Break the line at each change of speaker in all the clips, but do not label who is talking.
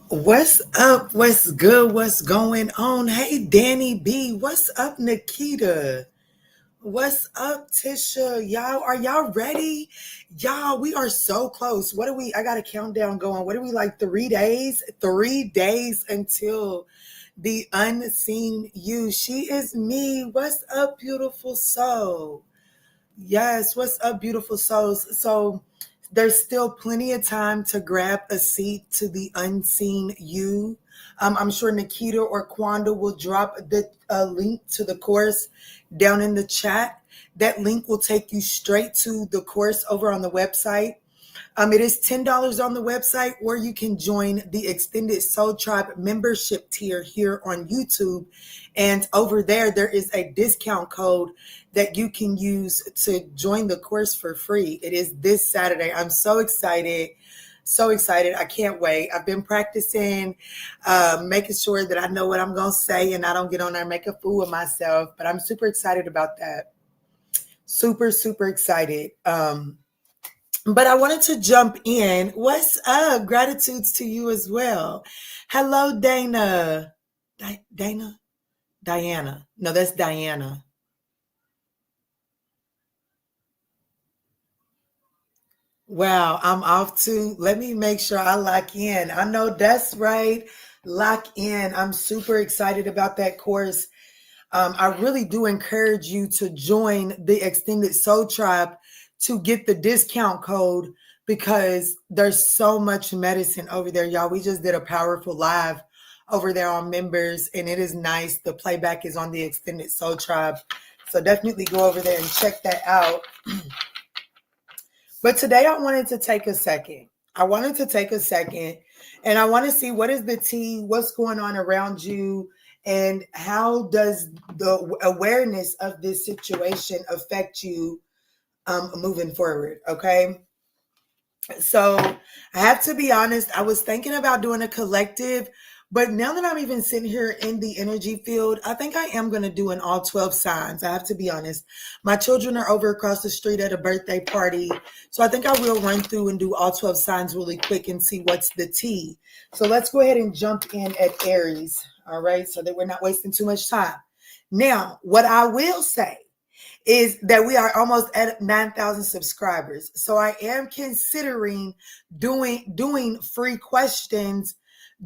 What's up? What's good? What's going on? Hey, Danny B. What's up, Nikita? What's up, Tisha? Y'all, are y'all ready? Y'all, we are so close. What are we? I got a countdown going. What are we, like 3 days? 3 days until the unseen you. She is me. What's up, beautiful soul? Yes, what's up, beautiful souls? So there's still plenty of time to grab a seat to the unseen you. I'm sure Nikita or Kwanda will drop the link to the course down in the chat. That link will take you straight to the course over on the website. It is $10 on the website, or you can join the Extended Soul Tribe membership tier here on YouTube. And over there is a discount code that you can use to join the course for free. It is this Saturday. I'm so excited. So excited. I can't wait. I've been practicing, making sure that I know what I'm going to say and I don't get on there and make a fool of myself. But I'm super excited about that. Super, super excited. But I wanted to jump in. What's up? Gratitudes to you as well. Hello, Dana. Diana. No, that's Diana. Wow, I'm off to. Let me make sure I lock in. I know that's right. Lock in. I'm super excited about that course. I really do encourage you to join the Extended Soul Tribe to get the discount code, because there's so much medicine over there, y'all. We just did a powerful live over there on members, and it is nice. The playback is on the Extended Soul Tribe, so definitely go over there and check that out. But today I wanted to take a second. And I want to see, what is the tea, what's going on around you, and how does the awareness of this situation affect you moving forward, okay? So I have to be honest, I was thinking about doing a collective, but now that I'm even sitting here in the energy field, I think I am going to do an all 12 signs. I have to be honest. My children are over across the street at a birthday party, so I think I will run through and do all 12 signs really quick and see what's the tea. So let's go ahead and jump in at Aries, all right, so that we're not wasting too much time. Now, what I will say is that we are almost at 9,000 subscribers. So I am considering doing free questions.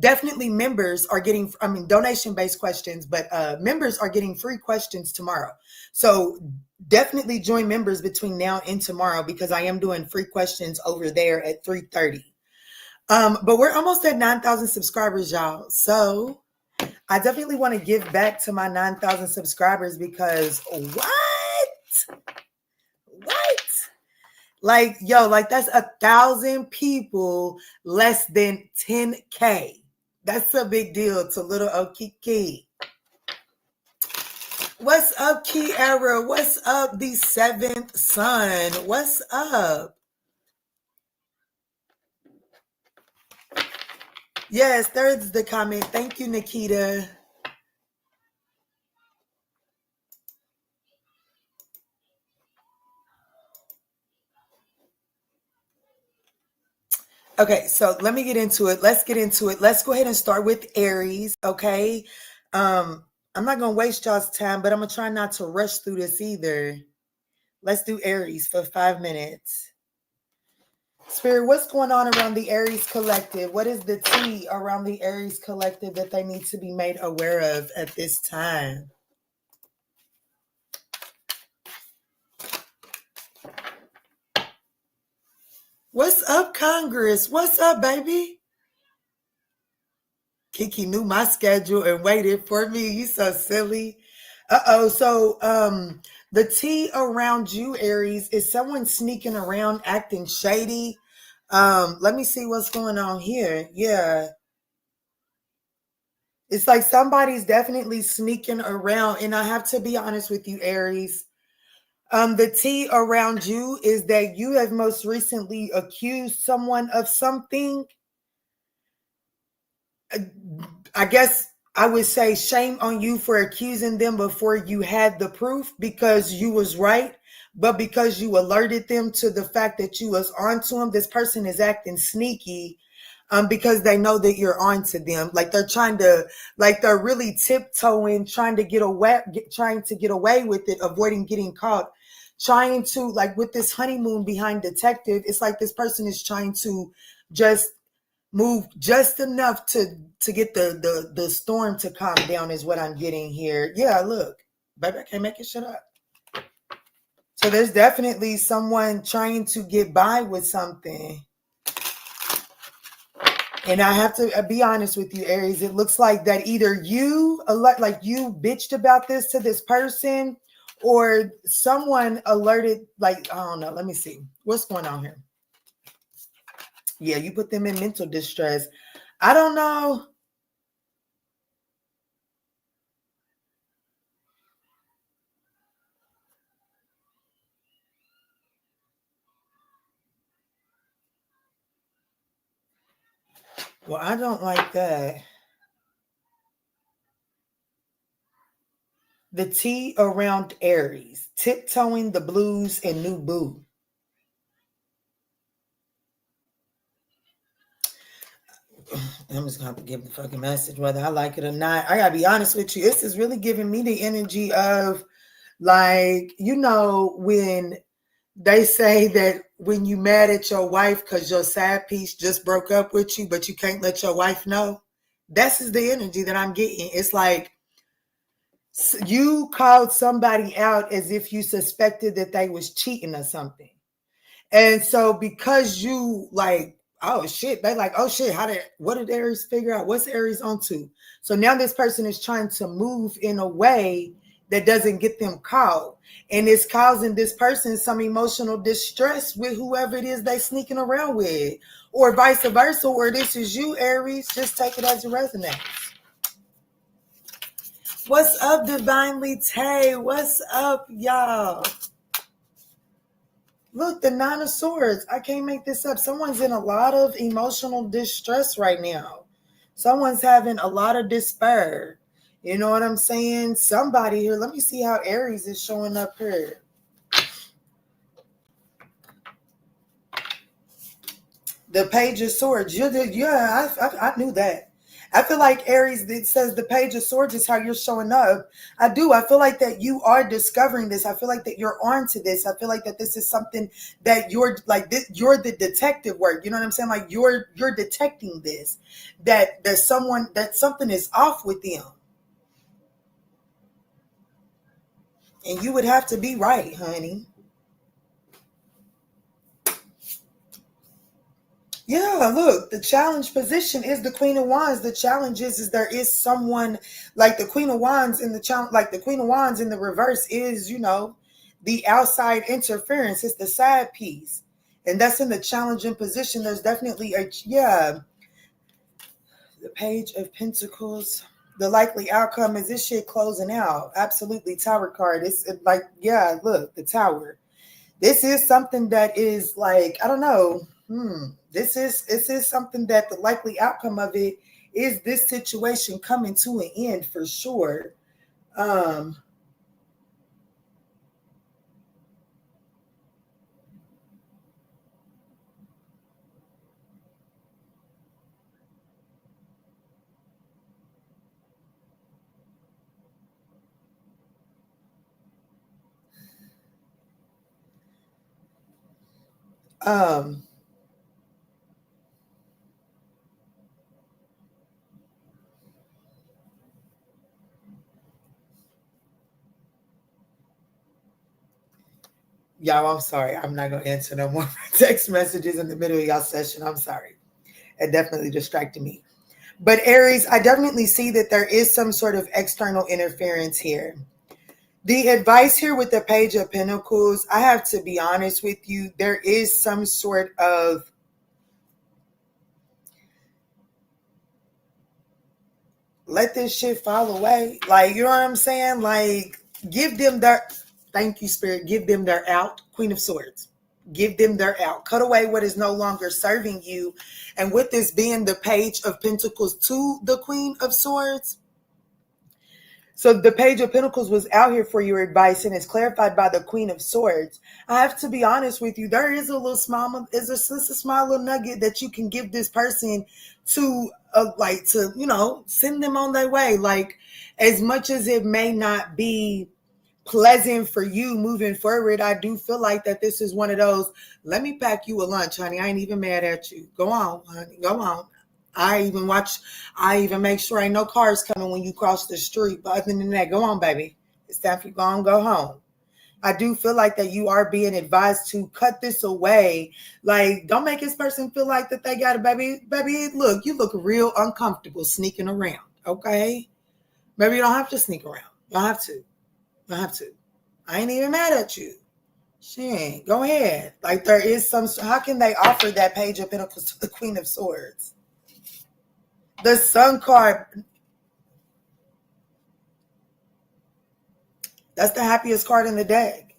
Definitely members are getting, donation-based questions, but members are getting free questions tomorrow. So definitely join members between now and tomorrow, because I am doing free questions over there at 3:30. But we're almost at 9,000 subscribers, y'all. So I definitely want to give back to my 9,000 subscribers, because what? Like, yo, like that's 1,000 people less than 10K. That's a big deal to little old Kiki. What's up, Kiara? What's up, the seventh son? What's up? Yes, there's the comment. Thank you, Nikita. Okay, so let me get into it. Let's get into it. Let's go ahead and start with Aries, okay? I'm not going to waste y'all's time, but I'm going to try not to rush through this either. Let's do Aries for 5 minutes. Spirit, what's going on around the Aries collective? What is the tea around the Aries collective that they need to be made aware of at this time? What's up, Congress? What's up, baby? Kiki knew my schedule and waited for me. You so silly. Uh-oh. So the tea around you, Aries, is someone sneaking around acting shady. Let me see what's going on here. Yeah. It's like somebody's definitely sneaking around. And I have to be honest with you, Aries. The tea around you is that you have most recently accused someone of something. I guess I would say shame on you for accusing them before you had the proof, because you was right. But because you alerted them to the fact that you was onto them, this person is acting sneaky, because they know that you're onto them. Like they're trying to, like they're really tiptoeing, trying to get away with it, avoiding getting caught, trying to, like with this honeymoon behind detective. It's like this person is trying to just move just enough to get the storm to calm down, is what I'm getting here. Yeah, look, baby, I can't make it shut up. So there's definitely someone trying to get by with something. And I have to be honest with you, Aries. It looks like that either you like you bitched about this to this person, or someone alerted, like, I don't know. Let me see. What's going on here? Yeah, you put them in mental distress. I don't know. Well, I don't like that. The tea around Aries, tiptoeing the blues and new boo. I'm just gonna have to give the fucking message whether I like it or not. I gotta be honest with you. This is really giving me the energy of, like, you know, when they say that when you mad at your wife because your side piece just broke up with you, but you can't let your wife know. This is the energy that I'm getting. It's like you called somebody out as if you suspected that they was cheating or something. And so because you like, oh shit, they like, oh shit, what did Aries figure out? What's Aries onto? So now this person is trying to move in a way that doesn't get them caught. And it's causing this person some emotional distress with whoever it is they sneaking around with. Or vice versa, or this is you, Aries. Just take it as it resonates. What's up, Divinely Tay? What's up, y'all? Look, the Nine of Swords. I can't make this up. Someone's in a lot of emotional distress right now. Someone's having a lot of despair. You know what I'm saying? Somebody here. Let me see how Aries is showing up here. The Page of Swords. Yeah, I knew that. I feel like Aries, it says the Page of Swords is how you're showing up. I do. I feel like that you are discovering this. I feel like that you're on to this. I feel like that this is something that you're like, you're the detective work. You know what I'm saying? Like you're detecting this, that something is off with them. And you would have to be right, honey. Yeah, look, the challenge position is the Queen of Wands. The challenge is there is someone like the Queen of Wands in the challenge, like the Queen of Wands in the reverse is, you know, the outside interference. It's the side piece. And that's in the challenging position. There's definitely the Page of Pentacles. The likely outcome is this shit closing out. Absolutely, Tower card. It's like, yeah, look, the Tower. This is something that is like, I don't know. This is something that the likely outcome of it is this situation coming to an end for sure. Um, um, y'all, I'm sorry. I'm not gonna answer no more text messages in the middle of y'all session. I'm sorry. It definitely distracted me. But Aries, I definitely see that there is some sort of external interference here. The advice here with the Page of Pentacles, I have to be honest with you, there is some sort of let this shit fall away. Like, you know what I'm saying? Like, give them their, thank you, Spirit, give them their out. Queen of Swords. Give them their out. Cut away what is no longer serving you. And with this being the Page of Pentacles to the Queen of Swords, so the Page of Pentacles was out here for your advice and is clarified by the Queen of Swords. I have to be honest with you. There is a small little nugget that you can give this person to, send them on their way. Like, as much as it may not be pleasant for you moving forward, I do feel like that this is one of those, let me pack you a lunch, honey. I ain't even mad at you. Go on, honey. Go on. I even make sure ain't no cars coming when you cross the street. But other than that, go on, baby. It's time for you to go home. I do feel like that you are being advised to cut this away. Like, don't make this person feel like that they got a baby. Baby, look, you look real uncomfortable sneaking around, okay? Maybe you don't have to sneak around. You don't have to. You don't have to. I ain't even mad at you. Shit, go ahead. Like, there is some, how can they offer that Page of Pentacles to the Queen of Swords? The Sun card, that's the happiest card in the deck.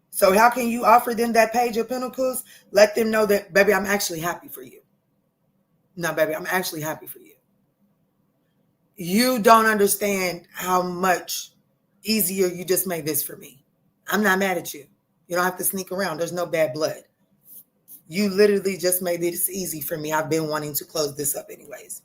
So how can you offer them that Page of Pentacles? Let them know that, baby, I'm actually happy for you. No, baby, I'm actually happy for you. You don't understand how much easier you just made this for me. I'm not mad at you. You don't have to sneak around. There's no bad blood. You literally just made this easy for me. I've been wanting to close this up anyways.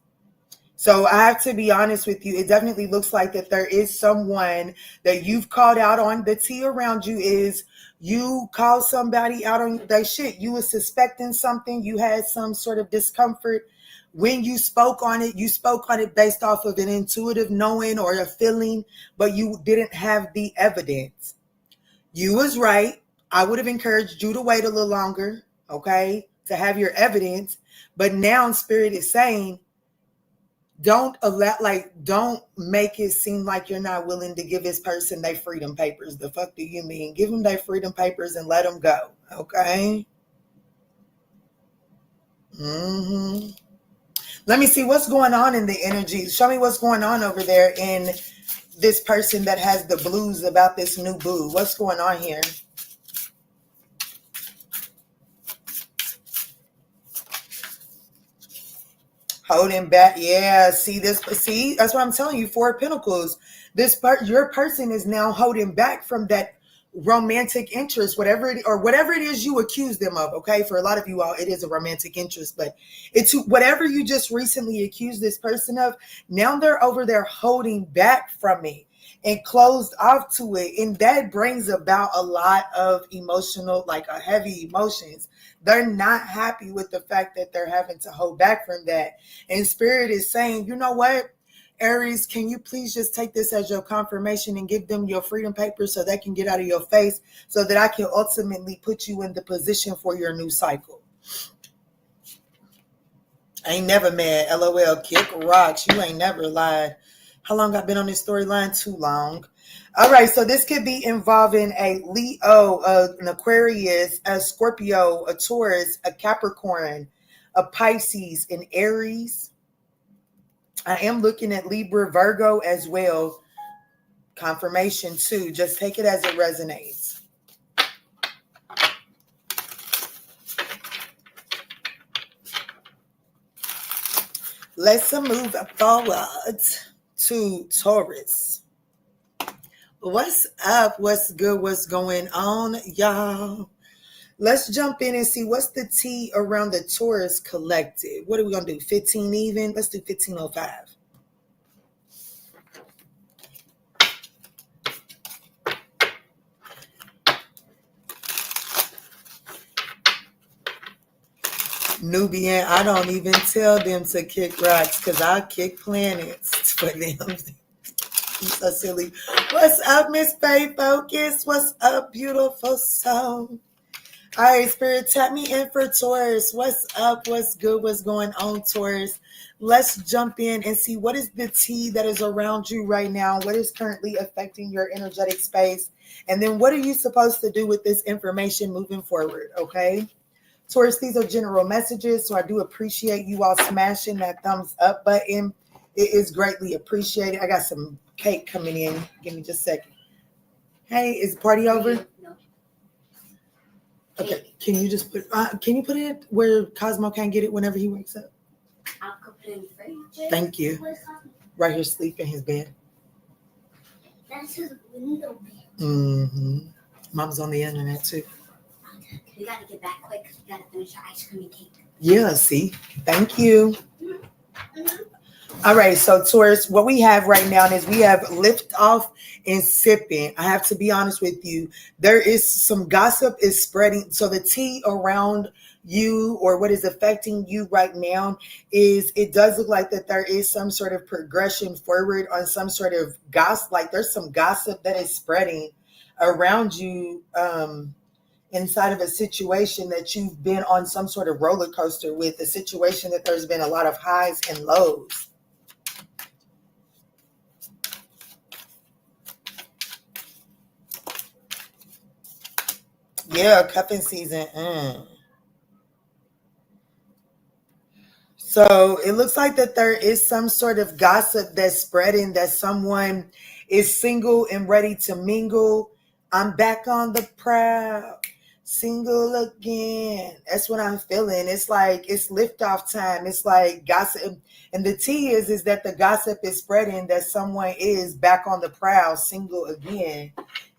So I have to be honest with you. It definitely looks like that there is someone that you've called out on. The tea around you is you called somebody out on their shit. You were suspecting something. You had some sort of discomfort. When you spoke on it based off of an intuitive knowing or a feeling, but you didn't have the evidence. You was right. I would have encouraged you to wait a little longer. Okay, to have your evidence. But now Spirit is saying, don't make it seem like you're not willing to give this person their freedom papers. The fuck do you mean? Give them their freedom papers and let them go. Okay. Let me see what's going on in the energy. Show me what's going on over there in this person that has the blues about this new boo. What's going on here? Holding back. Yeah, see this. See, that's what I'm telling you. 4 of Pentacles. Your person is now holding back from that romantic interest, whatever it is you accuse them of. Okay, for a lot of you all, it is a romantic interest, but it's whatever you just recently accused this person of. Now they're over there holding back from it and closed off to it, and that brings about a lot of emotional, like a heavy emotions. They're not happy with the fact that they're having to hold back from that. And Spirit is saying, you know what, Aries, can you please just take this as your confirmation and give them your freedom papers so they can get out of your face so that I can ultimately put you in the position for your new cycle. I ain't never mad. LOL, kick rocks. You ain't never lied. How long I've been on this storyline? Too long. All right, so this could be involving a Leo, an Aquarius, a Scorpio, a Taurus, a Capricorn, a Pisces, an Aries. I am looking at Libra, Virgo as well. Confirmation too. Just take it as it resonates. Let's move forward to Taurus. What's up? What's good? What's going on, y'all? Let's jump in and see what's the tea around the Taurus collective. What are we going to do? 15 even? Let's do 1505. Nubian, I don't even tell them to kick rocks because I kick planets for them. So silly. What's up, Miss Faye Focus? What's up, beautiful soul? All right, Spirit, tap me in for Taurus. What's up? What's good? What's going on, Taurus? Let's jump in and see what is the tea that is around you right now. What is currently affecting your energetic space? And then what are you supposed to do with this information moving forward, okay? Taurus, these are general messages, so I do appreciate you all smashing that thumbs up button. It is greatly appreciated. I got some cake coming in. Give me just a second. Hey, is the party over?
No.
Okay. Can you just put? Can you put it where Cosmo can't get it whenever he wakes up?
I'll go put it in the fridge.
Thank you. Right here, sleep in his bed.
That's his window bed.
Mm-hmm. Mom's on the internet too.
We gotta get back quick because we gotta finish our ice cream and cake.
Yeah. See. Thank you. All right, so Taurus, what we have right now is we have lift off and sipping. I have to be honest with you. There is some gossip is spreading. So the tea around you or what is affecting you right now is it does look like that there is some sort of progression forward on some sort of gossip. Like there's some gossip that is spreading around you inside of a situation that you've been on some sort of roller coaster with, a situation that there's been a lot of highs and lows. Yeah, cuffing season. So it looks like that there is some sort of gossip that's spreading that someone is single and ready to mingle. I'm back on the prowl, single again. That's what I'm feeling. It's like it's liftoff time. It's like gossip. And the tea is that the gossip is spreading that someone is back on the prowl, single again.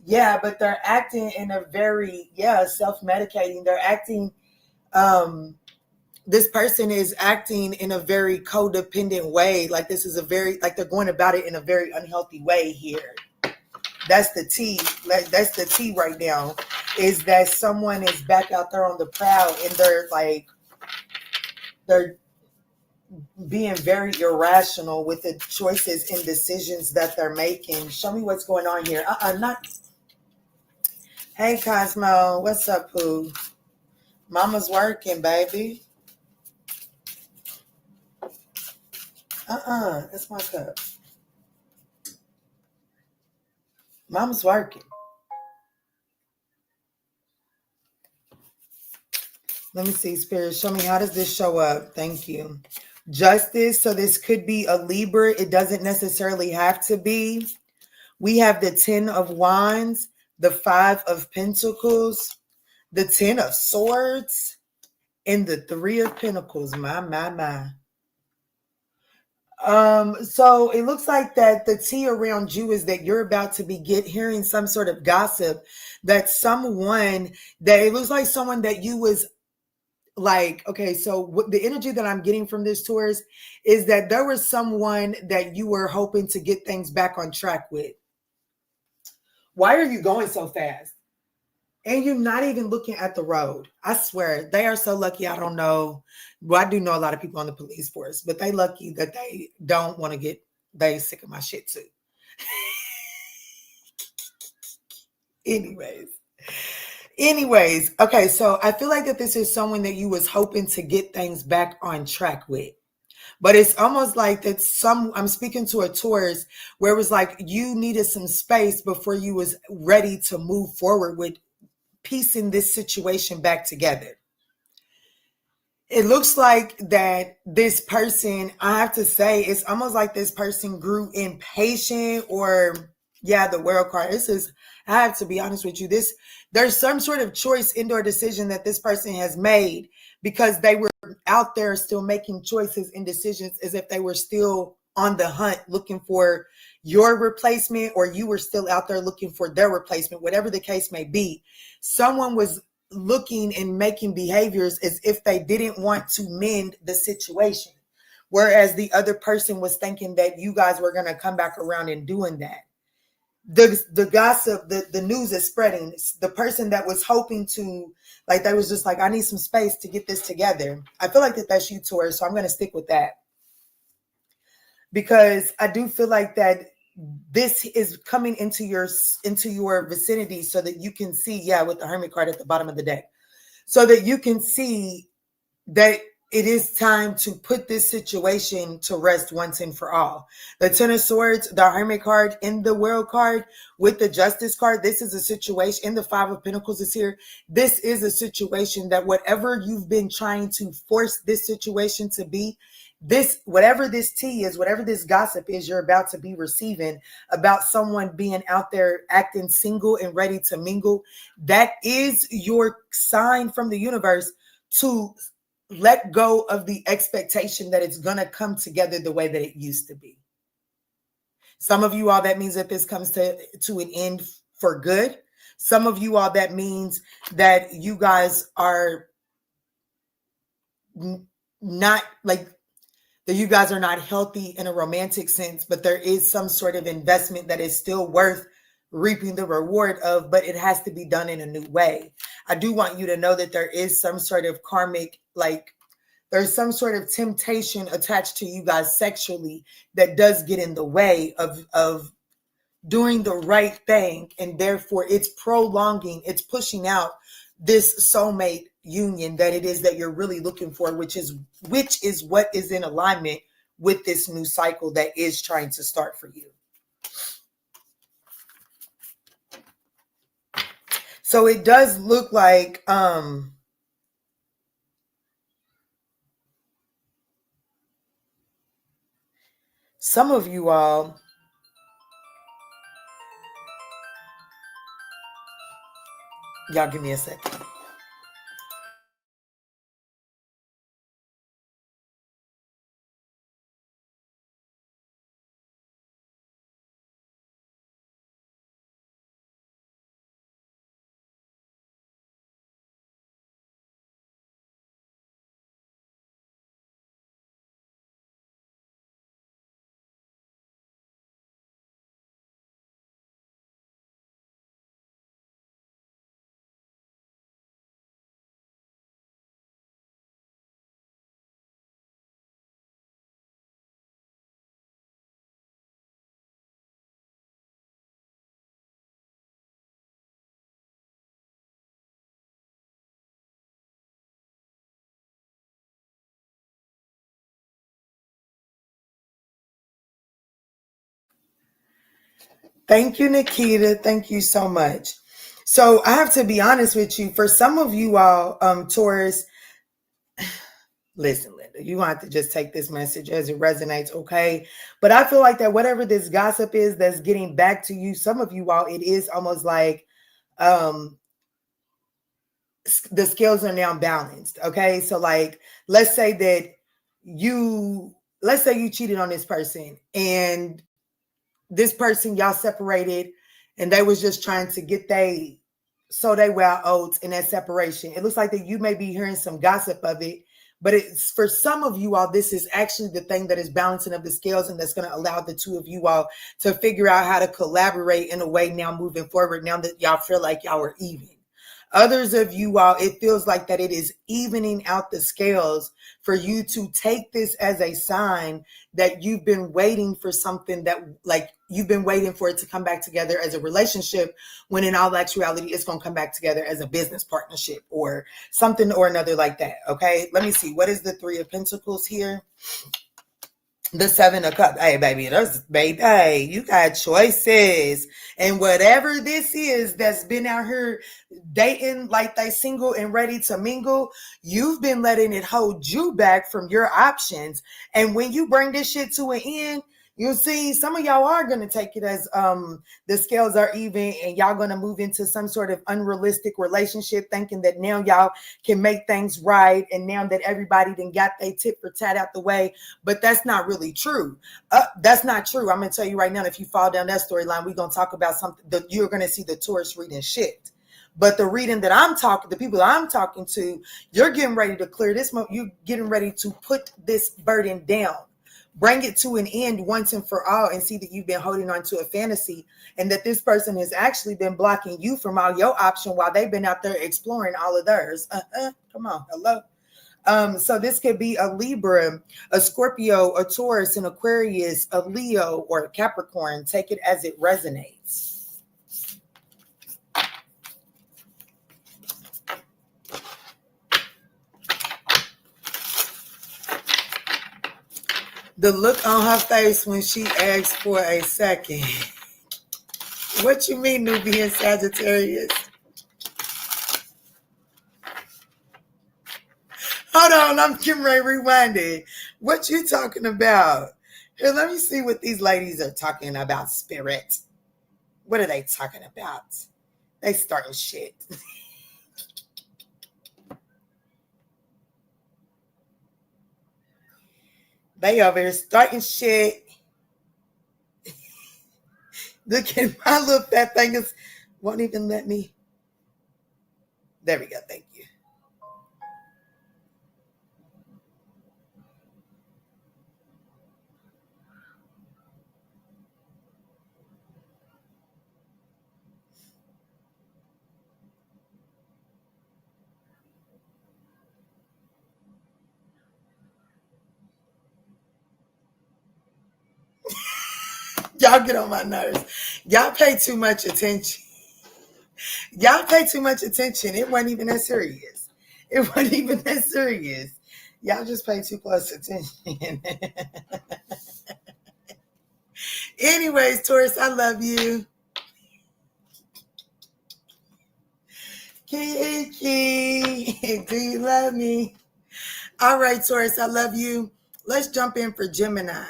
Yeah, but they're acting in a very, self-medicating. They're acting, this person is acting in a very codependent way. Like this is a very, like they're going about it in a very unhealthy way here. That's the tea. That's the tea right now, is that someone is back out there on the prowl and they're being very irrational with the choices and decisions that they're making. Show me what's going on here. Not. Hey, Cosmo. What's up, Pooh? Mama's working, baby. That's my cup. Mama's working. Let me see, Spirit. Show me, how does this show up? Thank you. Justice. So this could be a Libra. It doesn't necessarily have to be. We have the 10 of Wands, the 5 of Pentacles, the 10 of Swords, and the 3 of Pentacles. My. So it looks like that the tea around you is that you're about to be hearing some sort of gossip that someone, that it looks like someone that you was like, okay, so what the energy that I'm getting from this Taurus is that there was someone that you were hoping to get things back on track with. Why are you going so fast? And you're not even looking at the road. I swear, they are so lucky. I don't know. Well, I do know a lot of people on the police force, but they lucky that they don't want to get, they sick of my shit too. Anyways. Okay. So I feel like that this is someone that you was hoping to get things back on track with. But it's almost like that I'm speaking to a Taurus where it was like you needed some space before you was ready to move forward with piecing this situation back together. It looks like that this person, I have to say, it's almost like this person grew impatient, or the World card. This is, I have to be honest with you, there's some sort of choice indoor decision that this person has made because they were out there still making choices and decisions as if they were still on the hunt looking for your replacement, or you were still out there looking for their replacement, whatever the case may be. Someone was looking and making behaviors as if they didn't want to mend the situation, whereas the other person was thinking that you guys were going to come back around and doing that. The gossip, the news is spreading. The person that was hoping to, like, they was just like, I need some space to get this together. I feel like that's you, Taurus, so I'm going to stick with that. Because I do feel like that this is coming into your vicinity so that you can see, with the Hermit card at the bottom of the deck, so that you can see that it is time to put this situation to rest once and for all. The 10 of Swords, the Hermit card, in the World card with the Justice card, this is a situation, and the 5 of Pentacles is here. This is a situation that whatever you've been trying to force this situation to be, this, whatever this tea is, whatever this gossip is you're about to be receiving about someone being out there acting single and ready to mingle, that is your sign from the universe to let go of the expectation that it's going to come together the way that it used to be. Some of you all, that means that this comes to an end for good. Some of you all, that means that you guys are not like, that you guys are not healthy in a romantic sense, but there is some sort of investment that is still worth reaping the reward of, but it has to be done in a new way. I do want you to know that there is some sort of karmic, like there's some sort of temptation attached to you guys sexually that does get in the way of doing the right thing. And therefore it's prolonging, it's pushing out this soulmate union that it is that you're really looking for, which is what is in alignment with this new cycle that is trying to start for you. So it does look like some of you all, y'all give me a second. Thank you, Nikita. Thank you so much. So I have to be honest with you. For some of you all, Taurus, listen, Linda, you want to just take this message as it resonates, okay? But I feel like that whatever this gossip is that's getting back to you, some of you all, it is almost like the scales are now balanced, okay? So like, let's say you cheated on this person and this person, y'all separated, and they was just trying to get they well oats in that separation. It looks like that you may be hearing some gossip of it, but it's for some of you all, this is actually the thing that is balancing of the scales, and that's going to allow the two of you all to figure out how to collaborate in a way now moving forward, now that y'all feel like y'all are even. Others of you all, it feels like that it is evening out the scales for you to take this as a sign that you've been waiting for something, that like you've been waiting for it to come back together as a relationship, when in all actuality, it's going to come back together as a business partnership or something or another like that. Okay, let me see. What is the Three of Pentacles here? The Seven of Cups. Hey, baby, hey, you got choices. And whatever this is that's been out here dating like they single and ready to mingle, you've been letting it hold you back from your options. And when you bring this shit to an end, you'll see some of y'all are going to take it as the scales are even, and y'all going to move into some sort of unrealistic relationship, thinking that now y'all can make things right, and now that everybody then got their tit for tat out the way. But that's not really true. That's not true. I'm going to tell you right now, if you fall down that storyline, we're going to talk about something that you're going to see the Taurus reading shift. But the reading that I'm talking, the people that I'm talking to, you're getting ready to clear this. You're getting ready to put this burden down. Bring it to an end once and for all, and see that you've been holding on to a fantasy, and that this person has actually been blocking you from all your option while they've been out there exploring all of theirs. Come on, hello. So this could be a Libra, a Scorpio, a Taurus, an Aquarius, a Leo, or a Capricorn. Take it as it resonates. The look on her face when she asked for a second. What you mean, Nubian Sagittarius? Hold on, I'm getting ready to rewind it. What you talking about? Here, let me see what these ladies are talking about, spirit. What are they talking about? They starting shit. They over here starting shit. Look at my little fat fingers. Won't even let me. There we go. Thank you. Y'all get on my nerves. Y'all pay too much attention. Y'all pay too much attention. It wasn't even that serious. It wasn't even that serious. Y'all just pay too close attention. Anyways, Taurus, I love you. Kiki, do you love me? All right, Taurus, I love you. Let's jump in for Gemini.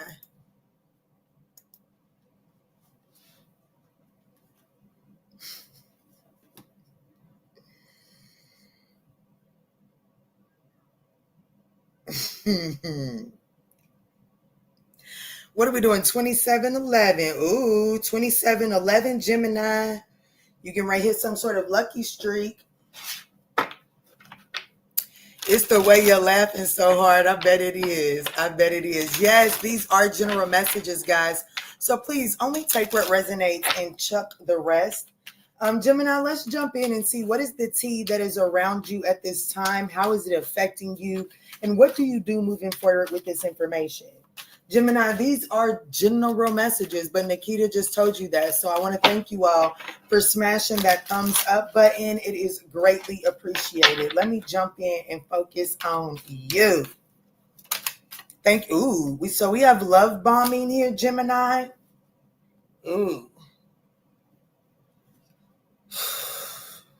What are we doing? 2711. Ooh, 2711, Gemini. You can right hit some sort of lucky streak. It's the way you're laughing so hard. I bet it is. I bet it is. Yes, these are general messages, guys. So please only take what resonates and chuck the rest. Gemini, let's jump in and see what is the tea that is around you at this time. How is it affecting you? And what do you do moving forward with this information? Gemini, these are general messages, but Nikita just told you that. So I want to thank you all for smashing that thumbs up button. It is greatly appreciated. Let me jump in and focus on you. Thank you. Ooh, so we have love bombing here, Gemini. Ooh.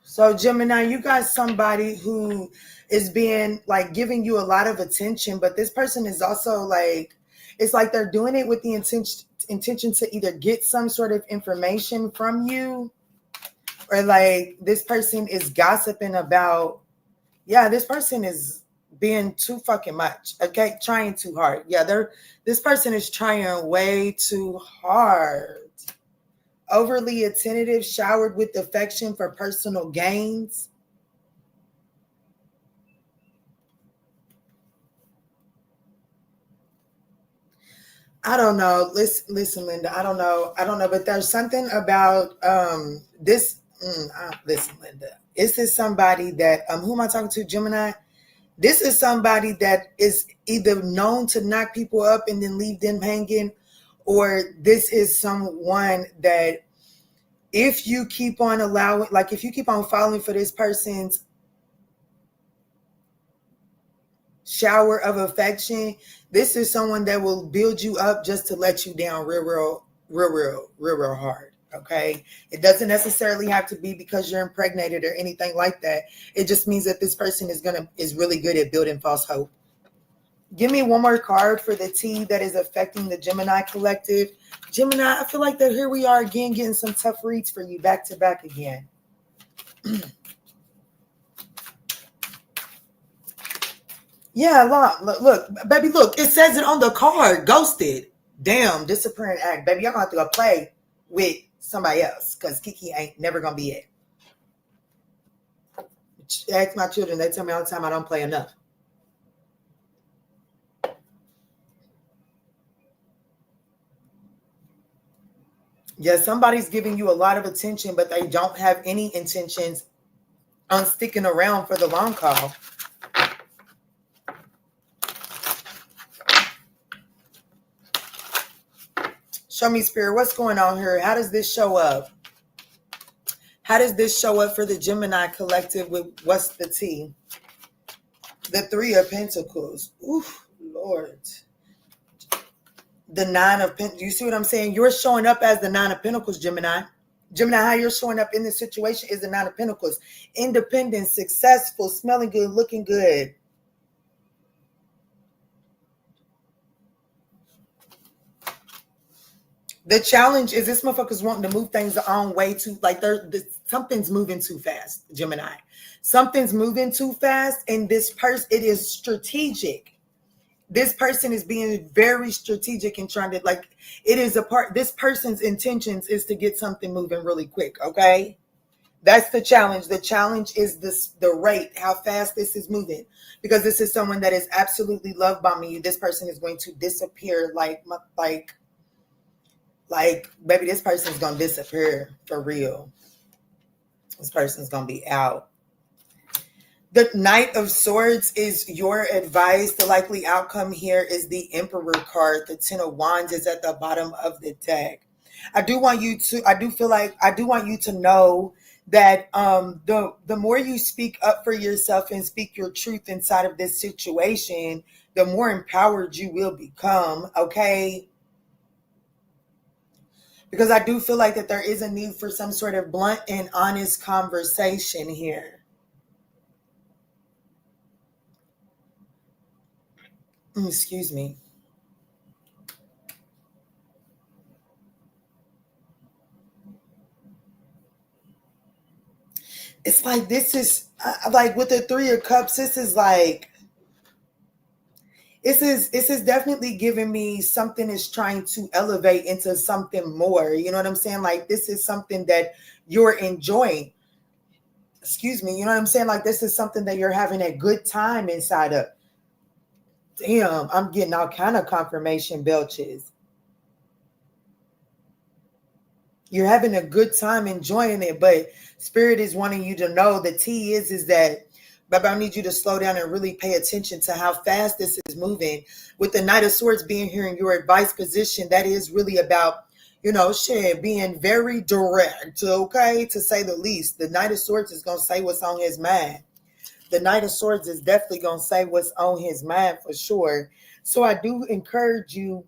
So Gemini, you got somebody who is being like giving you a lot of attention, but this person is also like, it's like they're doing it with the intention to either get some sort of information from you, or like this person is gossiping about, yeah, this person is being too fucking much, okay? Trying too hard. Yeah, this person is trying way too hard. Overly attentive, showered with affection for personal gains. I don't know. Listen, Linda. I don't know, but there's something about this. Listen, Linda. This is somebody that who am I talking to, Gemini? This is somebody that is either known to knock people up and then leave them hanging, or this is someone that if you keep on allowing, like if you keep on falling for this person's shower of affection, this is someone that will build you up just to let you down real hard. Okay. It doesn't necessarily have to be because you're impregnated or anything like that. It just means that this person is really good at building false hope. Give me one more card for the tea that is affecting the Gemini collective. Gemini, I feel like that here we are again, getting some tough reads for you back to back again. Yeah, look, baby, look, it says it on the card, ghosted. Damn, disappearing act. Baby, y'all gonna have to go play with somebody else because Kiki ain't never gonna be it. Ask my children, they tell me all the time I don't play enough. Yeah, somebody's giving you a lot of attention, but they don't have any intentions on sticking around for the long haul. Show me, Spirit, what's going on here? How does this show up? How does this show up for the Gemini collective with what's the tea? The Three of Pentacles. Oof, Lord. The Nine of Pentacles. You see what I'm saying? You're showing up as the Nine of Pentacles, Gemini. Gemini, how you're showing up in this situation is the Nine of Pentacles. Independent, successful, smelling good, looking good. The challenge is this motherfucker's wanting to move things their own way too. Like something's moving too fast, Gemini. Something's moving too fast, and this person, it is strategic. This person is being very strategic and trying to, like, it is a part. This person's intentions is to get something moving really quick. Okay, that's the challenge. The challenge is the rate, how fast this is moving, because this is someone that is absolutely love bombing you. This person is going to disappear like baby, this person's gonna disappear for real. This person's gonna be out. The Knight of Swords is your advice. The likely outcome here is the Emperor card. The Ten of Wands is at the bottom of the deck. I do want you to know that the more you speak up for yourself and speak your truth inside of this situation, the more empowered you will become, okay? Because I do feel like that there is a need for some sort of blunt and honest conversation here. Excuse me. It's like, this is like with the Three of Cups, this is like, this is definitely giving me something is trying to elevate into something more. You know what I'm saying? Like, this is something that you're enjoying. Excuse me. You know what I'm saying? Like, this is something that you're having a good time inside of. Damn, I'm getting all kind of confirmation belches. You're having a good time enjoying it, but Spirit is wanting you to know the tea is that, Baba, I need you to slow down and really pay attention to how fast this is moving. With the Knight of Swords being here in your advice position, that is really about, you know, shit, being very direct, okay, to say the least. The Knight of Swords is going to say what's on his mind. The Knight of Swords is definitely going to say what's on his mind for sure. So I do encourage you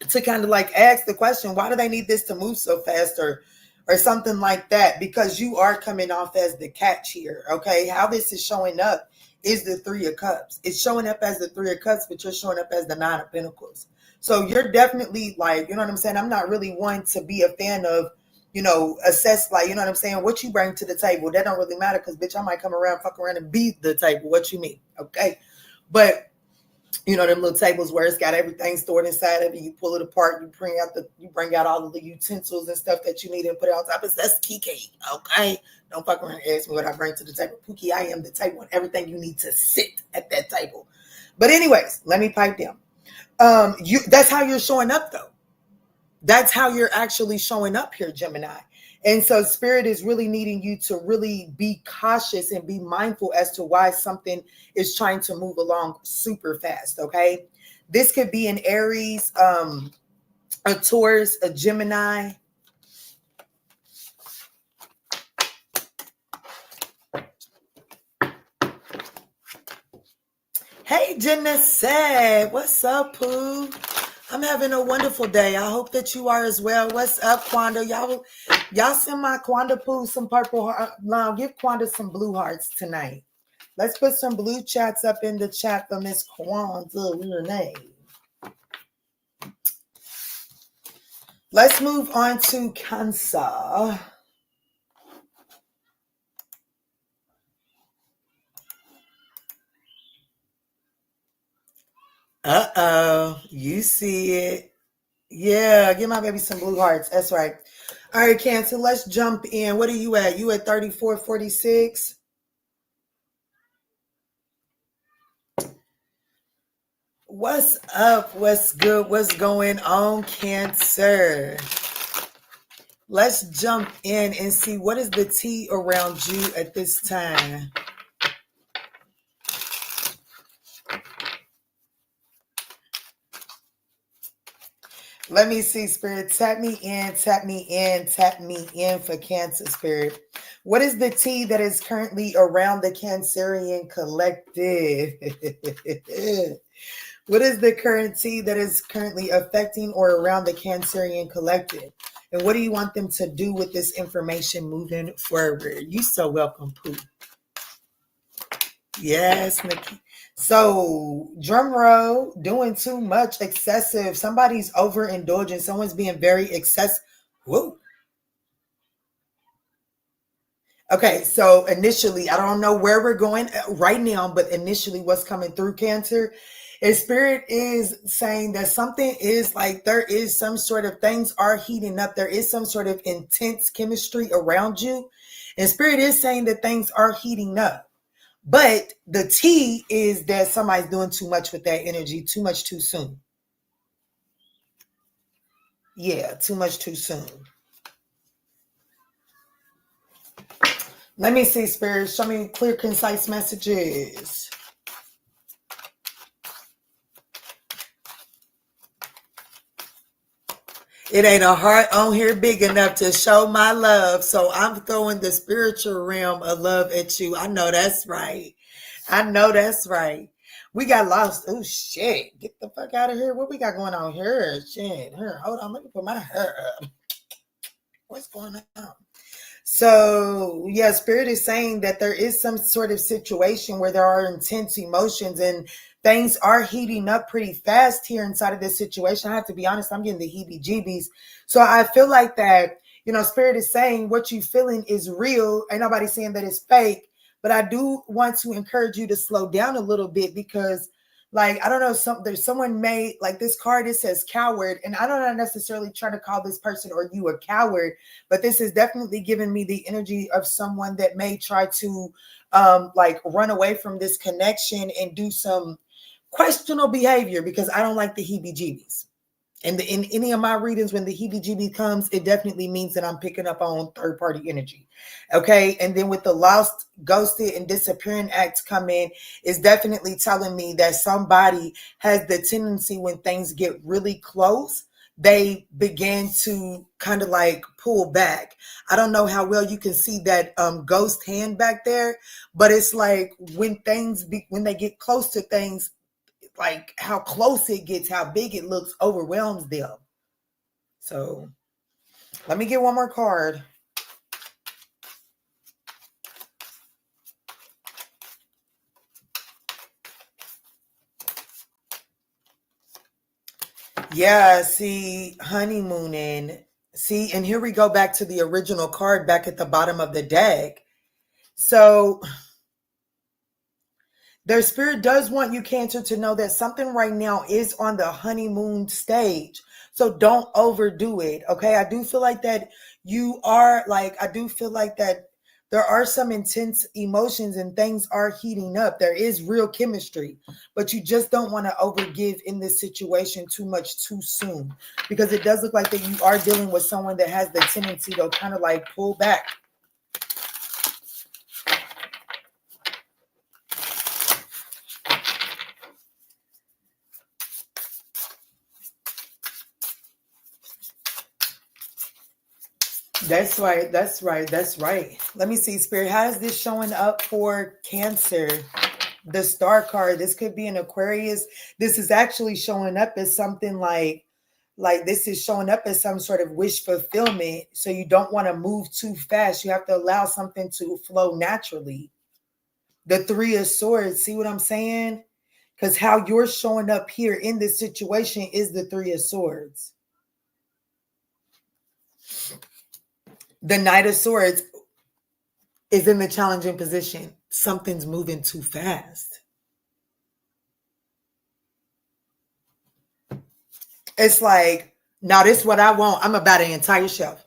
to kind of like ask the question, why do they need this to move so fast, or something like that? Because you are coming off as the catch here, okay? How this is showing up is the Three of Cups. It's showing up as the Three of Cups, but you're showing up as the Nine of Pentacles. So you're definitely like, you know what I'm saying? I'm not really one to be a fan of, you know, assess, like, you know what I'm saying? What you bring to the table, that don't really matter, because bitch, I might come around, fuck around and be the table. What you mean? Okay. But you know, them little tables where it's got everything stored inside of it. You pull it apart, you bring out all of the utensils and stuff that you need and put it on top. That's Kiki, okay? Don't fuck around and ask me what I bring to the table. Pookie, I am the table and everything you need to sit at that table. But anyways, let me pipe down. That's how you're showing up, though. That's how you're actually showing up here, Gemini. And so Spirit is really needing you to really be cautious and be mindful as to why something is trying to move along super fast, okay? This could be an Aries, a Taurus, a Gemini. Hey, Genesee, what's up, Pooh? I'm having a wonderful day. I hope that you are as well. What's up, Quanda? Y'all send my Quanda Pooh some purple heart. No, give Quanda some blue hearts tonight. Let's put some blue chats up in the chat for Miss Quanda Renee. Let's move on to Cancer. Uh-oh, you see it. Yeah, give my baby some blue hearts. That's right. All right, Cancer, let's jump in. What are you at? You at 3446? What's up? What's good? What's going on, Cancer? Let's jump in and see what is the tea around you at this time. Let me see, Spirit. Tap me in, tap me in, tap me in for Cancer, Spirit. What is the tea that is currently around the Cancerian collective? What is the current tea that is currently affecting or around the Cancerian collective? And what do you want them to do with this information moving forward? You so welcome, Pooh. Yes, So, drum roll, doing too much, excessive. Somebody's overindulging. Someone's being very excessive. Whoa. Okay, so initially, I don't know where we're going right now, but initially, what's coming through Cancer is Spirit is saying that something is like there is some sort of things are heating up. There is some sort of intense chemistry around you. And Spirit is saying that things are heating up. But the T is that somebody's doing too much with that energy, too much too soon. Yeah, too much too soon. Let me see, Spirit. Show me clear, concise messages. It ain't a heart on here big enough to show my love. So I'm throwing the spiritual realm of love at you. I know that's right. I know that's right. We got lost. Oh, shit. Get the fuck out of here. What we got going on here? Shit. Here, hold on. Let me put my hair up. What's going on? So, yeah, Spirit is saying that there is some sort of situation where there are intense emotions and things are heating up pretty fast here inside of this situation. I have to be honest, I'm getting the heebie-jeebies. So I feel like that, Spirit is saying what you feeling is real. Ain't nobody saying that it's fake. But I do want to encourage you to slow down a little bit because, like, I don't know, there's someone made, like, this card, it says coward. And I don't know necessarily trying to call this person or you a coward, but this is definitely giving me the energy of someone that may try to like run away from this connection and do some questionable behavior because I don't like the heebie-jeebies. And in any of my readings, when the heebie-jeebie comes, it definitely means that I'm picking up on third-party energy. Okay. And then with the lost, ghosted, and disappearing acts come in, is definitely telling me that somebody has the tendency when things get really close, they begin to kind of like pull back. I don't know how well you can see that ghost hand back there, but it's like when they get close to things, like how close it gets, how big it looks, overwhelms them. So let me get one more card. Yeah, see, honeymooning. See, and here we go back to the original card back at the bottom of the deck. So their spirit does want you, Cancer, to know that something right now is on the honeymoon stage. So don't overdo it. Okay. I do feel like that I do feel like that there are some intense emotions and things are heating up. There is real chemistry, but you just don't want to overgive in this situation too much too soon, because it does look like that you are dealing with someone that has the tendency to kind of like pull back. That's right. That's right. That's right. Let me see, Spirit. How is this showing up for Cancer? The Star card. This could be an Aquarius. This is actually showing up as something like this is showing up as some sort of wish fulfillment. So you don't want to move too fast. You have to allow something to flow naturally. The Three of Swords. See what I'm saying? Because how you're showing up here in this situation is the Three of Swords. The Knight of Swords is in the challenging position. Something's moving too fast. It's like, now this is what I want. I'm about an entire shelf.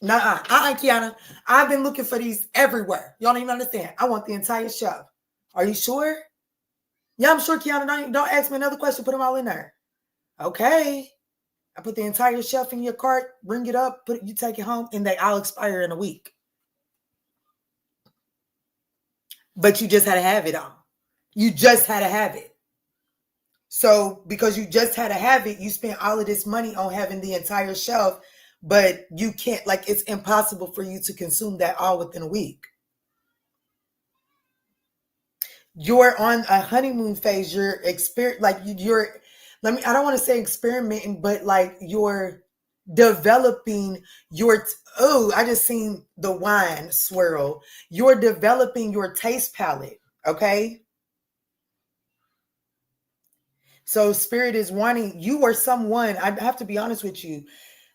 Nuh-uh. Kiana. I've been looking for these everywhere. Y'all don't even understand. I want the entire shelf. Are you sure? Yeah, I'm sure, Kiana. Don't ask me another question. Put them all in there. Okay. I put the entire shelf in your cart, bring it up, you take it home, and I'll expire in a week. But you just had to have it all. You just had to have it. So because you just had to have it, you spent all of this money on having the entire shelf, but you can't, like, it's impossible for you to consume that all within a week. You're on a honeymoon phase. You're I don't want to say experimenting, but like you're developing I just seen the wine swirl. You're developing your taste palette. Okay. So spirit is wanting you or someone. I have to be honest with you.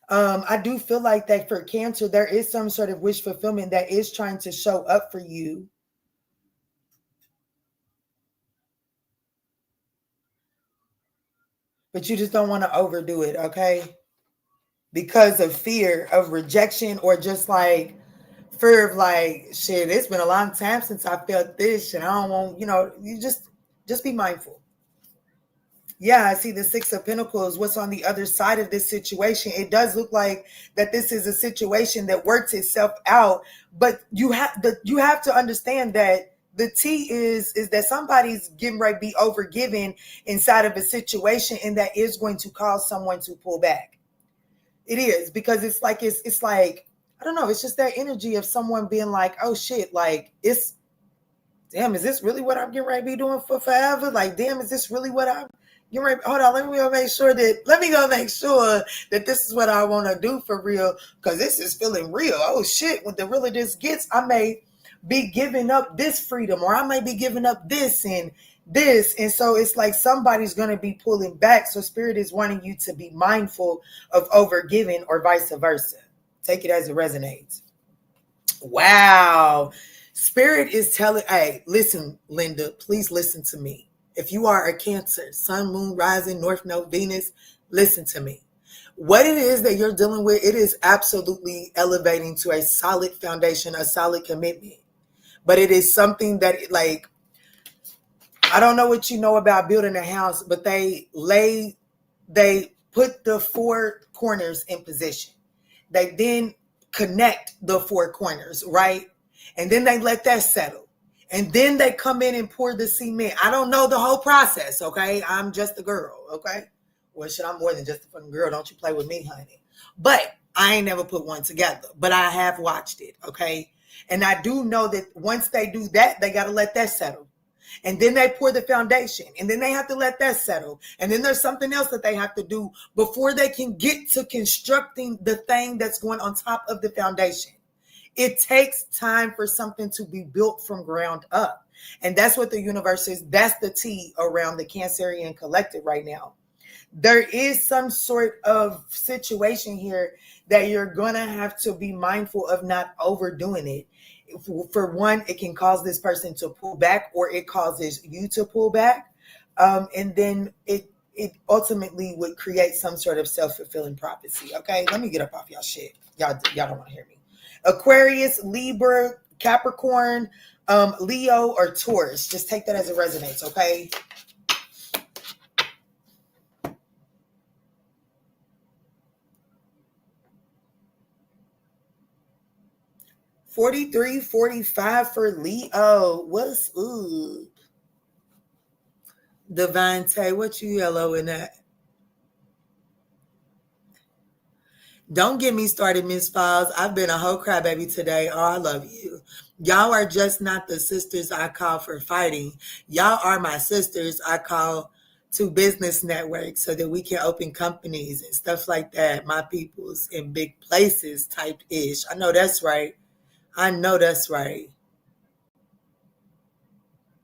I do feel like that for Cancer, there is some sort of wish fulfillment that is trying to show up for you. But you just don't want to overdo it, okay? Because of fear of rejection, or just like fear of like, shit, it's been a long time since I felt this and I don't want, you just be mindful. Yeah, I see the Six of Pentacles. What's on the other side of this situation? It does look like that this is a situation that works itself out, but you have to understand that the T is that somebody's getting ready to be overgiven inside of a situation, and that is going to cause someone to pull back. It is, because it's like I don't know, it's just that energy of someone being like, oh shit, like it's damn, is this really what I'm getting ready to be doing for forever? Like, damn, is this really what I'm getting ready? Hold on, let me go make sure that this is what I want to do for real, because this is feeling real. Oh shit, when the realer this gets, I may be giving up this freedom, or I may be giving up this and this. And so it's like somebody's going to be pulling back. So spirit is wanting you to be mindful of overgiving, or vice versa. Take it as it resonates. Wow. Spirit is telling, hey, listen, Linda, please listen to me. If you are a Cancer, Sun, Moon, Rising, North Node, Venus, listen to me. What it is that you're dealing with, it is absolutely elevating to a solid foundation, a solid commitment. But it is something that, like, I don't know what you know about building a house, but they put the four corners in position. They then connect the four corners, right? And then they let that settle. And then they come in and pour the cement. I don't know the whole process, okay? I'm just a girl, okay? Well, shit, I'm more than just a fucking girl. Don't you play with me, honey. But I ain't never put one together. But I have watched it, okay? And I do know that once they do that, they got to let that settle. And then they pour the foundation, and then they have to let that settle. And then there's something else that they have to do before they can get to constructing the thing that's going on top of the foundation. It takes time for something to be built from ground up. And that's what the universe is. That's the T around the Cancerian collective right now. There is some sort of situation here that you're going to have to be mindful of not overdoing it. For one, it can cause this person to pull back, or it causes you to pull back. And then it ultimately would create some sort of self-fulfilling prophecy. Okay, let me get up off y'all shit. Y'all don't want to hear me. Aquarius, Libra, Capricorn, Leo, or Taurus. Just take that as it resonates, okay? $43, $45 for Leo. What's up? Divine Tay, what you yellow in that? Don't get me started, Miss Files. I've been a whole crybaby today. Oh, I love you. Y'all are just not the sisters I call for fighting. Y'all are my sisters I call to business networks so that we can open companies and stuff like that. My peoples in big places type ish. I know that's right. I know that's right.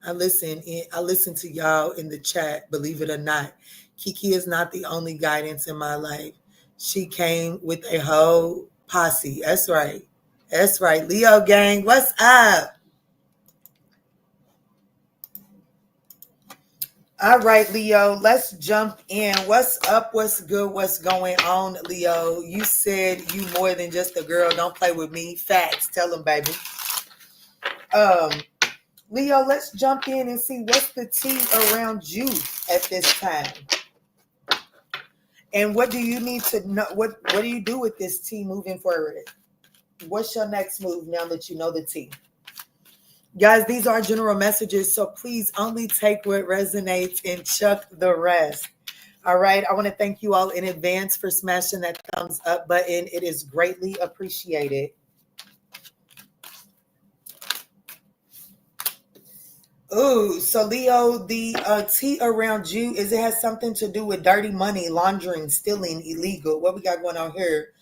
I listen to y'all in the chat, believe it or not. Kiki is not the only guidance in my life. She came with a whole posse. That's right. That's right. Leo gang, what's up? All right, Leo, let's jump in. What's up? What's good? What's going on, Leo? You said you more than just a girl. Don't play with me. Facts. Tell them, baby. Leo, let's jump in and see what's the tea around you at this time. And what do you need to know? What do you do with this tea moving forward? What's your next move now that you know the tea? Guys, these are general messages, so please only take what resonates and chuck the rest. All right. I want to thank you all in advance for smashing that thumbs up button. It is greatly appreciated. Ooh, so Leo, the tea around you is it has something to do with dirty money, laundering, stealing, illegal. What we got going on here?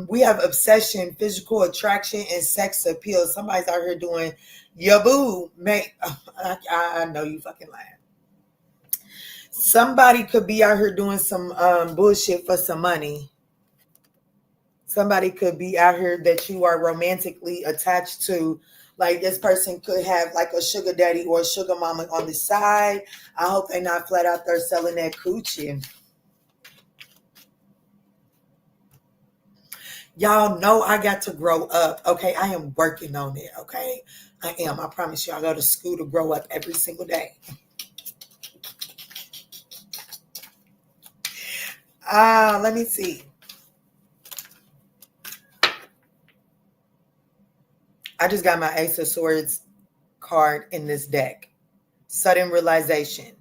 We have obsession, physical attraction, and sex appeal. Somebody's out here doing ya boo, mate. I know you fucking lying. Somebody could be out here doing some bullshit for some money. Somebody could be out here that you are romantically attached to. Like this person could have like a sugar daddy or a sugar mama on the side. I hope they're not flat out there selling that coochie. Y'all know I got to grow up. Okay, I am working on it. Okay, I am. I promise you, I go to school to grow up every single day. Let me see. I just got my Ace of Swords card in this deck. Sudden realization,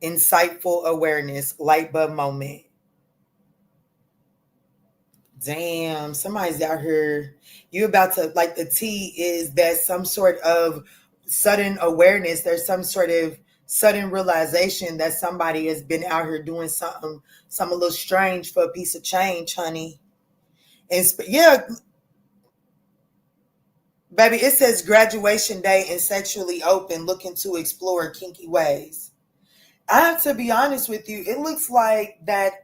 insightful awareness, light bulb moment. Damn, somebody's out here. You about to, like, the T is that some sort of sudden awareness. There's some sort of sudden realization that somebody has been out here doing something a little strange for a piece of change, honey. And yeah, baby, it says graduation day and sexually open, looking to explore kinky ways. I have to be honest with you. It looks like that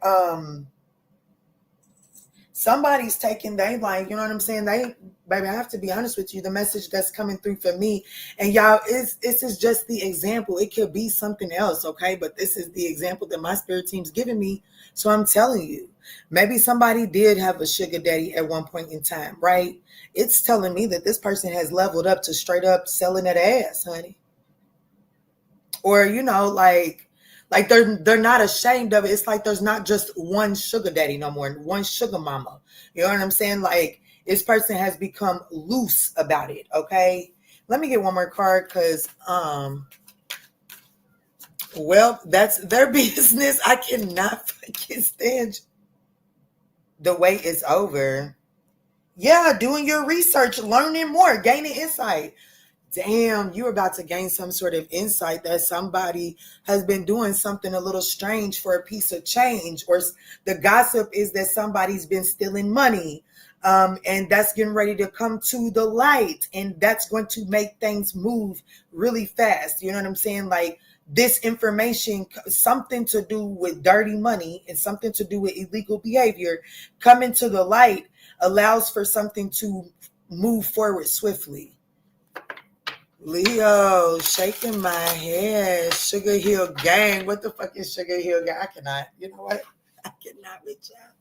somebody's taking they like, you know what I'm saying? Baby, I have to be honest with you. The message that's coming through for me, and y'all, this is just the example. It could be something else, okay? But this is the example that my spirit team's giving me. So I'm telling you, maybe somebody did have a sugar daddy at one point in time, right? It's telling me that this person has leveled up to straight up selling that ass, honey. Or, you know, like they're not ashamed of it. It's like there's not just one sugar daddy no more, one sugar mama. You know what I'm saying? Like this person has become loose about it. Okay. Let me get one more card because well, that's their business. I cannot fucking stand you. The wait is over. Yeah, doing your research, learning more, gaining insight. Damn, you're about to gain some sort of insight that somebody has been doing something a little strange for a piece of change, or the gossip is that somebody's been stealing money, and that's getting ready to come to the light, and that's going to make things move really fast. You know what I'm saying? Like this information, something to do with dirty money and something to do with illegal behavior, coming to the light allows for something to move forward swiftly. Leo, shaking my head. Sugar Hill Gang. What the fuck is Sugar Hill Gang? I cannot. You know what? I cannot with y'all.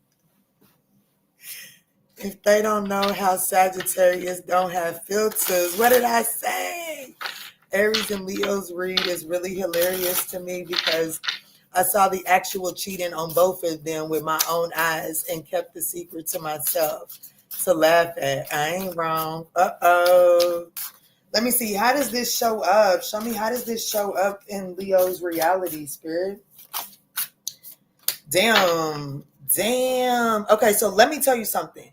If they don't know how Sagittarius don't have filters, what did I say? Aries and Leo's read is really hilarious to me because I saw the actual cheating on both of them with my own eyes and kept the secret to myself to laugh at. I ain't wrong. Uh-oh. Let me see. How does this show up? Show me, how does this show up in Leo's reality, spirit? Damn. Okay, so let me tell you something.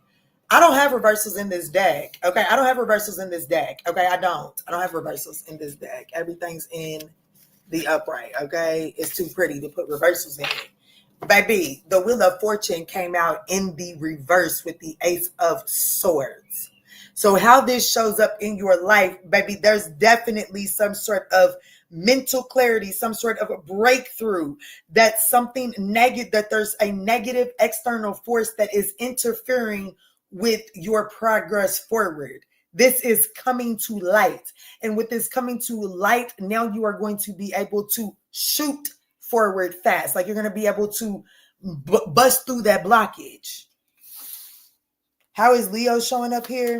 I don't have reversals in this deck. Okay, I don't have reversals in this deck. Okay, I don't have reversals in this deck. Everything's in the upright. Okay, it's too pretty to put reversals in it. Baby, the Wheel of Fortune came out in the reverse with the Ace of Swords. So how this shows up in your life, baby, there's definitely some sort of mental clarity, some sort of a breakthrough, that's something negative, that there's a negative external force that is interfering with your progress forward. This is coming to light. And with this coming to light, now you are going to be able to shoot forward fast. Like you're going to be able to bust through that blockage. How is Leo showing up here?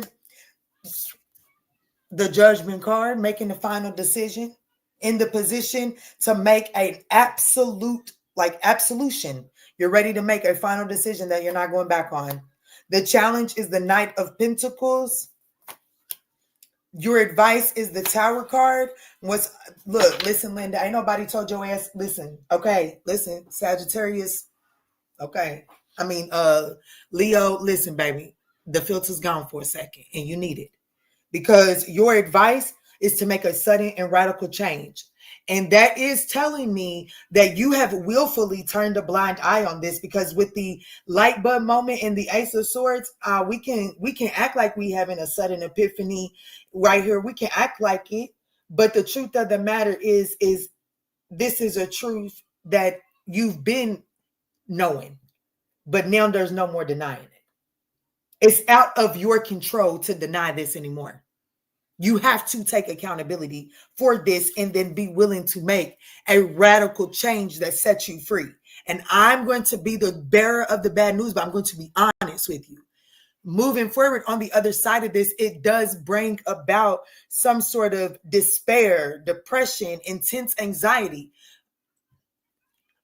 The Judgment card, making the final decision, in the position to make an absolute, like absolution. You're ready to make a final decision that you're not going back on. The challenge is the Knight of Pentacles. Your advice is the Tower card. Look, listen, Linda, ain't nobody told your ass, listen, okay, listen, Sagittarius, okay. I mean, Leo, listen, baby, the filter's gone for a second and you need it. Because your advice is to make a sudden and radical change. And that is telling me that you have willfully turned a blind eye on this, because with the light bulb moment and the Ace of Swords, we can act like we having a sudden epiphany right here. We can act like it. But the truth of the matter is this is a truth that you've been knowing, but now there's no more denying it. It's out of your control to deny this anymore. You have to take accountability for this and then be willing to make a radical change that sets you free. And I'm going to be the bearer of the bad news, but I'm going to be honest with you. Moving forward on the other side of this, it does bring about some sort of despair, depression, intense anxiety.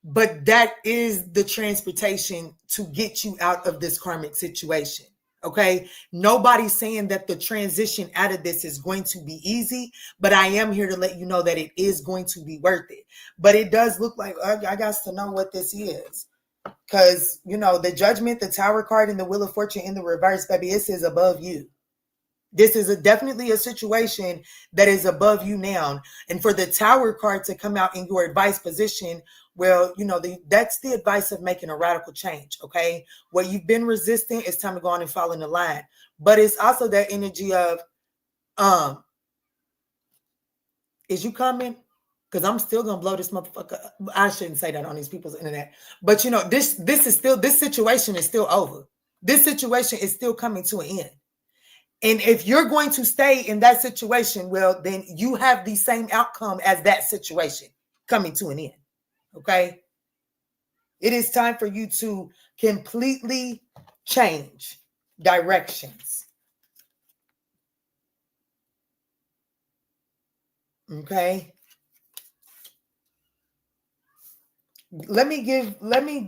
But that is the transportation to get you out of this karmic situation. Okay. Nobody's saying that the transition out of this is going to be easy, but I am here to let you know that it is going to be worth it. But it does look like I got to know what this is. Because, you know, the Judgment, the Tower card, and the Wheel of Fortune in the reverse, baby, it says above you. This is definitely a situation that is above you now. And for the Tower card to come out in your advice position, well, you know, that's the advice of making a radical change, okay? What you've been resisting, it's time to go on and fall in the line. But it's also that energy of, is you coming? Because I'm still going to blow this motherfucker up. I shouldn't say that on these people's internet. But, you know, this situation is still over. This situation is still coming to an end. And if you're going to stay in that situation, well, then you have the same outcome as that situation coming to an end. Okay? It is time for you to completely change directions. Okay? Let me give Leo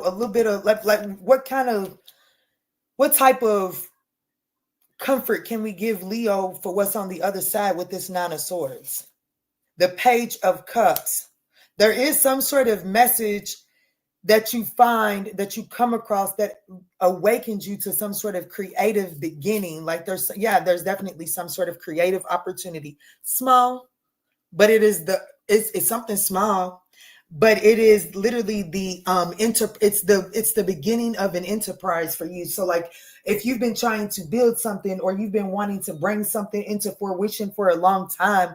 a little bit of like what type of comfort can we give Leo for what's on the other side with this Nine of Swords? The Page of Cups. There is some sort of message that you find, that you come across, that awakens you to some sort of creative beginning. Like there's definitely some sort of creative opportunity. Small, but it's something small, but it is literally it's the beginning of an enterprise for you. So like if you've been trying to build something, or you've been wanting to bring something into fruition for a long time,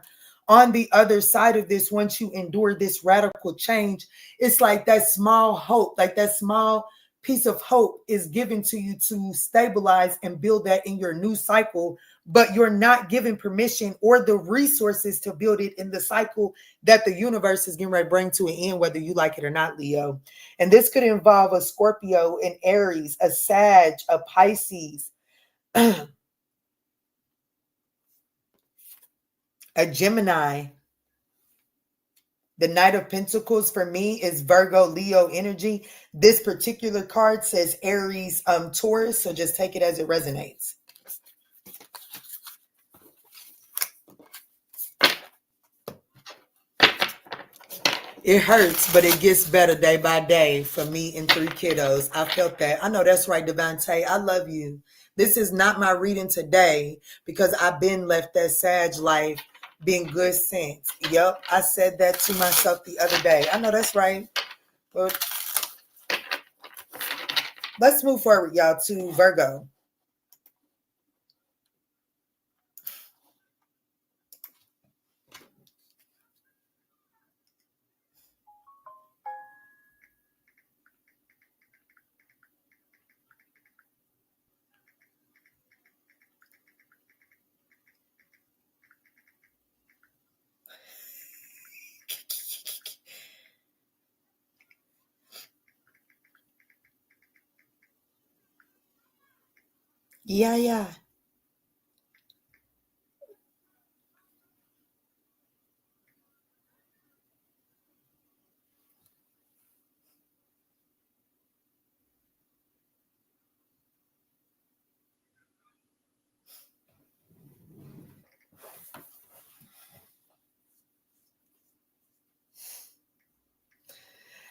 on the other side of this, once you endure this radical change, it's like that small hope, like that small piece of hope is given to you to stabilize and build that in your new cycle, but you're not given permission or the resources to build it in the cycle that the universe is getting ready to bring to an end, whether you like it or not, Leo. And this could involve a Scorpio, an Aries, a Sag, a Pisces, a Gemini. The Knight of Pentacles for me is Virgo, Leo energy. This particular card says Aries, Taurus, so just take it as it resonates. It hurts, but it gets better day by day for me and 3 kiddos. I felt that. I know that's right, Devante. I love you. This is not my reading today because I've been left that Sag life being good since. Yep, I said that to myself the other day. I know that's right. But let's move forward, y'all, to Virgo. Yeah.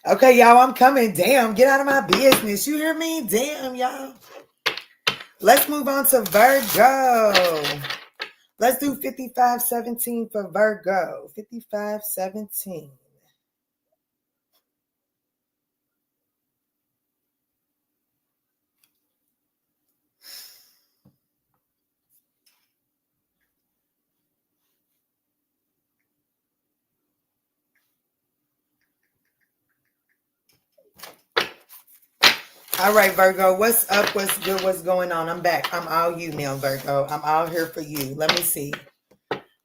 Okay, y'all, I'm coming. Damn, get out of my business. You hear me? Damn, y'all. Let's move on to Virgo. Let's do 5517 for Virgo. 5517. All right, Virgo, what's up? What's good? What's going on? I'm back. I'm all you now, Virgo. I'm all here for you. Let me see.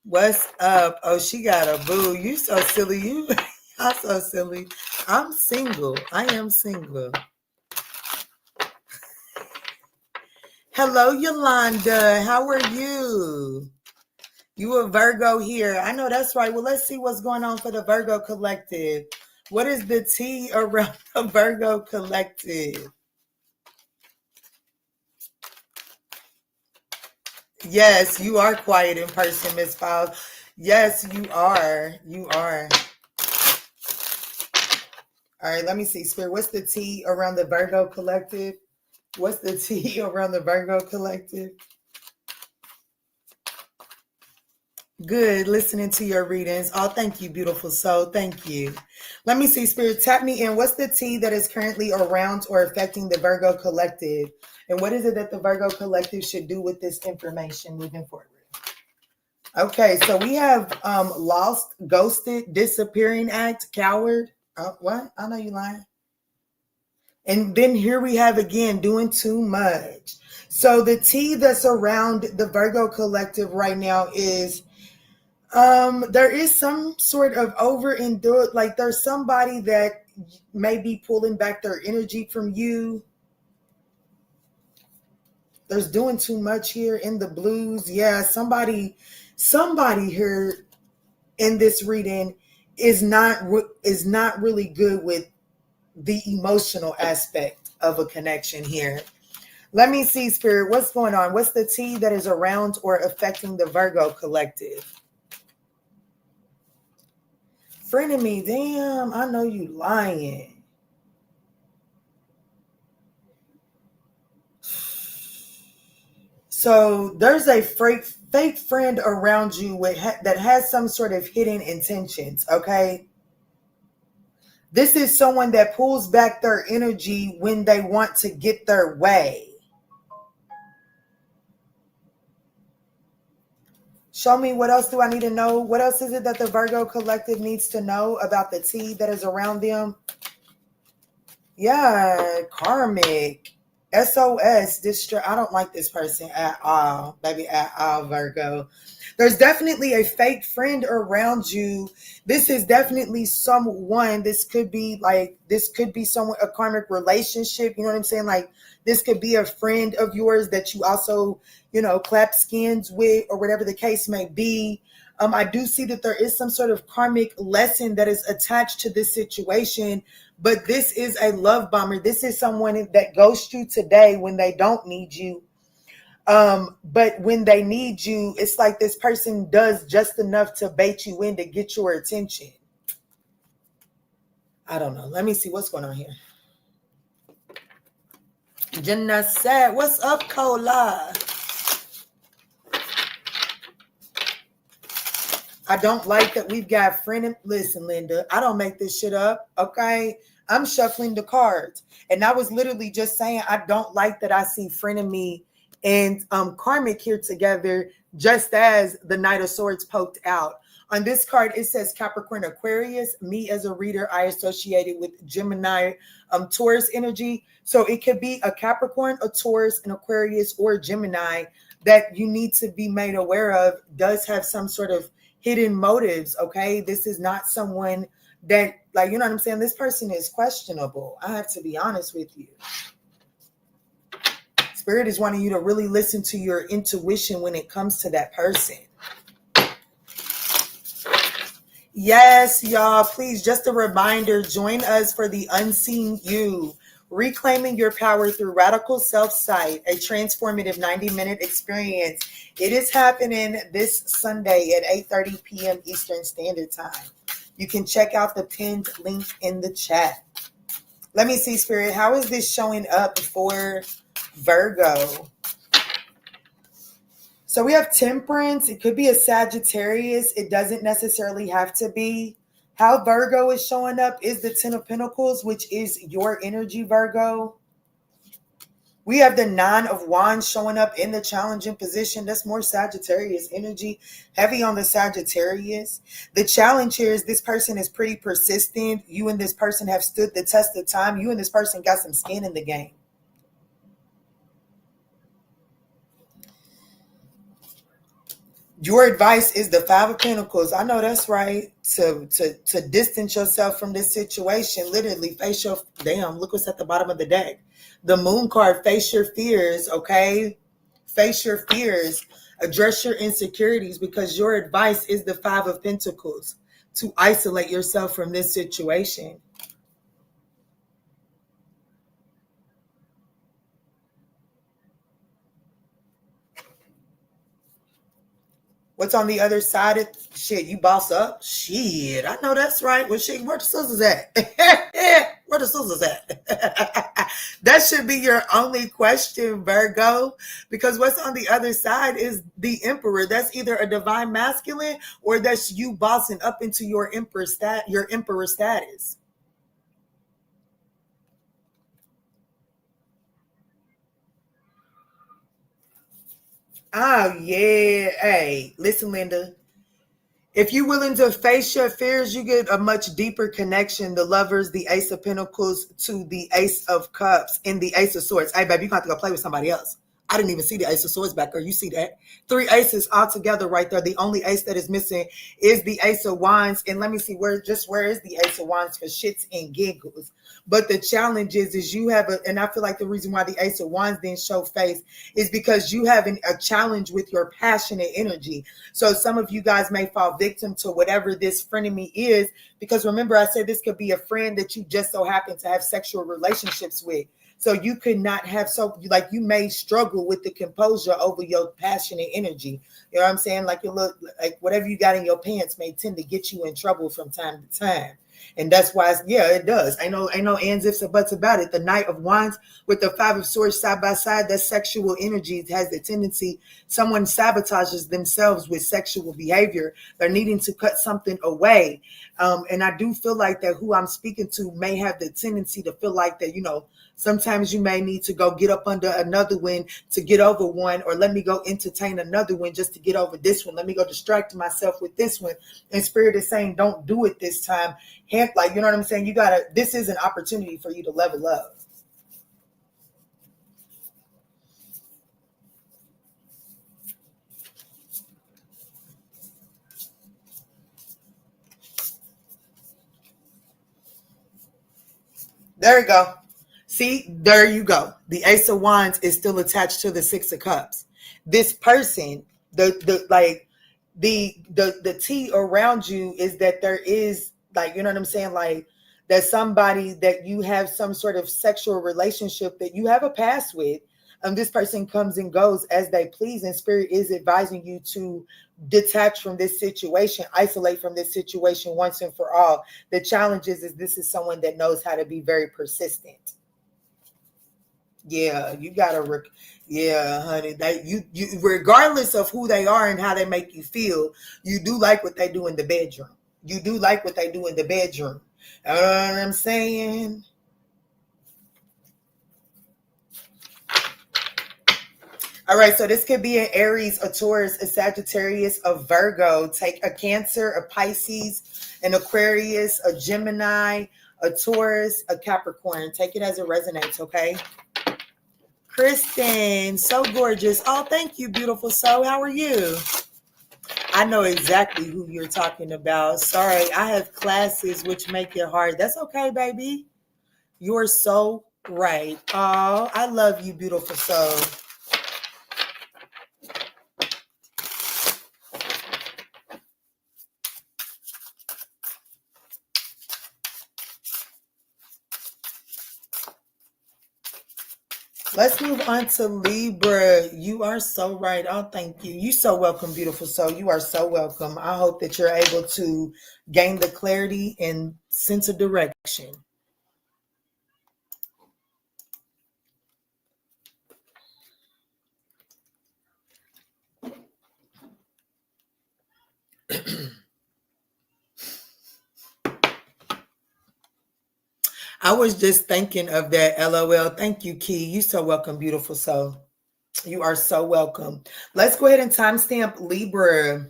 What's up? Oh, she got a boo. You so silly. You I'm so silly. I'm single. I am single. Hello, Yolanda. How are you? You a Virgo here. I know that's right. Well, let's see what's going on for the Virgo collective. What is the tea around the Virgo collective? Yes, you are quiet in person, Miss Files. Yes, you are. You are. All right, let me see. Spirit, what's the tea around the Virgo collective? What's the tea around the Virgo collective? Good, listening to your readings. Oh, thank you, beautiful soul. Thank you. Let me see, Spirit, tap me in. What's the tea that is currently around or affecting the Virgo collective? And what is it that the Virgo collective should do with this information moving forward? Okay, so we have lost, ghosted, disappearing act, coward. What? I know you lying. And then here we have again, doing too much. So the tea that's around the Virgo collective right now is there is some sort of overindulge, like there's somebody that may be pulling back their energy from you. There's doing too much here in the blues. Yeah, somebody here in this reading is not really good with the emotional aspect of a connection here. Let me see, Spirit, what's going on? What's the tea that is around or affecting the Virgo collective? Frenemy, damn, I know you lying. So there's a fake friend around you that has some sort of hidden intentions, okay? This is someone that pulls back their energy when they want to get their way. Show me, what else do I need to know? What else is it that the Virgo collective needs to know about the tea that is around them? Yeah, karmic. SOS, I don't like this person at all, baby, at all, Virgo. There's definitely a fake friend around you. This is definitely someone, this could be someone, a karmic relationship, you know what I'm saying? Like, this could be a friend of yours that you also, clap skins with, or whatever the case may be. I do see that there is some sort of karmic lesson that is attached to this situation, but this is a love bomber. This is someone that ghosts you today when they don't need you. But when they need you, it's like this person does just enough to bait you in to get your attention. I don't know. Let me see what's going on here. Jenna said, what's up, Cola? I don't like that we've got friend. Listen, Linda, I don't make this shit up, okay? I'm shuffling the cards. And I was literally just saying I don't like that I see frenemy and karmic here together, just as the Knight of Swords poked out. On this card, it says Capricorn Aquarius. Me as a reader, I associate it with Gemini, Taurus energy. So it could be a Capricorn, a Taurus, an Aquarius, or a Gemini that you need to be made aware of does have some sort of hidden motives, okay? This is not someone that, like, you know what I'm saying? This person is questionable. I have to be honest with you. Spirit is wanting you to really listen to your intuition when it comes to that person. Yes, y'all, please, just a reminder, join us for the Unseen You, Reclaiming Your Power Through Radical Self-Sight, a transformative 90-minute experience. It is happening this Sunday at 8:30 p.m. Eastern Standard Time. You can check out the pinned link in the chat. Let me see, Spirit, how is this showing up for Virgo? So we have Temperance. It could be a Sagittarius. It doesn't necessarily have to be. How Virgo is showing up is the Ten of Pentacles, which is your energy, Virgo. We have the Nine of Wands showing up in the challenging position. That's more Sagittarius energy, heavy on the Sagittarius. The challenge here is this person is pretty persistent. You and this person have stood the test of time. You and this person got some skin in the game. Your advice is the Five of Pentacles. I know that's right. To distance yourself from this situation. Literally, face your... Damn, look what's at the bottom of the deck. The Moon card, face your fears, okay? Face your fears. Address your insecurities, because your advice is the Five of Pentacles. To isolate yourself from this situation. What's on the other side of shit? You boss up? Shit, I know that's right. Well, shit, where the scissors at? Where the scissors at? That should be your only question, Virgo, because what's on the other side is the Emperor. That's either a divine masculine or that's you bossing up into your emperor status. Oh yeah. Hey, listen, Linda. If you're willing to face your fears, you get a much deeper connection. The Lovers, the Ace of Pentacles to the Ace of Cups and the Ace of Swords. Hey, baby, you're going to have to go play with somebody else. I didn't even see the Ace of Swords back there. You see that? 3 aces all together right there. The only ace that is missing is the Ace of Wands. And let me see, where is the Ace of Wands for shits and giggles? But the challenge is you have and I feel like the reason why the Ace of Wands didn't show face is because you have a challenge with your passionate energy. So some of you guys may fall victim to whatever this frenemy is, because remember I said this could be a friend that you just so happen to have sexual relationships with. So you could not have, so like you may struggle with the composure over your passionate energy. You know what I'm saying? Like you look like whatever you got in your pants may tend to get you in trouble from time to time. And that's why, yeah, it does. Ain't no ands, ifs, or buts about it. The Knight of Wands with the Five of Swords side by side, that sexual energy has the tendency, someone sabotages themselves with sexual behavior. They're needing to cut something away. And I do feel like that who I'm speaking to may have the tendency to feel like that, sometimes you may need to go get up under another one to get over one, or let me go entertain another one just to get over this one. Let me go distract myself with this one. And Spirit is saying, don't do it this time. Like, you know what I'm saying? This is an opportunity for you to level up. There you go. See, there you go. The Ace of Wands is still attached to the Six of Cups. This person, the tea around you is that there is, like, you know what I'm saying? Like, there's somebody that you have some sort of sexual relationship that you have a past with. This person comes and goes as they please, and Spirit is advising you to detach from this situation, isolate from this situation once and for all. The challenge is this is someone that knows how to be very persistent. Yeah, you gotta, yeah, honey. That you regardless of who they are and how they make you feel, you do like what they do in the bedroom. You do like what they do in the bedroom. You know what I'm saying? All right, so this could be an Aries, a Taurus, a Sagittarius, a Virgo. Take a Cancer, a Pisces, an Aquarius, a Gemini, a Taurus, a Capricorn. Take it as it resonates, okay? Kristen, so gorgeous. Oh, thank you, beautiful soul. How are you? I know exactly who you're talking about. Sorry, I have classes which make it hard. That's okay, baby. You're so right. Oh, I love you, beautiful soul. Let's move on to Libra. You are so right. Oh, thank you. You're so welcome, beautiful soul. You are so welcome. I hope that you're able to gain the clarity and sense of direction. I was just thinking of that. LOL. Thank you, Key. You so welcome, beautiful soul. You are so welcome. Let's go ahead and timestamp Libra.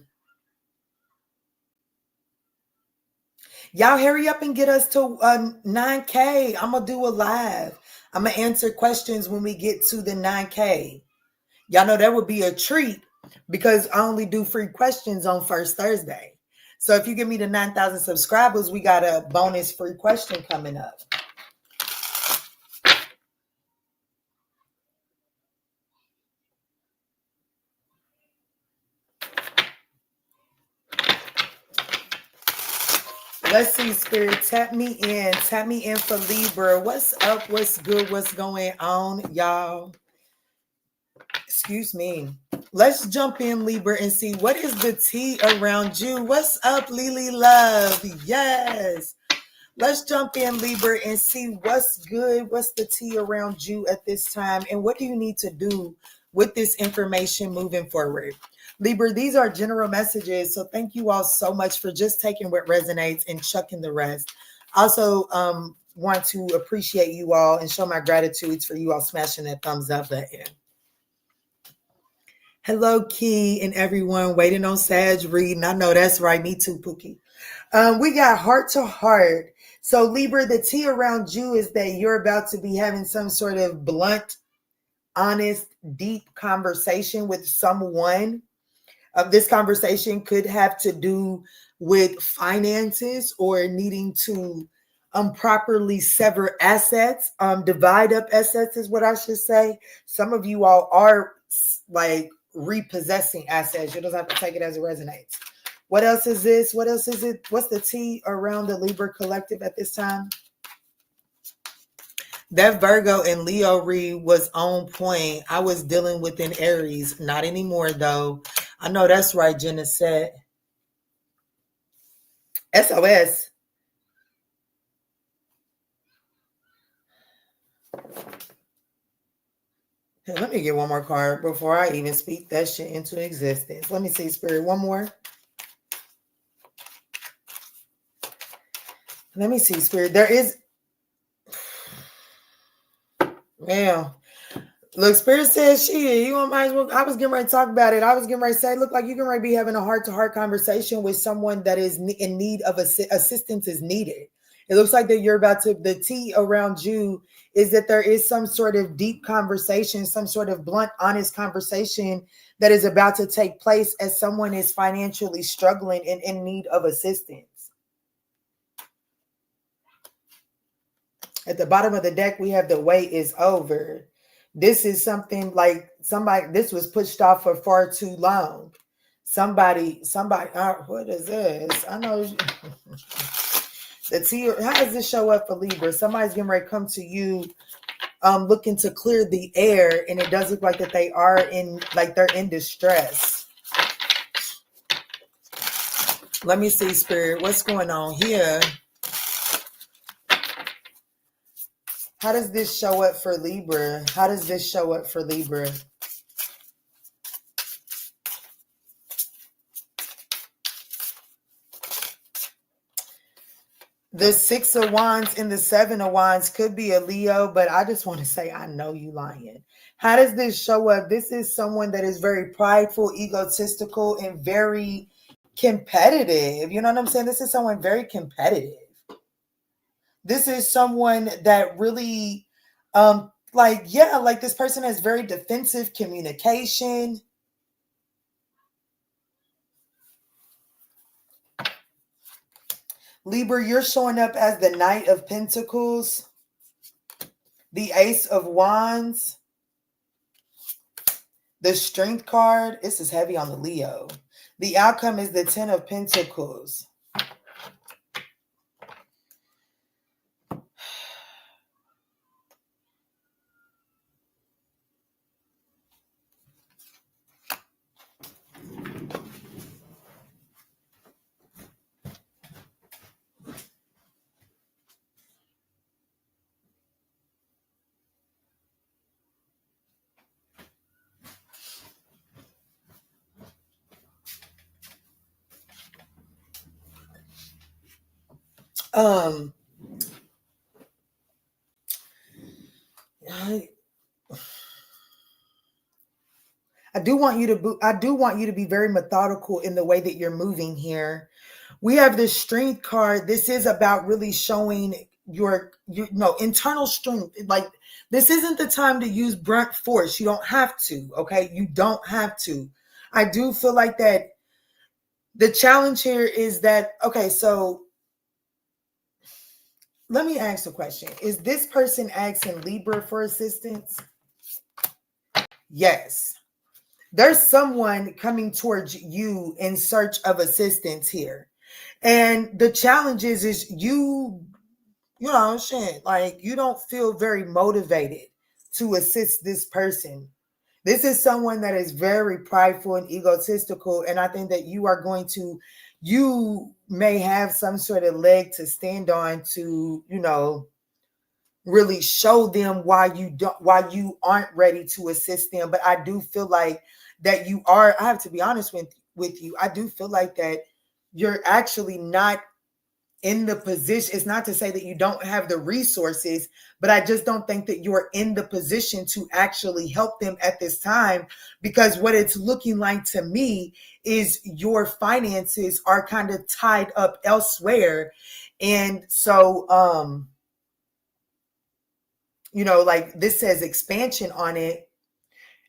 Y'all hurry up and get us to 9K. I'm going to do a live. I'm going to answer questions when we get to the 9K. Y'all know that would be a treat. because I only do free questions on first Thursday. So if you give me the 9,000 subscribers, we got a bonus free question coming up. Let's see, Spirit. Tap me in. Tap me in for Libra. What's up? What's good? What's going on, y'all? Excuse me. Let's jump in, Libra, and see what is the tea around you. What's up, Lily Love? Yes. Let's jump in, Libra, and see what's good. What's the tea around you at this time? And what do you need to do with this information moving forward? Libra, these are general messages. So thank you all so much for just taking what resonates and chucking the rest. Also, want to appreciate you all and show my gratitude for you all smashing that thumbs up button. Hello, Key, and everyone waiting on Sag reading. I know that's right. Me too, Pookie. We got heart to heart. So Libra, the tea around you is that you're about to be having some sort of blunt, honest, deep conversation with someone. This conversation could have to do with finances or needing to properly sever assets, divide up assets is what I should say. Some of you all are like repossessing assets. You don't have to take it as it resonates. What else is this? What else is it? What's the tea around the Libra collective at this time? That Virgo and Leo read was on point. I was dealing with an Aries. Not anymore, though. I know that's right, Jenna said. SOS. Hey, let me get one more card before I even speak that shit into existence. Let me see, Spirit. One more. Let me see, Spirit. There is... Man, look, Spirit says, shit, you might as well. I was getting ready to talk about it. I was getting ready to say, look like you're getting ready to be having a heart-to-heart conversation with someone that is in need of assistance is needed. It looks like that you're about to, the tea around you is that there is some sort of deep conversation, some sort of blunt, honest conversation that is about to take place as someone is financially struggling and in need of assistance. At the bottom of the deck, we have the wait is over. This is something like this was pushed off for far too long. Somebody, what is this? I know. How does this show up for Libra? Somebody's getting ready to come to you looking to clear the air, and it does look like that they are they're in distress. Let me see, Spirit. What's going on here? How does this show up for Libra? How does this show up for Libra? The 6 of Wands and the 7 of Wands could be a Leo, but I just want to say, I know you lying. How does this show up? This is someone that is very prideful, egotistical, and very competitive. You know what I'm saying? This is someone very competitive. This is someone that really, this person has very defensive communication. Libra, you're showing up as the Knight of Pentacles, the Ace of Wands, the Strength card. This is heavy on the Leo. The outcome is the 10 of Pentacles. I do want you to be very methodical in the way that you're moving here. We have this Strength card. This is about really showing your internal strength. Like, this isn't the time to use blunt force. You don't have to, okay? You don't have to. I do feel like that the challenge here is that, okay, so let me ask a question. Is this person asking Libra for assistance? Yes. There's someone coming towards you in search of assistance here. And the challenge is you know, shit, like you don't feel very motivated to assist this person. This is someone that is very prideful and egotistical. And I think that you may have some sort of leg to stand on to, you know, really show them why you aren't ready to assist them. But I do feel like that you are. I have to be honest with you. I do feel like that you're actually not in the position. It's not to say that you don't have the resources, but I just don't think that you're in the position to actually help them at this time, because what it's looking like to me is your finances are kind of tied up elsewhere. And so you know, like this says expansion on it.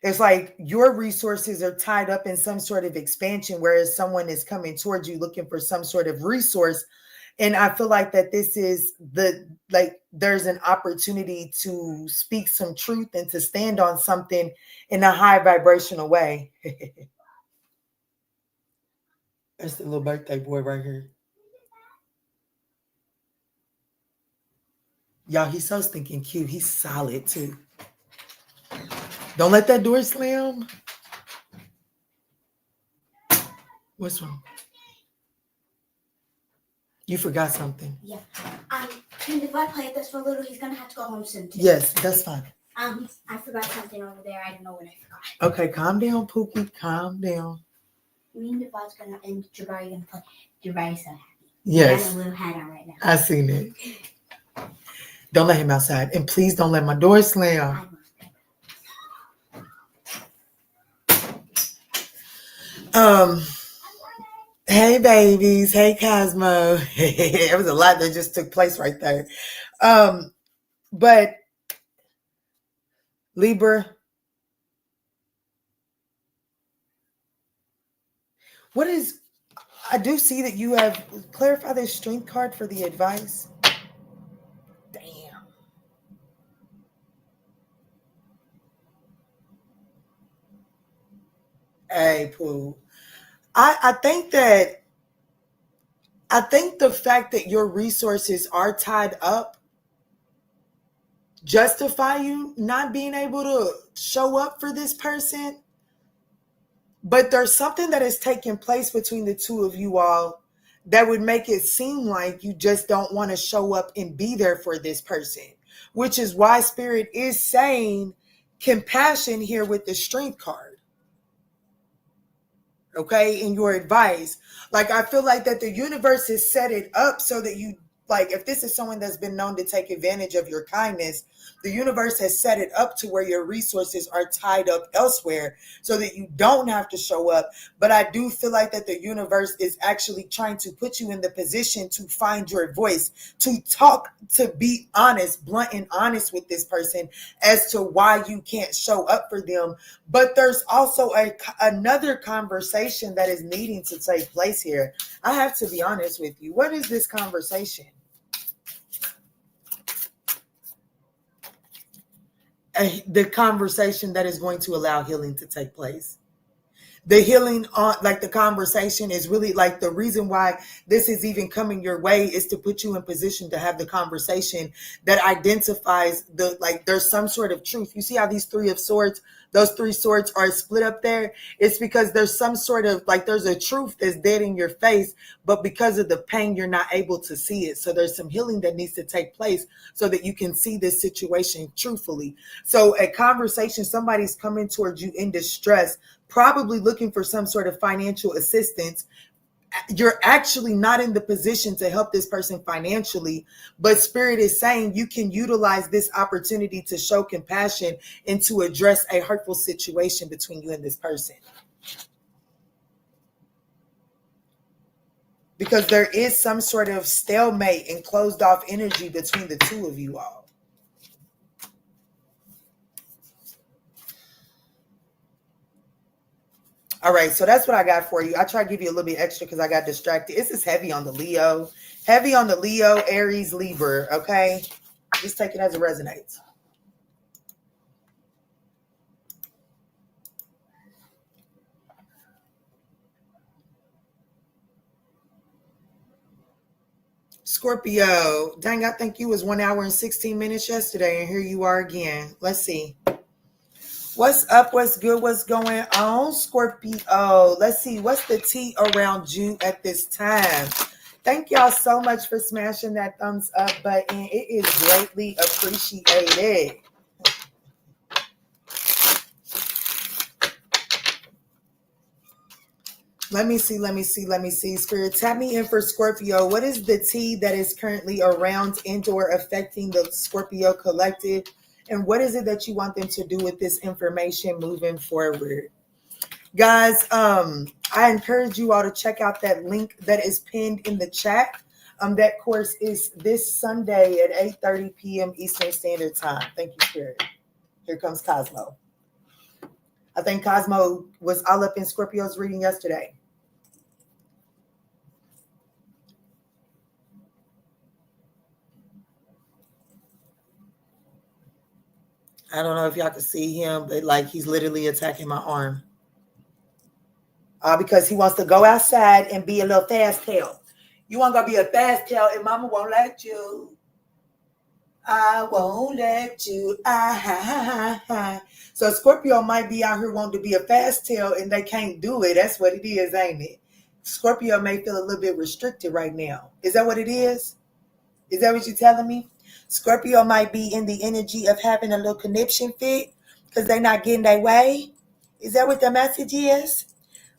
It's like your resources are tied up in some sort of expansion, whereas someone is coming towards you looking for some sort of resource. And I feel like that this is there's an opportunity to speak some truth and to stand on something in a high vibrational way. That's the little birthday boy right here. Y'all, he's so stinking cute. He's solid too. Don't let that door slam. What's wrong? You forgot something.
Yeah. If I play this for a little, he's gonna have to go home soon too.
Yes, that's fine.
I forgot something over there. I don't know what I forgot.
Okay, calm down, Pookie. Calm down.
Me and Devon's gonna and Jabari gonna play. Jabari's so happy.
Yes.
He has a little hat on right now.
I seen it. Don't let him outside. And please don't let my door slam. Hey babies. Hey Cosmo. It was a lot that just took place right there. But Libra, what is, I do see that you have clarified this strength card for the advice. Damn. Hey, Pooh. I think the fact that your resources are tied up justify you not being able to show up for this person. But there's something that is taking place between the two of you all that would make it seem like you just don't want to show up and be there for this person, which is why Spirit is saying compassion here with the strength card. Okay, in your advice. Like, I feel like that the universe has set it up so that you, like, if this is someone that's been known to take advantage of your kindness, the universe has set it up to where your resources are tied up elsewhere so that you don't have to show up. But I do feel like that the universe is actually trying to put you in the position to find your voice, to talk, to be honest, blunt and honest with this person as to why you can't show up for them. But there's also another conversation that is needing to take place here. I have to be honest with you. What is this conversation? The conversation that is going to allow healing to take place. The healing on, like, the conversation is really like the reason why this is even coming your way is to put you in position to have the conversation that identifies the, like, there's some sort of truth. You see how these those three swords are split up there? It's because there's some sort of, like, there's a truth that's dead in your face, but because of the pain, you're not able to see it. So there's some healing that needs to take place so that you can see this situation truthfully. So a conversation, somebody's coming towards you in distress, probably looking for some sort of financial assistance. You're actually not in the position to help this person financially, but Spirit is saying you can utilize this opportunity to show compassion and to address a hurtful situation between you and this person. Because there is some sort of stalemate and closed off energy between the two of you all. All right, so that's what I got for you. I try to give you a little bit extra because I got distracted. This is heavy on the Leo. Heavy on the Leo, Aries, Libra, okay? Just take it as it resonates. Scorpio, dang, I think you was 1 hour and 16 minutes yesterday, and here you are again. Let's see. What's up? What's good? What's going on, Scorpio? Let's see. What's the tea around you at this time? Thank y'all so much for smashing that thumbs up button. It is greatly appreciated. Let me see. Spirit, tap me in for Scorpio. What is the tea that is currently around and or affecting the Scorpio collective? And what is it that you want them to do with this information moving forward? Guys, I encourage you all to check out that link that is pinned in the chat. That course is this Sunday at 8:30 p.m. Eastern Standard Time. Thank you, Spirit. Here comes Cosmo. I think Cosmo was all up in Scorpio's reading yesterday. I don't know if y'all can see him, but like he's literally attacking my arm. Because he wants to go outside and be a little fast tail. You want to go be a fast tail and mama won't let you. I won't let you. So Scorpio might be out here wanting to be a fast tail and they can't do it. That's what it is, ain't it? Scorpio may feel a little bit restricted right now. Is that what it is? Is that what you're telling me? Scorpio might be in the energy of having a little conniption fit because they're not getting their way. Is that what the message is?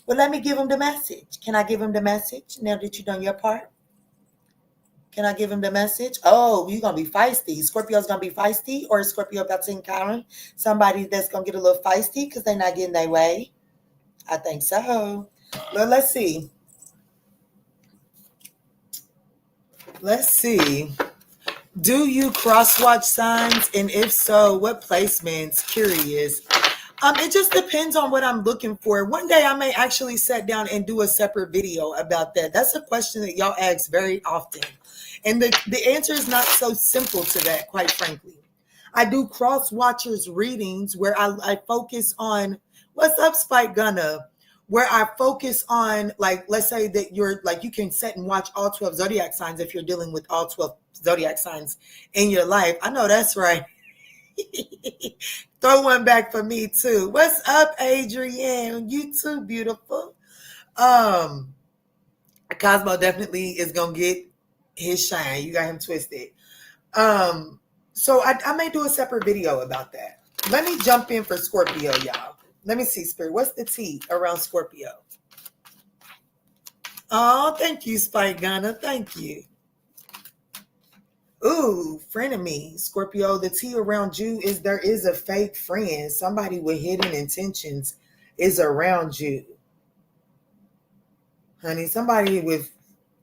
Well, let me give them the message. Can I give them the message now that you've done your part? Can I give him the message? Oh, you're going to be feisty. Scorpio's going to be feisty, or is Scorpio about to encounter somebody that's going to get a little feisty because they're not getting their way? I think so. Well, let's see. Let's see. Do you cross-watch signs? And if so, what placements? Curious. It just depends on what I'm looking for. One day I may actually sit down and do a separate video about that. That's a question that y'all ask very often. And the answer is not so simple to that, quite frankly. I do cross-watchers readings where I focus on, what's up, Spike Gunna? Where I focus on, like, let's say that you're, like, you can sit and watch all 12 zodiac signs if you're dealing with all 12 zodiac signs in your life. I know that's right. Throw one back for me too. What's up, Adrienne? You too, beautiful. Cosmo definitely is gonna get his shine. You got him twisted. So I may do a separate video about that. Let me jump in for Scorpio, y'all. Let me see, Spirit. What's the tea around Scorpio? Oh, thank you, Spike Gunna. Thank you. Ooh, frenemy, Scorpio. The tea around you is there is a fake friend. Somebody with hidden intentions is around you. Honey, somebody with,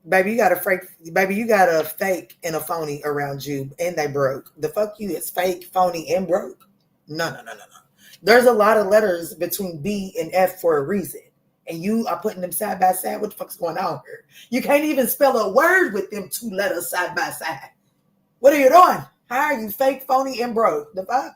baby, you got a fake and a phony around you, and they broke. The fuck you is fake, phony, and broke. No. There's a lot of letters between B and F for a reason. And you are putting them side by side. What the fuck's going on here? You can't even spell a word with them two letters side by side. What are you doing? How are you fake, phony, and broke? The fuck?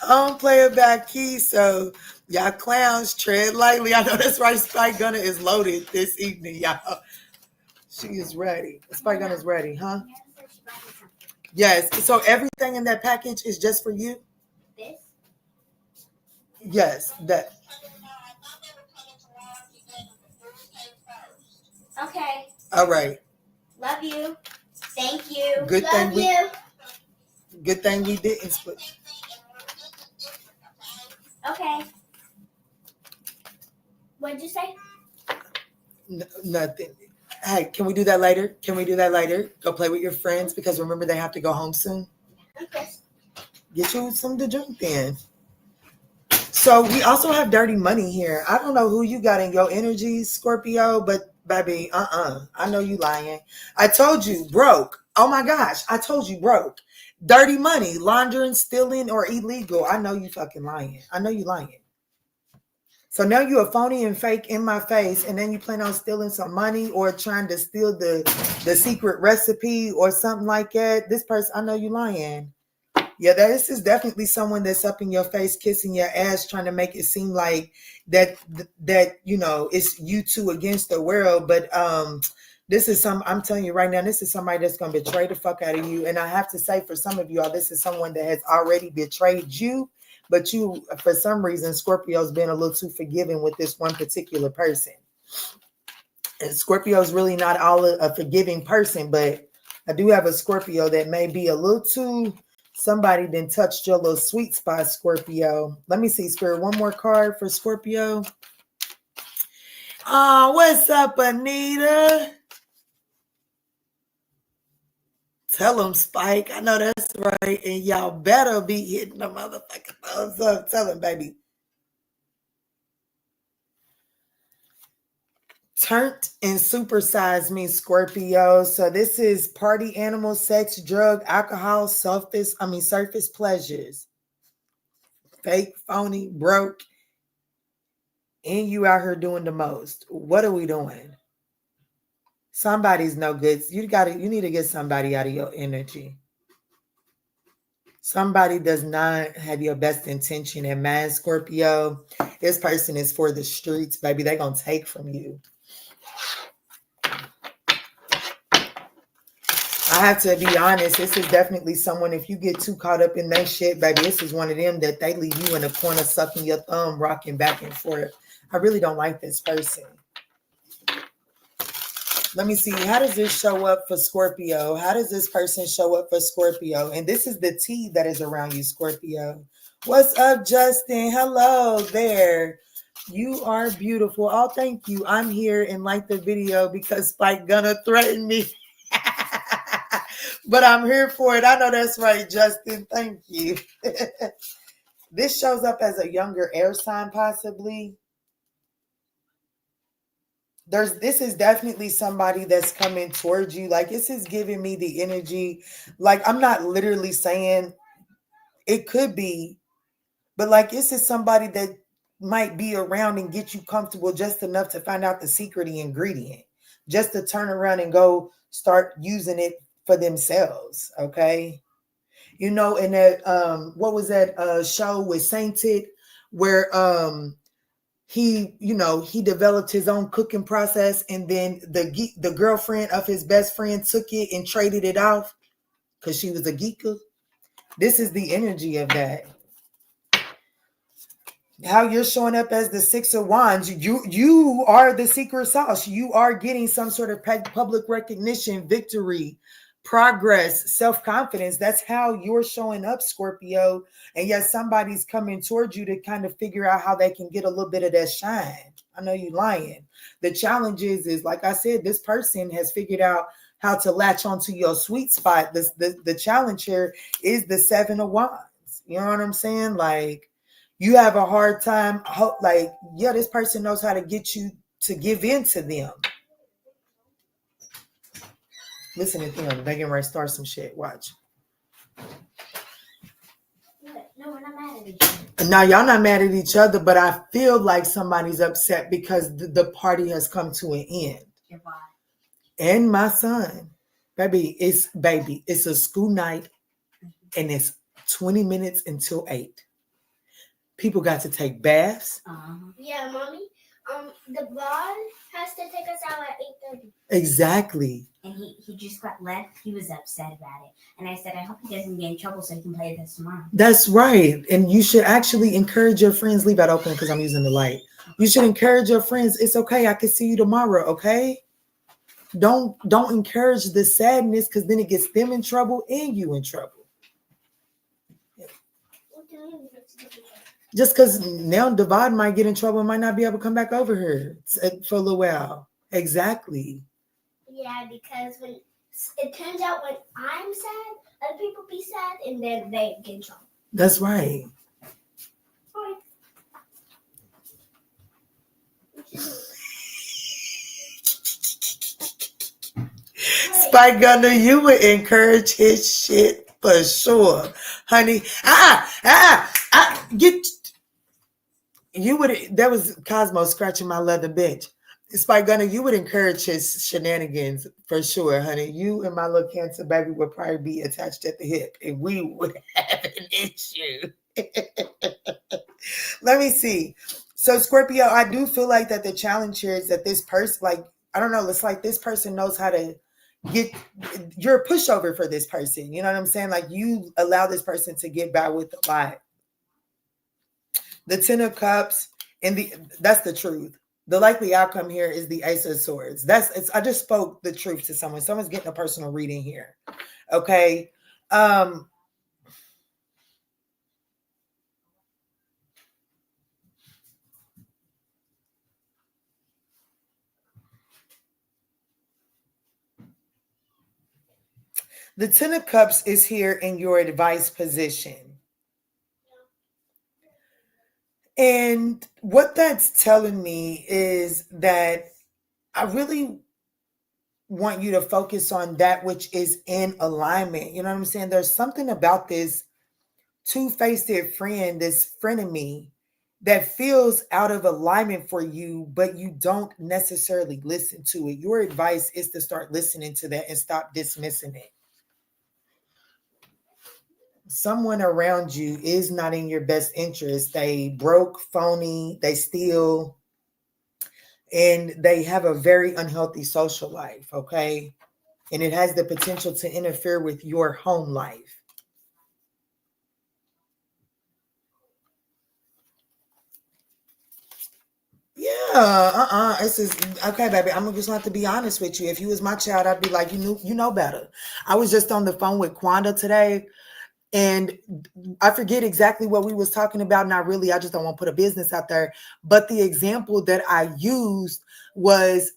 I don't play it back key, so y'all clowns tread lightly. I know that's right. Spike Gunna is loaded this evening, y'all. She is ready. Spike Gunna's ready, huh? Yes. So everything in that package is just for you?
This?
Yes. That.
Okay.
All right.
Love you. Thank you.
Good
Love
thing
you.
Good thing we didn't split.
Okay. What'd you say?
Nothing. Hey, can we do that later? Go play with your friends because remember they have to go home soon.
Okay.
Get you some to drink then. So we also have dirty money here. I don't know who you got in your energy, Scorpio, but baby, I know you lying. I told you broke. Oh my gosh, I told you broke. Dirty money, laundering, stealing, or illegal. I know you fucking lying. I know you lying. So now you a phony and fake in my face, and then you plan on stealing some money or trying to steal the secret recipe or something like that. This person, I know you lying. Yeah, this is definitely someone that's up in your face, kissing your ass, trying to make it seem like that it's you two against the world. But I'm telling you right now, this is somebody that's gonna betray the fuck out of you. And I have to say, for some of y'all, this is someone that has already betrayed you. But you, for some reason, Scorpio's been a little too forgiving with this one particular person. And Scorpio's really not all a forgiving person, but I do have a Scorpio that may be a little too, somebody then touched your little sweet spot, Scorpio. Let me see, Spirit, one more card for Scorpio. Oh, what's up, Anita? Tell them, Spike. I know that's right. And y'all better be hitting the motherfucking thumbs up. Tell them, baby. Turned and supersized me, Scorpio. So this is party animal, sex, drug, alcohol, surface pleasures. Fake, phony, broke. And you out here doing the most. What are we doing? Somebody's no good. You need to get somebody out of your energy. Somebody does not have your best intention in mind, Scorpio. This person is for the streets, baby. They're going to take from you. I have to be honest. This is definitely someone, if you get too caught up in that shit, baby, this is one of them that they leave you in a corner sucking your thumb, rocking back and forth. I really don't like this person. Let me see. How does this show up for Scorpio? How does this person show up for Scorpio? And this is the T that is around you, Scorpio. What's up, Justin? Hello there. You are beautiful. Oh, thank you. I'm here and like the video because Spike gonna threaten me. But I'm here for it. I know that's right, Justin. Thank you. This shows up as a younger air sign, possibly. This is definitely somebody that's coming towards you. Like, this is giving me the energy. Like, I'm not literally saying it could be, but like, this is somebody that might be around and get you comfortable just enough to find out the secret ingredient, just to turn around and go start using it for themselves. Okay. You know, in that, what was that show with Sainted where, he developed his own cooking process, and then the girlfriend of his best friend took it and traded it off because she was a geeker. This is the energy of that. How you're showing up as the Six of Wands. You are the secret sauce. You are getting some sort of public recognition, victory, progress, self-confidence. That's how you're showing up, Scorpio. And yet somebody's coming towards you to kind of figure out how they can get a little bit of that shine. I know you're lying. The challenge is, like I said, this person has figured out how to latch onto your sweet spot. The challenge here is the Seven of Wands. You know what I'm saying? Like, you have a hard time. Like, yeah, this person knows how to get you to give in to them. Listen to them. They can start some shit. Watch.
No, we're not mad at each other.
Now, y'all not mad at each other, but I feel like somebody's upset because the party has come to an end.
Your body.
And my son, baby, it's a school night, and it's 20 minutes until 8. People got to take baths.
Yeah, Mommy. The boss has to take us out at 8:30.
Exactly.
And he just got left. He was upset about it. And I said, I hope he doesn't get in trouble so he can play this tomorrow. That's
right. And you should actually encourage your friends. Leave that open because I'm using the light. You should encourage your friends. It's okay. I can see you tomorrow. Okay. Don't encourage the sadness, because then it gets them in trouble and you in trouble. Just because now Divide might get in trouble and might not be able to come back over here for a little while. Exactly.
Yeah, because when it turns out when I'm sad, other people be sad, and then they get in trouble.
That's right. Spike Gunner, you would encourage his shit. For sure, honey. Get you would. That was Cosmo scratching my leather bitch. Spike Gunner, you would encourage his shenanigans for sure, honey. You and my little cancer baby would probably be attached at the hip, and we would have an issue. Let me see. So Scorpio, I do feel like that the challenge here is that this person, like, I don't know, it's like this person knows how to get, you're a pushover for this person. You know what I'm saying? Like you allow this person to get by with a lot. The Ten of Cups and that's the truth. The likely outcome here is the Ace of Swords. I just spoke the truth to someone. Someone's getting a personal reading here. Okay. The Ten of Cups is here in your advice position. And what that's telling me is that I really want you to focus on that which is in alignment. You know what I'm saying? There's something about this two-faced friend, this frenemy, that feels out of alignment for you, but you don't necessarily listen to it. Your advice is to start listening to that and stop dismissing it. Someone around you is not in your best interest. They broke, phony, they steal, and they have a very unhealthy social life, okay? And it has the potential to interfere with your home life. Yeah, This is okay, baby. I'm just going to have to be honest with you. If you was my child, I'd be like, you know better. I was just on the phone with Quanda today, and I forget exactly what we was talking about. Not really. I just don't want to put a business out there. But the example that I used was,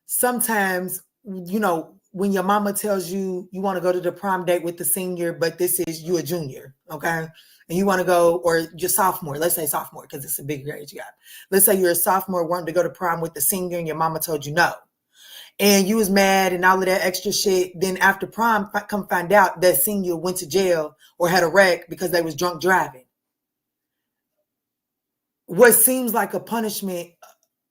sometimes, when your mama tells you you want to go to the prom date with the senior, but this is you a junior, okay? And you want to go, or you're sophomore, let's say sophomore, because it's a bigger age gap. Let's say you're a sophomore wanting to go to prom with the senior and your mama told you no. And you was mad and all of that extra shit. Then after prom, come find out that senior went to jail or had a wreck because they was drunk driving. What seems like a punishment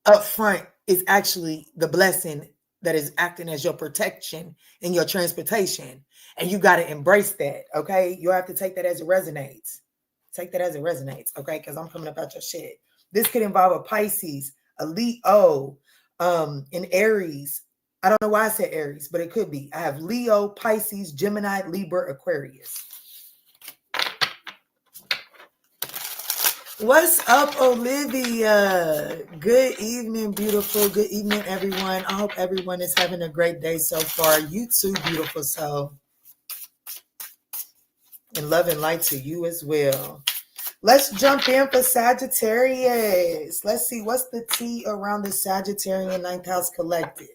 up front is actually the blessing that is acting as your protection in your transportation. And you got to embrace that, okay? You have to take that as it resonates. Take that as it resonates, okay? Because I'm coming up out your shit. This could involve a Pisces, a Leo, an Aries. I don't know why I said Aries, but it could be. I have Leo, Pisces, Gemini, Libra, Aquarius. What's up, Olivia? Good evening, beautiful. Good evening, everyone. I hope everyone is having a great day so far. You too, beautiful soul. And love and light to you as well. Let's jump in for Sagittarius. Let's see, what's the tea around the Sagittarian 9th house collective?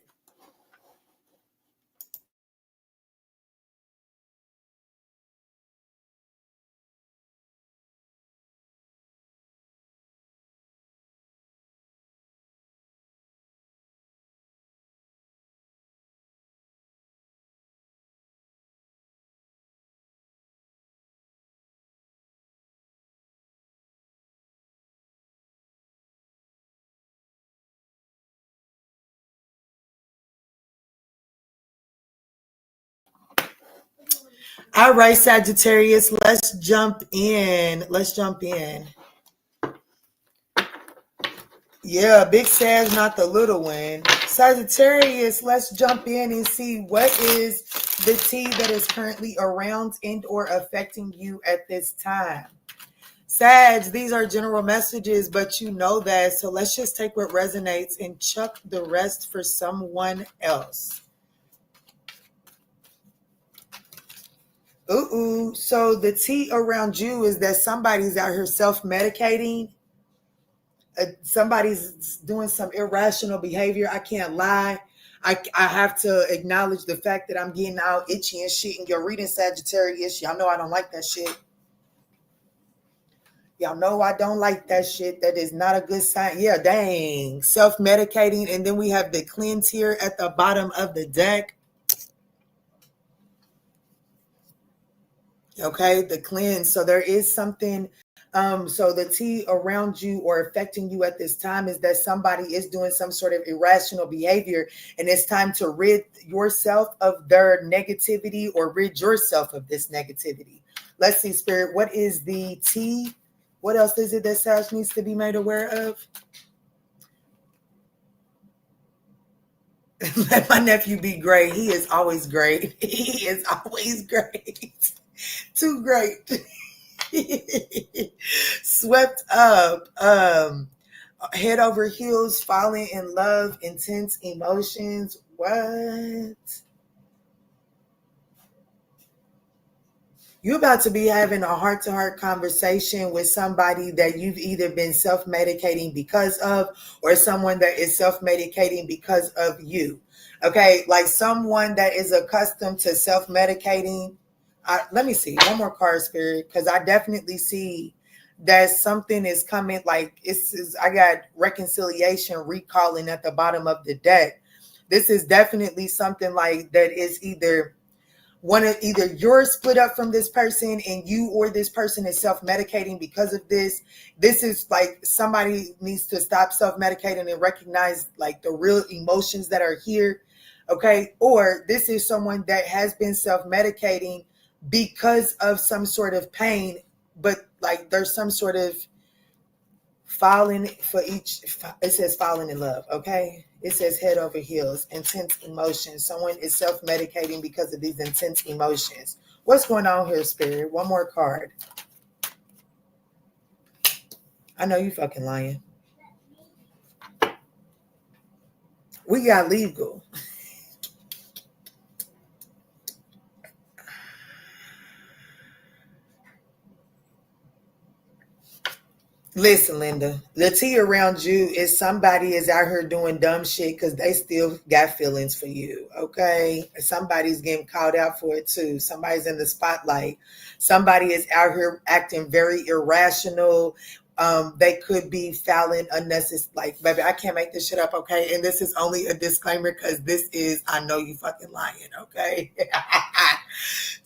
All right, Sagittarius, let's jump in. Yeah, big Sag, not the little one. Sagittarius, let's jump in and see what is the tea that is currently around and or affecting you at this time. Sag, these are general messages, but you know that. So let's just take what resonates and chuck the rest for someone else. So the tea around you is that somebody's out here self-medicating. Somebody's doing some irrational behavior. I can't lie. I have to acknowledge the fact that I'm getting all itchy and shit. And you're reading Sagittarius. Y'all know I don't like that shit. Y'all know I don't like that shit. That is not a good sign. Yeah, dang. Self-medicating. And then we have the cleanse here at the bottom of the deck. Okay, the cleanse. So there is something. So the tea around you or affecting you at this time is that somebody is doing some sort of irrational behavior, and it's time to rid yourself of their negativity or rid yourself of this negativity. Let's see, Spirit. What is the tea? What else is it that Sag needs to be made aware of? Let my nephew be great. He is always great. He is always great. Too great. Swept up, head over heels, falling in love, intense emotions. What? You're about to be having a heart-to-heart conversation with somebody that you've either been self-medicating because of, or someone that is self-medicating because of you. Okay, like someone that is accustomed to self-medicating. Let me see one more card, Spirit, because I definitely see that something is coming. Like I got reconciliation recalling at the bottom of the deck. This is definitely something like that is either you're split up from this person and you or this person is self-medicating because of this. This is like somebody needs to stop self-medicating and recognize like the real emotions that are here. Okay, or this is someone that has been self-medicating because of some sort of pain, but like there's some sort of falling for each. It says falling in love. Okay, it says head over heels, intense emotions. Someone is self-medicating because of these intense emotions. What's going on here, Spirit? One more card. I know you fucking lying. We got legal. Listen, Linda, the tea around you is somebody is out here doing dumb shit because they still got feelings for you. Okay. Somebody's getting called out for it too. Somebody's in the spotlight. Somebody is out here acting very irrational. They could be fouling unnecessary. Like, baby, I can't make this shit up. Okay. And this is only a disclaimer because this is, I know you fucking lying. Okay.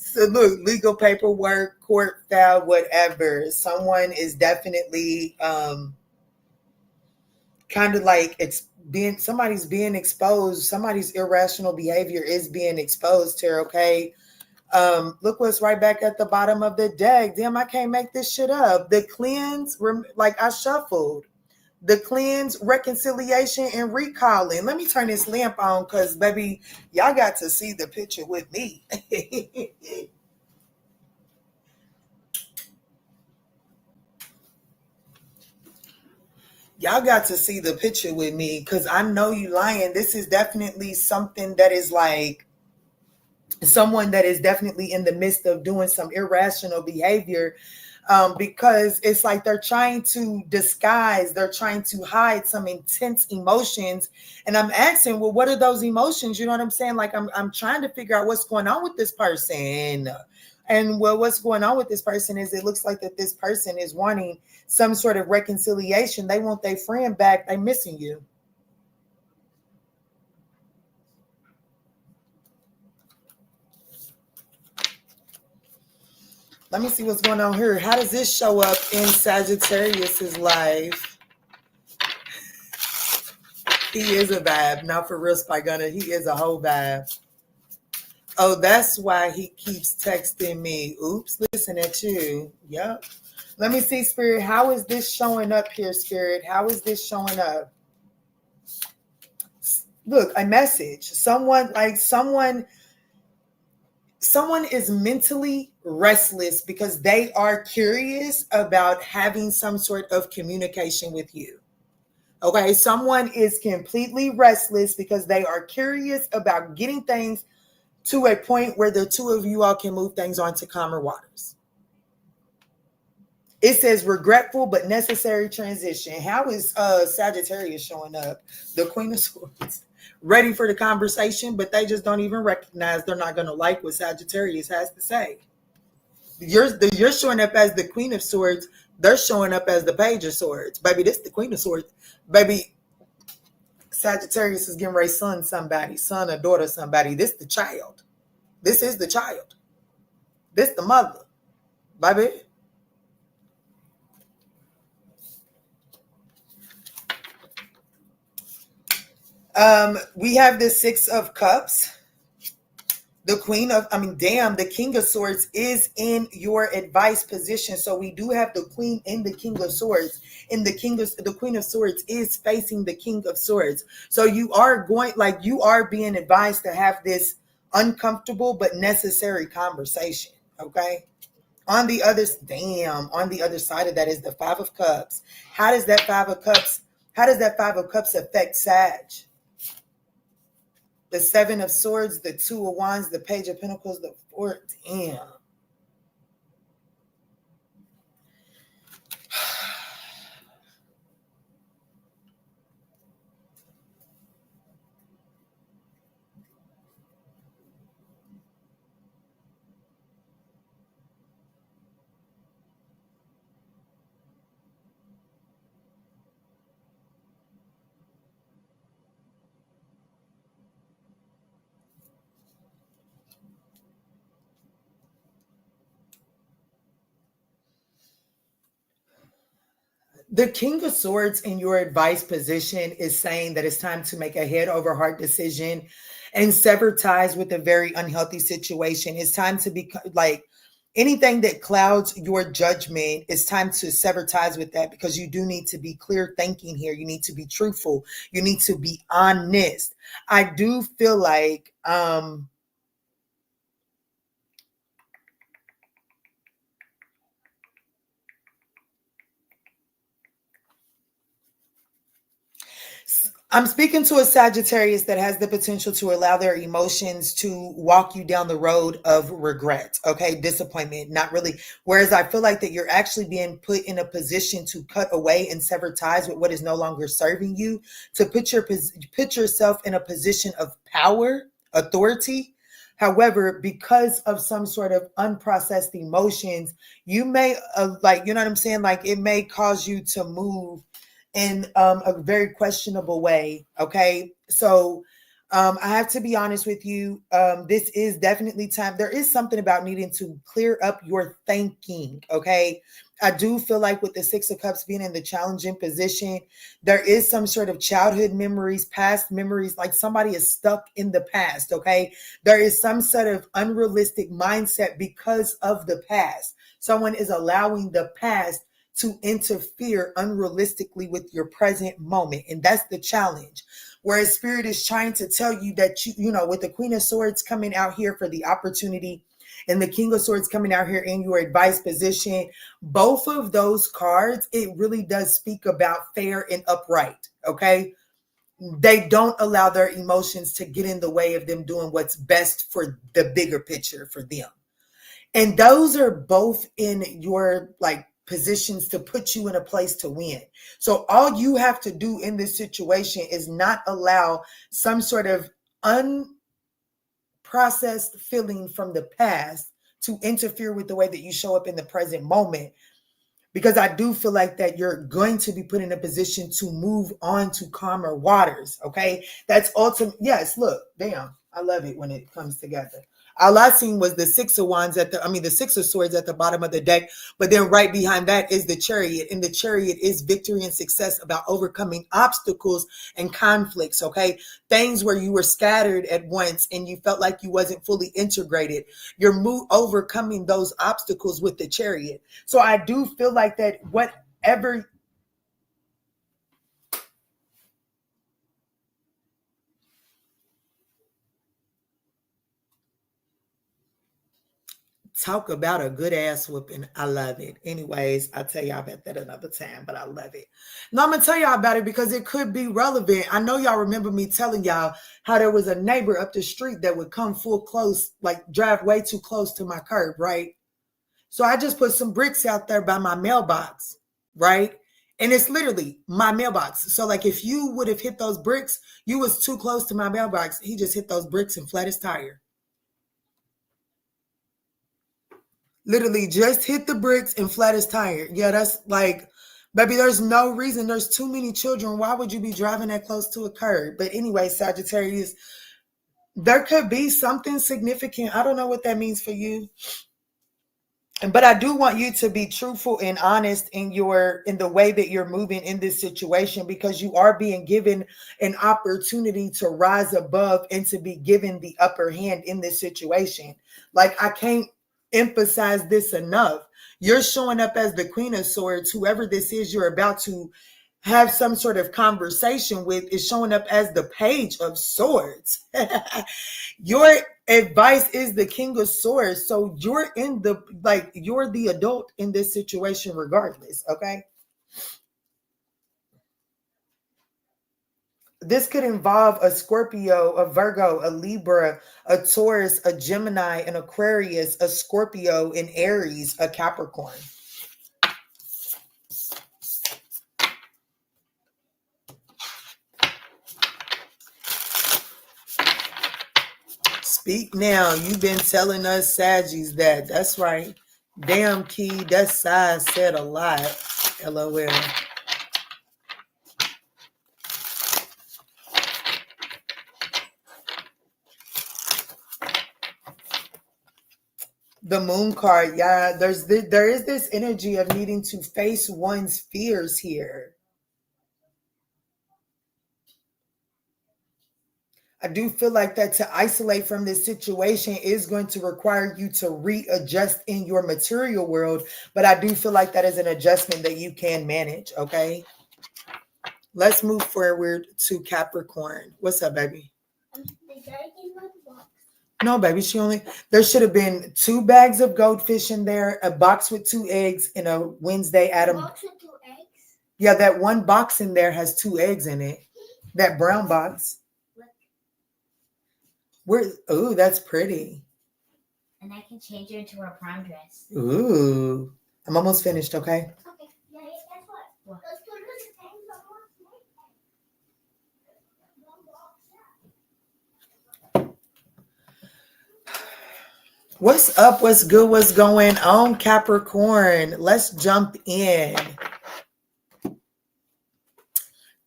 So look, legal paperwork, court file, whatever. Someone is definitely kind of like somebody's being exposed. Somebody's irrational behavior is being exposed here. Okay. Look what's right back at the bottom of the deck. Damn, I can't make this shit up. The cleanse, like I shuffled. The cleanse, reconciliation, and recalling. Let me turn this lamp on because, baby, y'all got to see the picture with me. Y'all got to see the picture with me because I know you lying. This is definitely something that is like someone that is definitely in the midst of doing some irrational behavior, because it's like they're trying to disguise, they're trying to hide some intense emotions. And I'm asking, well, what are those emotions? You know what I'm saying? Like I'm trying to figure out what's going on with this person. And well, what's going on with this person is it looks like that this person is wanting some sort of reconciliation. They want their friend back. They're missing you. Let me see what's going on here. How does this show up in Sagittarius's life? He is a vibe. Now for real, Spy Gunner, he is a whole vibe. Oh, that's why he keeps texting me. Oops, listen at you. Yep. Let me see, Spirit. How is this showing up here, Spirit? How is this showing up? Look, a message. Someone is mentally restless because they are curious about having some sort of communication with you. Okay, someone is completely restless because they are curious about getting things to a point where the two of you all can move things on to calmer waters. It says regretful but necessary transition. How is Sagittarius showing up? The Queen of Swords. Ready for the conversation, but they just don't even recognize they're not going to like what Sagittarius has to say. You're showing up as the Queen of Swords. They're showing up as the Page of Swords. Baby, this is the Queen of Swords. Baby, Sagittarius is getting ready to son or daughter somebody. This the child. This is the child. This the mother. Baby. We have the Six of Cups. The the King of Swords is in your advice position. So we do have the Queen and the King of Swords. And the Queen of Swords is facing the King of Swords. So you are being advised to have this uncomfortable but necessary conversation. Okay. On the other side of that is the Five of Cups. How does that Five of Cups affect Sag? The Seven of Swords, the Two of Wands, the Page of Pentacles, the Four. Damn. The King of Swords in your advice position is saying that it's time to make a head over heart decision and sever ties with a very unhealthy situation. It's time to be like anything that clouds your judgment. It's time to sever ties with that, because you do need to be clear thinking here. You need to be truthful. You need to be honest. I do feel like, I'm speaking to a Sagittarius that has the potential to allow their emotions to walk you down the road of regret, okay? Disappointment, not really. Whereas I feel like that you're actually being put in a position to cut away and sever ties with what is no longer serving you, to put yourself in a position of power, authority. However, because of some sort of unprocessed emotions, you may, you know what I'm saying? Like, it may cause you to move in a very questionable way. Okay. So I have to be honest with you. This is definitely time. There is something about needing to clear up your thinking. Okay. I do feel like with the Six of Cups being in the challenging position, there is some sort of childhood memories, past memories, like somebody is stuck in the past. Okay. There is some sort of unrealistic mindset because of the past. Someone is allowing the past to interfere unrealistically with your present moment. And that's the challenge. Whereas Spirit is trying to tell you that, you know, with the Queen of Swords coming out here for the opportunity and the King of Swords coming out here in your advice position, both of those cards, it really does speak about fair and upright. Okay. They don't allow their emotions to get in the way of them doing what's best for the bigger picture for them. And those are both in your positions to put you in a place to win. So all you have to do in this situation is not allow some sort of unprocessed feeling from the past to interfere with the way that you show up in the present moment. Because I do feel like that you're going to be put in a position to move on to calmer waters. Okay. That's ultimate. Yes. Look, damn. I love it when it comes together. All I seen was the Six of Wands the Six of Swords at the bottom of the deck. But then right behind that is the Chariot. And the Chariot is victory and success about overcoming obstacles and conflicts. Okay. Things where you were scattered at once and you felt like you wasn't fully integrated. You're overcoming those obstacles with the Chariot. So I do feel like that whatever. Talk about a good ass whooping. I love it. Anyways, I'll tell y'all about that another time, but I love it. No, I'm going to tell y'all about it because it could be relevant. I know y'all remember me telling y'all how there was a neighbor up the street that would come full close, like drive way too close to my curb, right? So I just put some bricks out there by my mailbox, right? And it's literally my mailbox. So like if you would have hit those bricks, you was too close to my mailbox. He just hit those bricks and flat his tire. Literally just hit the bricks and flat his tire. Yeah, that's like, baby, there's no reason. There's too many children. Why would you be driving that close to a curb? But anyway, Sagittarius, there could be something significant. I don't know what that means for you. But I do want you to be truthful and honest in the way that you're moving in this situation, because you are being given an opportunity to rise above and to be given the upper hand in this situation. Like, I can't emphasize this enough. You're showing up as the Queen of Swords. Whoever this is you're about to have some sort of conversation with is showing up as the Page of Swords. Your advice is the King of Swords. So you're you're the adult in this situation regardless, okay? This could involve a Scorpio, a Virgo, a Libra, a Taurus, a Gemini, an Aquarius, a Scorpio, an Aries, a Capricorn. Speak now. You've been telling us Saggies that. That's right. Damn, Key, that size said a lot. LOL. The Moon card, yeah, there is this energy of needing to face one's fears here. I do feel like that to isolate from this situation is going to require you to readjust in your material world, but I do feel like that is an adjustment that you can manage, okay? Let's move forward to Capricorn. What's up, baby? No, baby, there should have been 2 bags of goldfish in there, a box with 2 eggs, and a Wednesday Adam.
Box with 2 eggs?
Yeah, that one box in there has 2 eggs in it. That brown box. Ooh, that's pretty.
And I can change her into a prom dress.
Ooh. I'm almost finished, okay?
Okay. Yeah, guess what? Let's put the things on
What's up? What's good? What's going on, Capricorn? Let's jump in.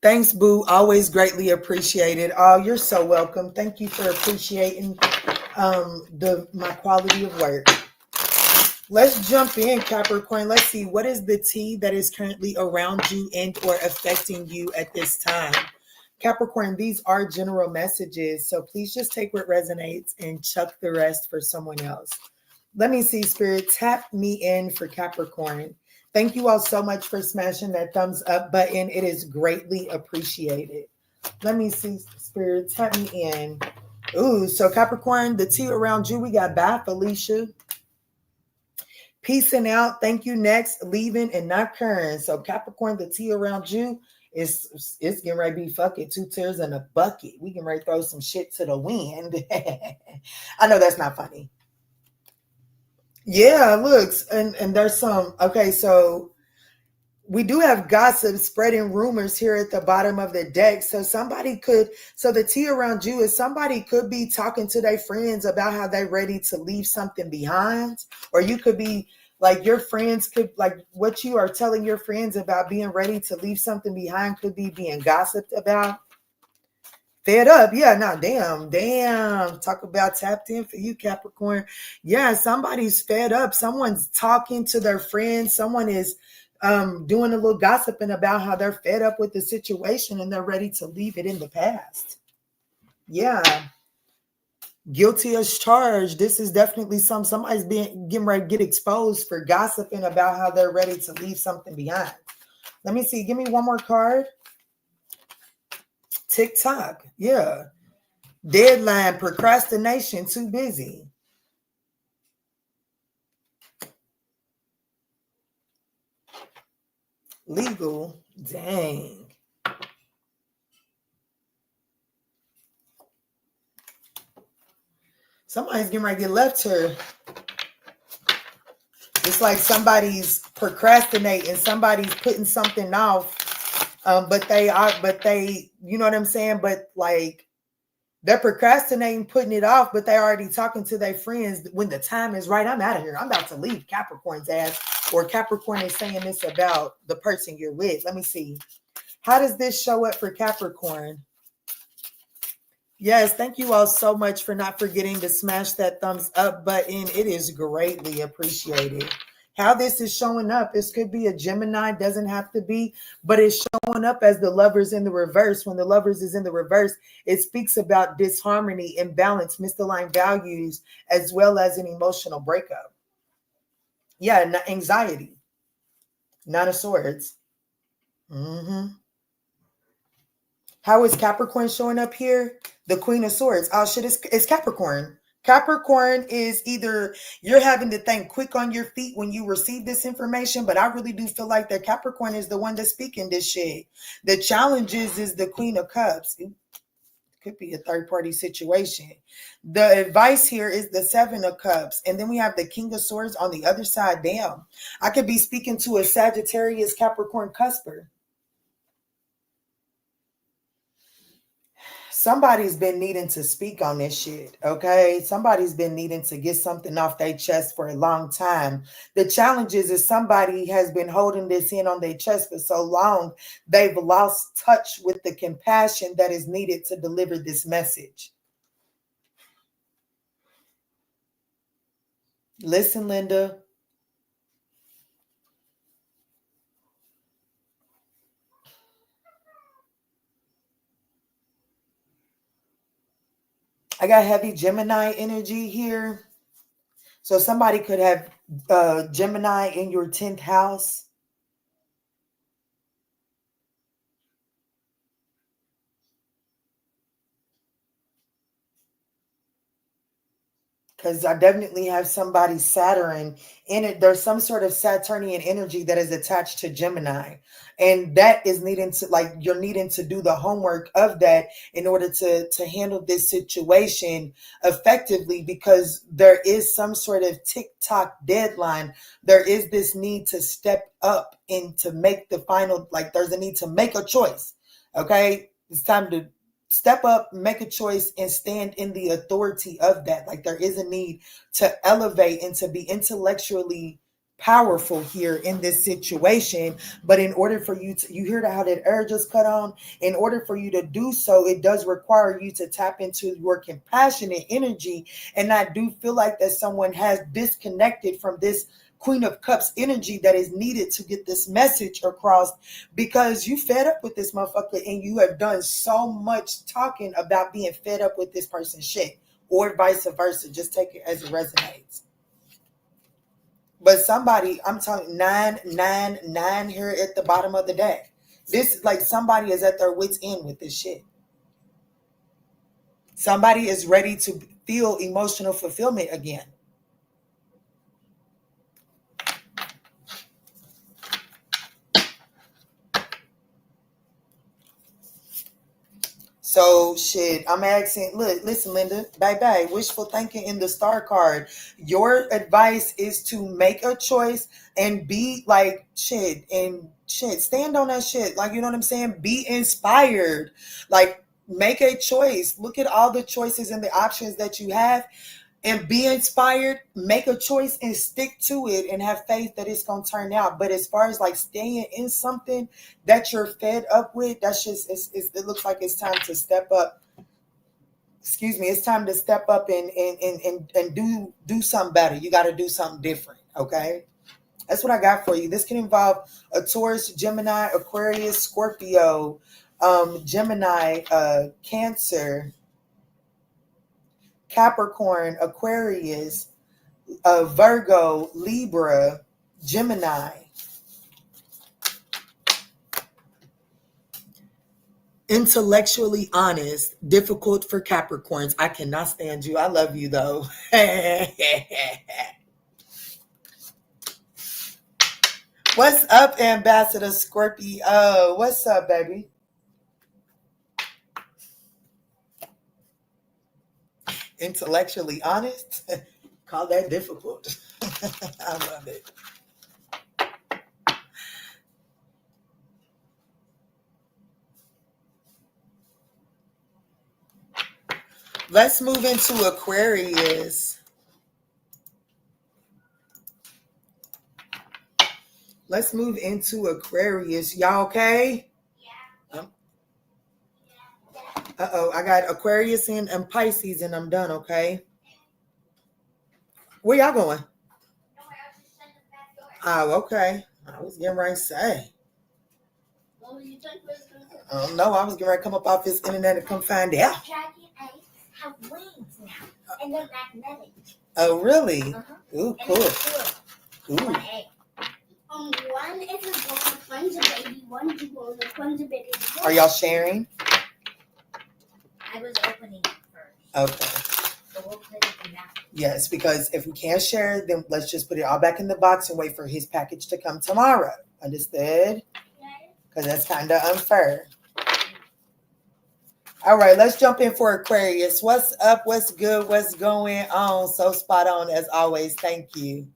Thanks, boo. Always greatly appreciated. Oh, you're so welcome. Thank you for appreciating my quality of work. Let's jump in, Capricorn. Let's see, what is the tea that is currently around you and or affecting you at this time? Capricorn, these are general messages, so please just take what resonates and chuck the rest for someone else. Let me see, Spirit. Tap me in for Capricorn. Thank you all so much for smashing that thumbs up button. It is greatly appreciated. Let me see, Spirit. Tap me in. Ooh, so Capricorn, the tea around you, we got bye, Felicia. Peacing out. Thank you. Next, leaving and not current. So Capricorn, the tea around you, it's getting ready to be fuck it, 2 tears in a bucket. We can ready to throw some shit to the wind. I know that's not funny. Yeah, looks and there's some. Okay, so we do have gossip spreading rumors here at the bottom of the deck. So the tea around you is somebody could be talking to their friends about how they're ready to leave something behind, or you could be like your friends could, like what you are telling your friends about being ready to leave something behind could be being gossiped about. Fed up. Yeah, no, damn. Talk about tapped in for you, Capricorn. Yeah, somebody's fed up. Someone's talking to their friends. Someone is doing a little gossiping about how they're fed up with the situation and they're ready to leave it in the past. Yeah. Guilty as charged. This is definitely somebody's getting ready to get exposed for gossiping about how they're ready to leave something behind. Let me see. Give me one more card. TikTok. Yeah. Deadline, procrastination, too busy. Legal. Dang. Somebody's getting ready to get left here. It's like somebody's procrastinating, somebody's putting something off. But they, you know what I'm saying? But like they're procrastinating, putting it off, but they're already talking to their friends. When the time is right, I'm out of here. I'm about to leave Capricorn's ass. Or Capricorn is saying this about the person you're with. Let me see. How does this show up for Capricorn? Yes, thank you all so much for not forgetting to smash that thumbs up button. It is greatly appreciated. How this is showing up, this could be a Gemini, doesn't have to be, but it's showing up as the lovers in the reverse. When the lovers is in the reverse, it speaks about disharmony, imbalance, misaligned values, as well as an emotional breakup. Yeah, anxiety, Nine of Swords. How is Capricorn showing up here? The Queen of Swords. Oh shit, it's Capricorn. Capricorn is either you're having to think quick on your feet when you receive this information, but I really do feel like that Capricorn is the one that's speaking this shit. The challenge is the Queen of Cups. It could be a third party situation. The advice here is the Seven of Cups. And then we have the King of Swords on the other side. Damn. I could be speaking to a Sagittarius Capricorn cusper. Somebody's been needing to speak on this shit, okay? Somebody's been needing to get something off their chest for a long time. The challenge is somebody has been holding this in on their chest for so long, they've lost touch with the compassion that is needed to deliver this message. Listen, Linda. I got heavy Gemini energy here. So somebody could have Gemini in your 10th house. Because I definitely have somebody Saturn in it. There's some sort of Saturnian energy that is attached to Gemini. And that is needing to, like, you're needing to do the homework of that in order to handle this situation effectively, because there is some sort of tick-tock deadline. There is this need to step up and to make the final, like, there's a need to make a choice. Okay? It's time to step up, make a choice, and stand in the authority of that. Like, there is a need to elevate and to be intellectually powerful here in this situation. But in order for you to, you hear how that air just cut on? In order for you to do so, it does require you to tap into your compassionate energy. And I do feel like that someone has disconnected from this Queen of Cups energy that is needed to get this message across, because you fed up with this motherfucker and you have done so much talking about being fed up with this person's shit, or vice versa. Just take it as it resonates. But somebody, I'm talking 999 here at the bottom of the deck. This, like, somebody is at their wits' end with this shit. Somebody is ready to feel emotional fulfillment again. So shit, I'm asking, look, listen, Linda, bye-bye. Wishful thinking in the star card. Your advice is to make a choice and be like shit, stand on that shit. Like, you know what I'm saying? Be inspired. Like, make a choice. Look at all the choices and the options that you have, and be inspired, make a choice and stick to it and have faith that it's going to turn out. But as far as like staying in something that you're fed up with, that's just, it looks like it's time to step up. Excuse me. It's time to step up and do something better. You got to do something different. Okay. That's what I got for you. This can involve a Taurus, Gemini, Aquarius, Scorpio, Gemini, Cancer, Capricorn, Aquarius, Virgo, Libra, Gemini. Intellectually honest, difficult for Capricorns. I cannot stand you. I love you though. What's up, Ambassador Scorpio? What's up, baby? Intellectually honest? Call that difficult. I love it. Let's move into Aquarius. Let's move into Aquarius. Y'all okay?
Yeah.
Uh-oh, I got Aquarius and Pisces, and I'm done, okay? Where y'all going? Oh, okay. I was getting ready to say. I don't know. I was getting ready to come up off this internet and come find out.
Dragon eggs have wings now, and they're magnetic.
Oh, really?
Uh-huh.
Ooh,
And
cool.
there's two.
Ooh.
One egg.
One is a boy, one's a baby, one's a boy, one's a baby.
Are y'all sharing?
I was opening it first.
Okay.
So we'll put it in that.
Yes, because if we can't share, then let's just put it all back in the box and wait for his package to come tomorrow. Understood? Because that's kind of unfair. All right, let's jump in for Aquarius. What's up? What's good? What's going on? So spot on as always. Thank you.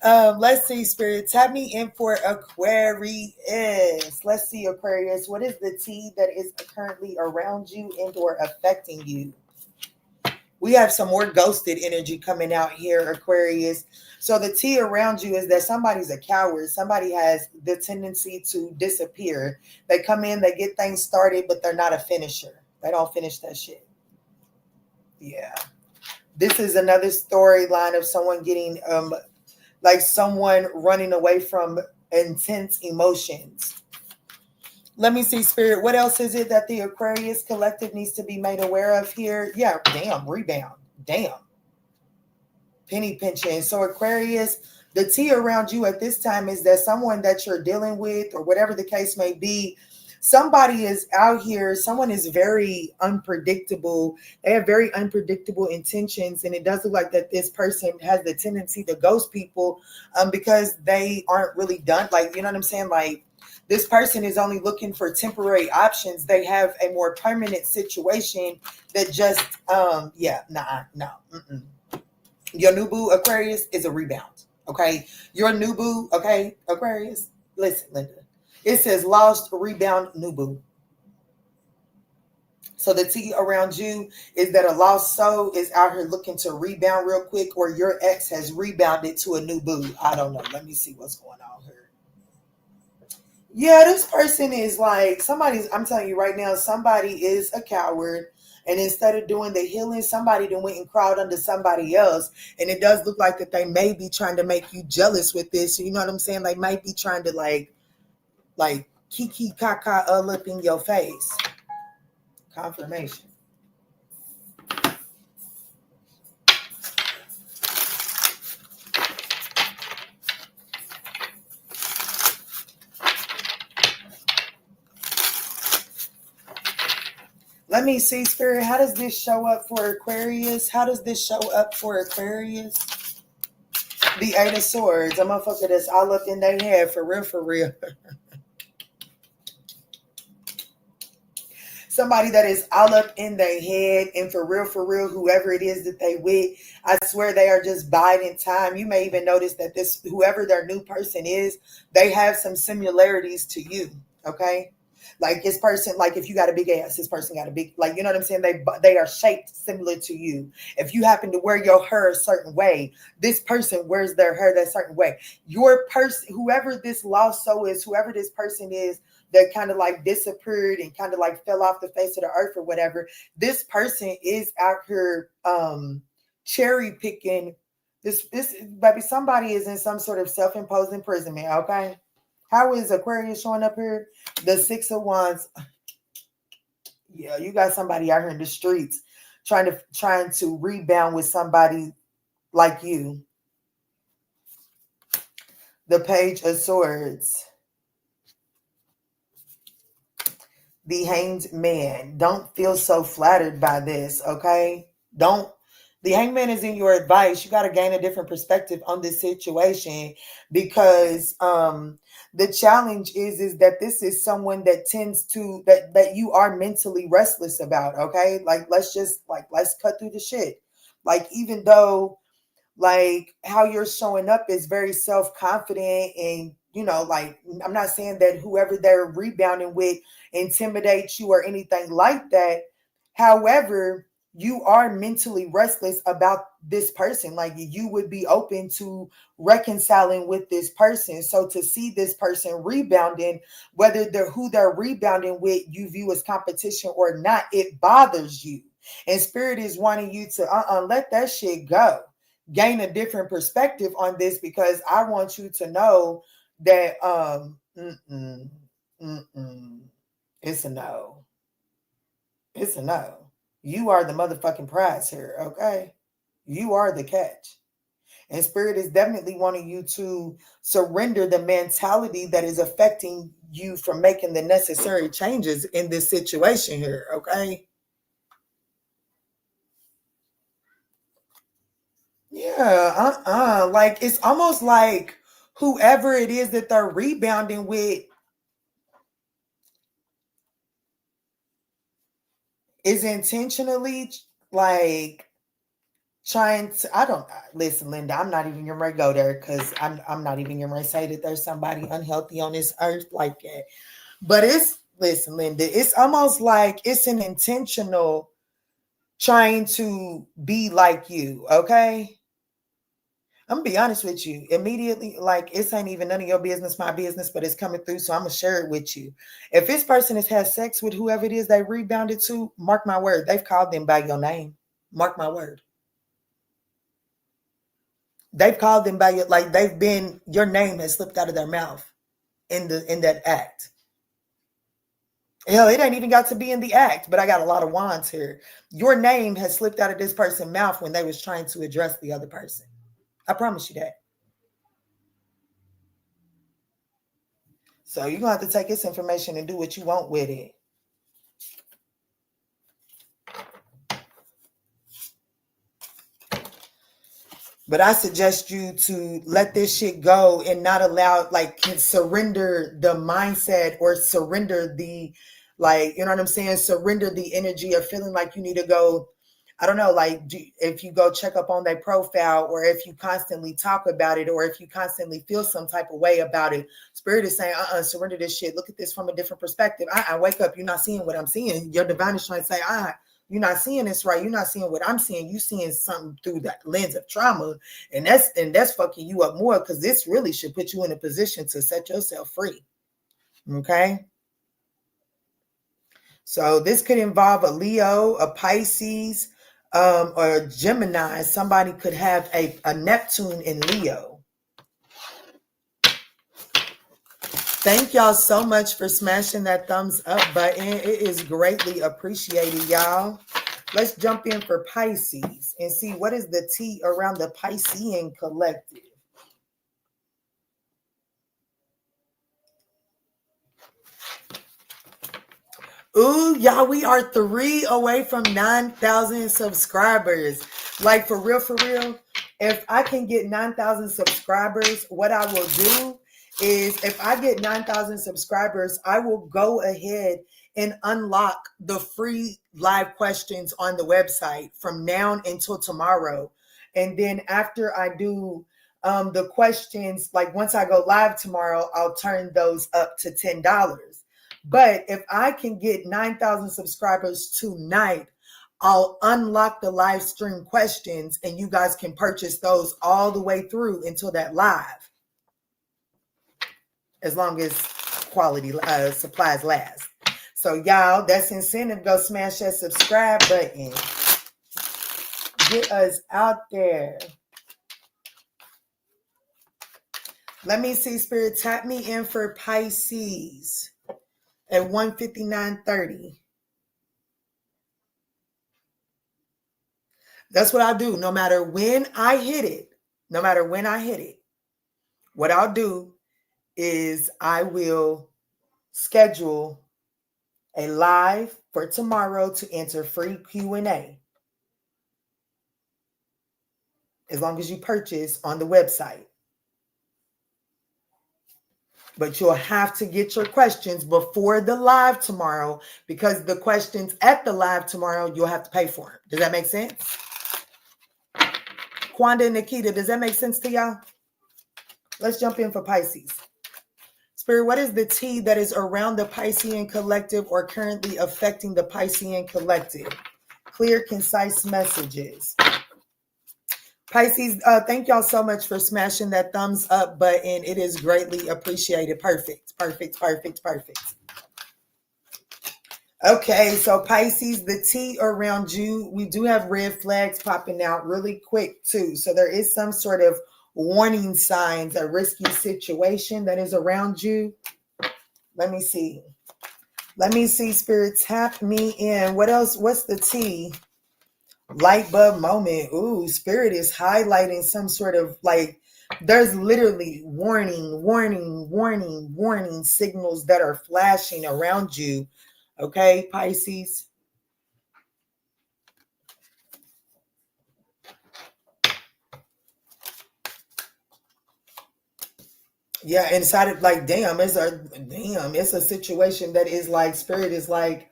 Let's see, Spirit. Tap me in for Aquarius. Let's see, Aquarius. What is the tea that is currently around you and or affecting you? We have some more ghosted energy coming out here, Aquarius. So the tea around you is that somebody's a coward. Somebody has the tendency to disappear. They come in, they get things started, but they're not a finisher. They don't finish that shit. Yeah. This is another storyline of someone getting, like someone running away from intense emotions. Let me see, Spirit. What else is it that the Aquarius collective needs to be made aware of here? Yeah, damn, rebound. Damn. Penny pinching. So Aquarius, the tea around you at this time is that someone that you're dealing with, or whatever the case may be, somebody is out here. Someone is very unpredictable. They have very unpredictable intentions. And it does look like that this person has the tendency to ghost people because they aren't really done. Like, you know what I'm saying? Like, this person is only looking for temporary options. They have a more permanent situation that just, no. Your new boo, Aquarius, is a rebound, okay? Your new boo, okay, Aquarius? Listen, Linda. It says lost, rebound, new boo. So the tea around you is that a lost soul is out here looking to rebound real quick, or your ex has rebounded to a new boo. I don't know. Let me see what's going on here. Yeah, this person is like, I'm telling you right now, somebody is a coward. And instead of doing the healing, somebody done went and crawled under somebody else. And it does look like that they may be trying to make you jealous with this. You know what I'm saying? They might be trying to like kiki kaka all up in your face. Confirmation. Let me see, Spirit. How does this show up for Aquarius? How does this show up for Aquarius? The Eight of Swords. A motherfucker that's all up in their head, for real, for real. Somebody that is all up in their head, and for real, whoever it is that they with, I swear they are just biding time. You may even notice that this, whoever their new person is, they have some similarities to you, okay? Like this person, like if you got a big ass, this person got a big, like, you know what I'm saying? They are shaped similar to you. If you happen to wear your hair a certain way, this person wears their hair that certain way. Your person, whoever this lost soul is, whoever this person is that kind of like disappeared and kind of like fell off the face of the earth or whatever, this person is out here cherry picking. This baby, somebody is in some sort of self-imposed imprisonment, okay? How is Aquarius showing up here? The Six of Wands. Yeah, you got somebody out here in the streets trying to rebound with somebody like you. The Page of Swords. The Hanged Man. Don't feel so flattered by this, okay? The Hanged Man is in your advice. You got to gain a different perspective on this situation because the challenge is that this is someone that tends to, that you are mentally restless about, okay? Like, let's cut through the shit. Like, even though, like, how you're showing up is very self-confident and, you know, like, I'm not saying that whoever they're rebounding with intimidates you or anything like that. However, you are mentally restless about this person. Like you would be open to reconciling with this person. So to see this person rebounding, whether they're who they're rebounding with, you view as competition or not, it bothers you. And spirit is wanting you to let that shit go. Gain a different perspective on this, because I want you to know that it's a no. It's a no. You are the motherfucking prize here, okay? You are the catch. And spirit is definitely wanting you to surrender the mentality that is affecting you from making the necessary changes in this situation here, okay? Yeah, like it's almost like whoever it is that they're rebounding with is intentionally like trying to, I don't listen, Linda, I'm not even gonna go there, because I'm not even gonna say that there's somebody unhealthy on this earth like that. But it's, listen, Linda, it's almost like it's an intentional trying to be like you, okay? I'm gonna be honest with you. Immediately, like it ain't even none of your business, my business, but it's coming through. So I'm gonna share it with you. If this person has had sex with whoever it is they rebounded to, mark my word, they've called them by your name. Mark my word. They've called them by your, like they've been, your name has slipped out of their mouth in that act. Hell, it ain't even got to be in the act, but I got a lot of wands here. Your name has slipped out of this person's mouth when they was trying to address the other person. I promise you that. So you're going to have to take this information and do what you want with it. But I suggest you to let this shit go and not allow, like, surrender the mindset or surrender the, like, you know what I'm saying? Surrender the energy of feeling like you need to go, I don't know, like if you go check up on their profile, or if you constantly talk about it, or if you constantly feel some type of way about it, spirit is saying, surrender this shit. Look at this from a different perspective. Wake up. You're not seeing what I'm seeing. Your divine is trying to say, you're not seeing this right. You're not seeing what I'm seeing. You seeing something through that lens of trauma. And that's fucking you up more, because this really should put you in a position to set yourself free. Okay. So this could involve a Leo, a Pisces, or a Gemini. Somebody could have a Neptune in Leo. Thank y'all so much for smashing that thumbs up button. It is greatly appreciated, y'all. Let's jump in for Pisces and see what is the tea around the Piscean collective. Ooh, y'all, we are 3 away from 9,000 subscribers. Like, for real, if I can get 9,000 subscribers, what I will do is, if I get 9,000 subscribers, I will go ahead and unlock the free live questions on the website from now until tomorrow. And then after I do the questions, like once I go live tomorrow, I'll turn those up to $10. But if I can get 9,000 subscribers tonight, I'll unlock the live stream questions, and you guys can purchase those all the way through until that live, as long as quality supplies last. So y'all, that's incentive. Go smash that subscribe button. Get us out there. Let me see, Spirit. Tap me in for Pisces at 1:59:30. That's what I'll do. No matter when I hit it, what I'll do is I will schedule a live for tomorrow to answer free Q&A. As long as you purchase on the website. But you'll have to get your questions before the live tomorrow, because the questions at the live tomorrow, you'll have to pay for them. Does that make sense? Kwanda and Nikita, does that make sense to y'all? Let's jump in for Pisces. Spirit, what is the tea that is around the Piscean collective or currently affecting the Piscean collective? clear, concise messages. Pisces, thank y'all so much for smashing that thumbs up button. It is greatly appreciated. Perfect, perfect, perfect, perfect. Okay, so Pisces, the T around you, we do have red flags popping out really quick too. So there is some sort of warning signs, a risky situation that is around you. Let me see. Let me see, Spirit, tap me in. What else? What's the T? Light bulb moment. Ooh, Spirit is highlighting some sort of like, there's literally warning, warning, warning, warning signals that are flashing around you. Okay, Pisces. Yeah, inside of like, damn, it's a situation that is like, Spirit is like,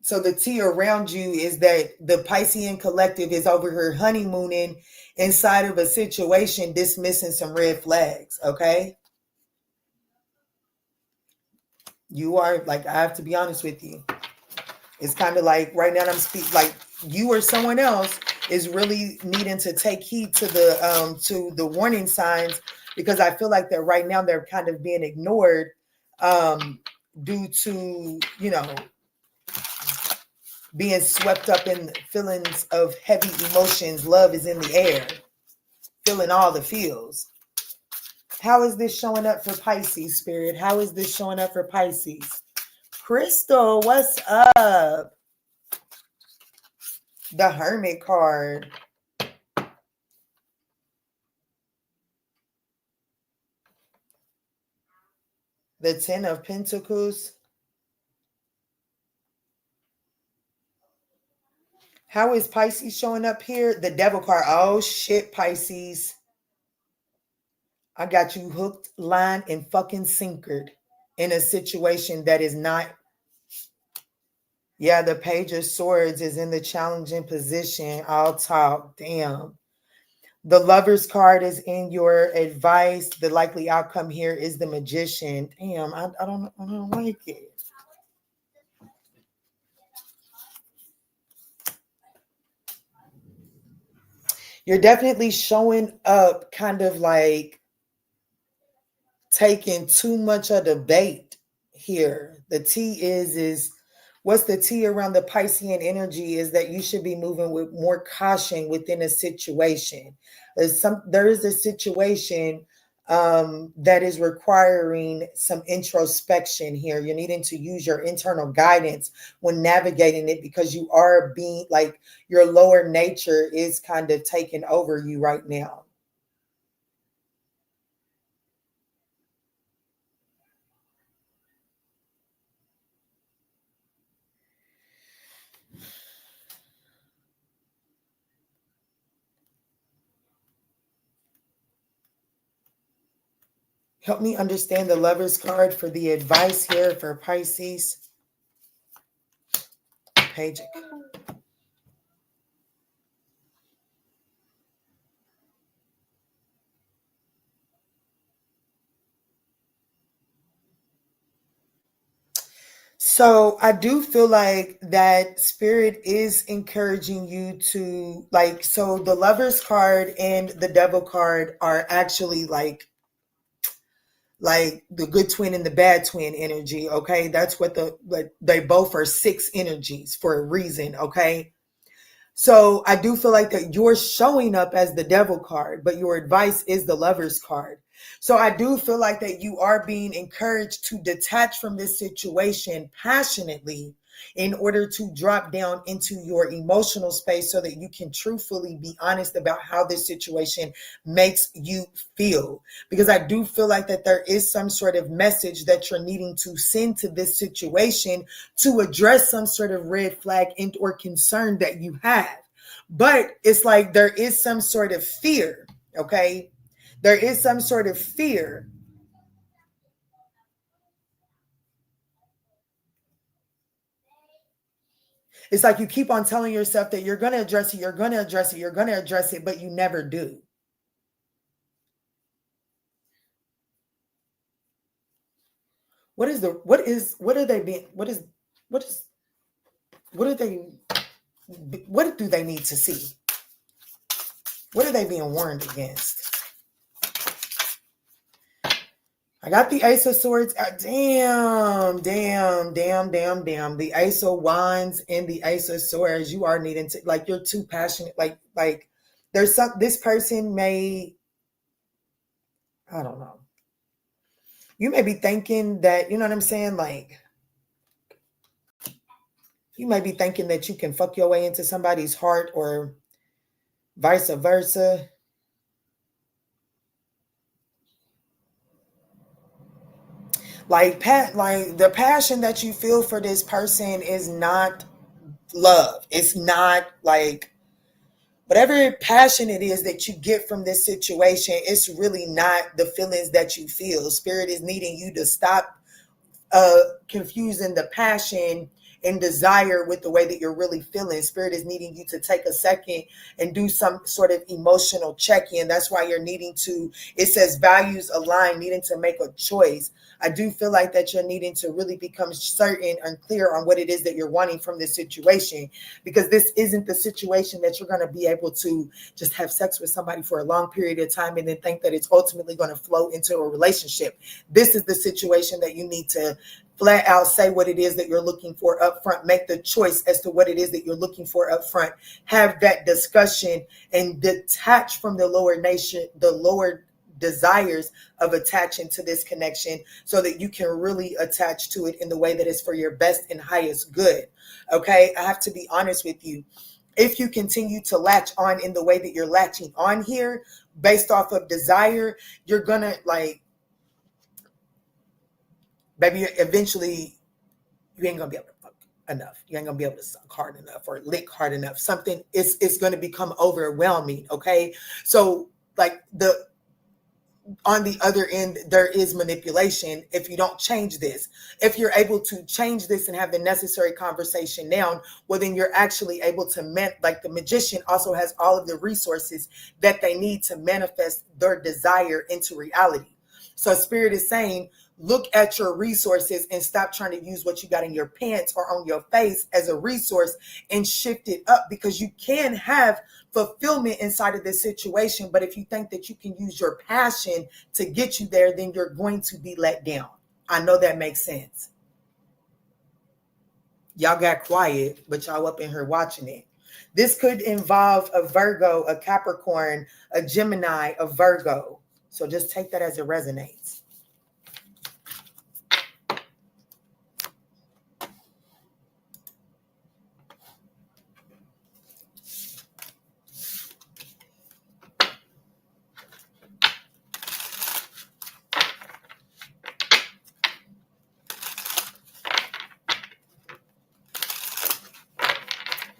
so the T around you is that the Piscean collective is over here honeymooning inside of a situation, dismissing some red flags. Okay. You are like, I have to be honest with you. It's kind of like right now I'm speaking like you or someone else is really needing to take heed to the warning signs, because I feel like that right now they're kind of being ignored due to, you know, being swept up in feelings of heavy emotions. Love is in the air, feeling all the feels. How is this showing up for Pisces, Spirit? How is this showing up for Pisces? Crystal, what's up? The Hermit card. The Ten of Pentacles. How is Pisces showing up here? The Devil card. Oh, shit, Pisces. I got you hooked, line, and fucking sinkered in a situation that is not. Yeah, the Page of Swords is in the challenging position. I'll talk. Damn. The Lover's card is in your advice. The likely outcome here is the Magician. Damn, I don't like it. You're definitely showing up kind of like taking too much of the bait here. The T is what's the T around the Piscean energy is that you should be moving with more caution within a situation. There is a situation that is requiring some introspection here. You're needing to use your internal guidance when navigating it, because you are being like, your lower nature is kind of taking over you right now. Help me understand the Lover's card for the advice here for Pisces. Page. So I do feel like that Spirit is encouraging you to like, so the Lover's card and the Devil card are actually like the good twin and the bad twin energy. Okay. That's what they both are 6 energies for a reason. Okay. So I do feel like that you're showing up as the Devil card, but your advice is the Lover's card. So I do feel like that you are being encouraged to detach from this situation passionately in order to drop down into your emotional space so that you can truthfully be honest about how this situation makes you feel. Because I do feel like that there is some sort of message that you're needing to send to this situation to address some sort of red flag and or concern that you have. But it's like there is some sort of fear, okay? There is some sort of fear. It's like you keep on telling yourself that you're going to address it, you're going to address it, you're going to address it, but you never do. What are they? What do they need to see? What are they being warned against? I got the Ace of Swords. Damn. The Ace of Wands and the Ace of Swords. You are needing to, like, you're too passionate. Like there's some, this person may, I don't know. You may be thinking that, you know what I'm saying? Like, you may be thinking that you can fuck your way into somebody's heart or vice versa. Like the passion that you feel for this person is not love. It's not like whatever passion it is that you get from this situation. It's really not the feelings that you feel. Spirit is needing you to stop confusing the passion and desire with the way that you're really feeling. Spirit is needing you to take a second and do some sort of emotional check-in. That's why you're needing to, it says values align, needing to make a choice. I do feel like that you're needing to really become certain and clear on what it is that you're wanting from this situation, because this isn't the situation that you're going to be able to just have sex with somebody for a long period of time and then think that it's ultimately going to flow into a relationship. This is the situation that you need to flat out say what it is that you're looking for up front. Make the choice as to what it is that you're looking for up front. Have that discussion and detach from the lower desires of attaching to this connection so that you can really attach to it in the way that is for your best and highest good. Okay, I have to be honest with you. If you continue to latch on in the way that you're latching on here based off of desire, you're gonna, like, baby, eventually you ain't gonna be able to fuck enough. You ain't gonna be able to suck hard enough or lick hard enough. Something is gonna become overwhelming. Okay, so like on the other end, there is manipulation if you don't change this. If you're able to change this and have the necessary conversation down, well, then you're actually able to, like the magician also has all of the resources that they need to manifest their desire into reality. So Spirit is saying, look at your resources and stop trying to use what you got in your pants or on your face as a resource and shift it up, because you can have fulfillment inside of this situation. But if you think that you can use your passion to get you there, then you're going to be let down. I know that makes sense. Y'all got quiet, but y'all up in here watching it. This could involve a Virgo, a Capricorn, a Gemini, a Virgo. So just take that as it resonates.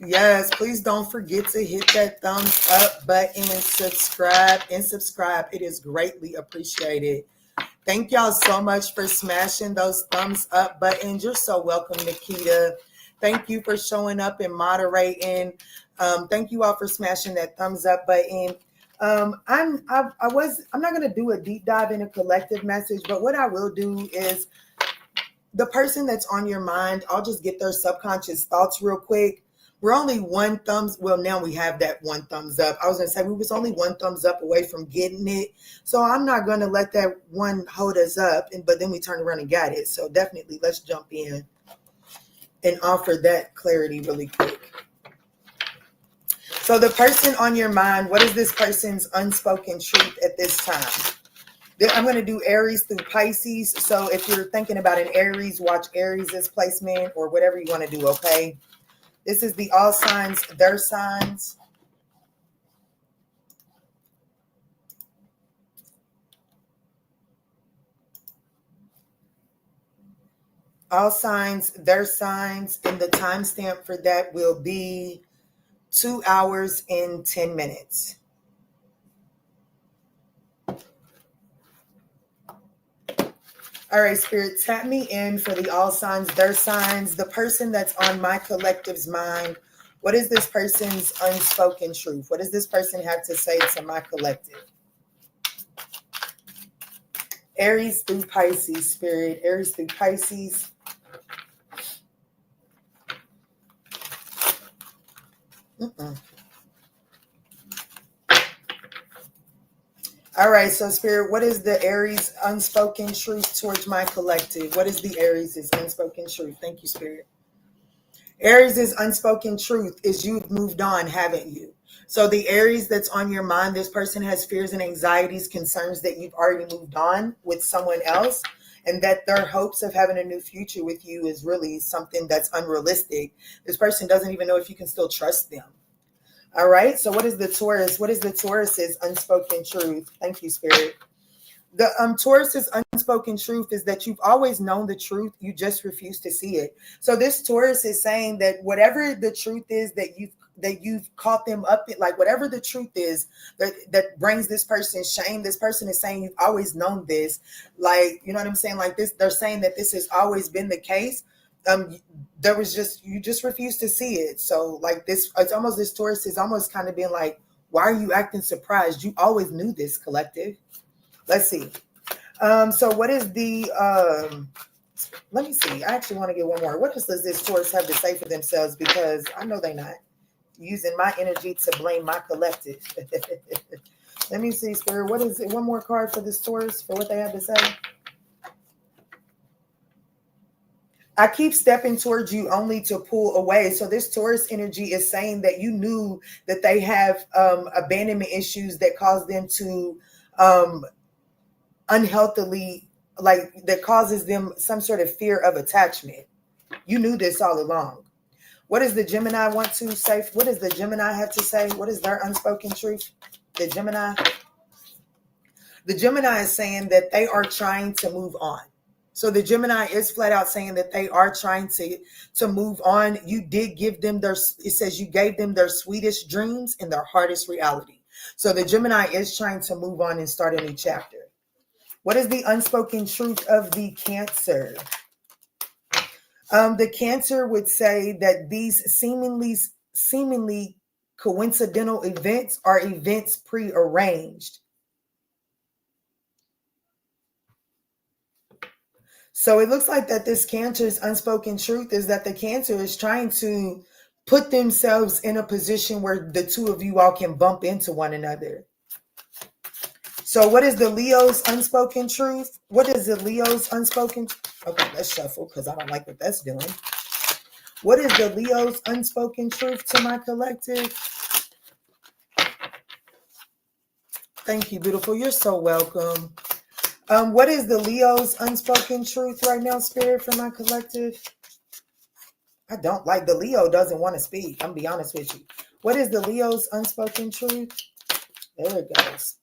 Yes, please don't forget to hit that thumbs up button, subscribe. It is greatly appreciated. Thank y'all so much for smashing those thumbs up buttons. You're so welcome, Nikita. Thank you for showing up and moderating. Thank you all for smashing that thumbs up button. I'm not going to do a deep dive in a collective message, but what I will do is the person that's on your mind, I'll just get their subconscious thoughts real quick. We're only one thumbs. Well, now we have that one thumbs up. I was going to say we was only one thumbs up away from getting it. So I'm not going to let that one hold us up. But then we turned around and got it. So definitely let's jump in and offer that clarity really quick. So the person on your mind, what is this person's unspoken truth at this time? I'm going to do Aries through Pisces. So if you're thinking about an Aries, watch Aries' placement or whatever you want to do, okay? This is the all signs, their signs. All signs, their signs. And the timestamp for that will be 2 hours and 10 minutes. All right, Spirit, tap me in for the all signs, their signs. The person that's on my collective's mind. What is this person's unspoken truth? What does this person have to say to my collective? Aries through Pisces, Spirit. Aries through Pisces. All right, so Spirit, what is the Aries unspoken truth towards my collective? What is the Aries' unspoken truth? Thank you, Spirit. Aries' unspoken truth is you've moved on, haven't you? So the Aries that's on your mind, this person has fears and anxieties, concerns that you've already moved on with someone else, and that their hopes of having a new future with you is really something that's unrealistic. This person doesn't even know if you can still trust them. All right, so what is the Taurus? What is the Taurus's unspoken truth? Thank you, Spirit. The Taurus's unspoken truth is that you've always known the truth, you just refuse to see it. So this Taurus is saying that whatever the truth is that you've caught them up in, like whatever the truth is that brings this person shame, this person is saying you've always known this. Like, you know what I'm saying? Like this, they're saying that this has always been the case. There was just, you just refuse to see it. So like this, it's almost, this Taurus is almost kind of being like, why are you acting surprised? You always knew this, collective. Let's see. So what is the, let me see. I actually want to get one more. What does this Taurus have to say for themselves? Because I know they're not using my energy to blame my collective. Let me see, Spirit. What is it? One more card for this Taurus for what they have to say. I keep stepping towards you only to pull away. So this Taurus energy is saying that you knew that they have abandonment issues that cause them to unhealthily, like that causes them some sort of fear of attachment. You knew this all along. What does the Gemini want to say? What does the Gemini have to say? What is their unspoken truth? The Gemini is saying that they are trying to move on. So the Gemini is flat out saying that they are trying to move on. You did give them it says you gave them their sweetest dreams and their hardest reality. So the Gemini is trying to move on and start a new chapter. What is the unspoken truth of the Cancer? The Cancer would say that these seemingly coincidental events are events prearranged. So it looks like that this Cancer's unspoken truth is that the Cancer is trying to put themselves in a position where the two of you all can bump into one another. So what is the Leo's unspoken truth? What is the Leo's unspoken? Okay, let's shuffle because I don't like what that's doing. What is the Leo's unspoken truth to my collective? Thank you, beautiful. You're so welcome. What is the Leo's unspoken truth right now, Spirit, for my collective? I don't like the Leo doesn't want to speak. I'm gonna be honest with you. What is the Leo's unspoken truth? There it goes.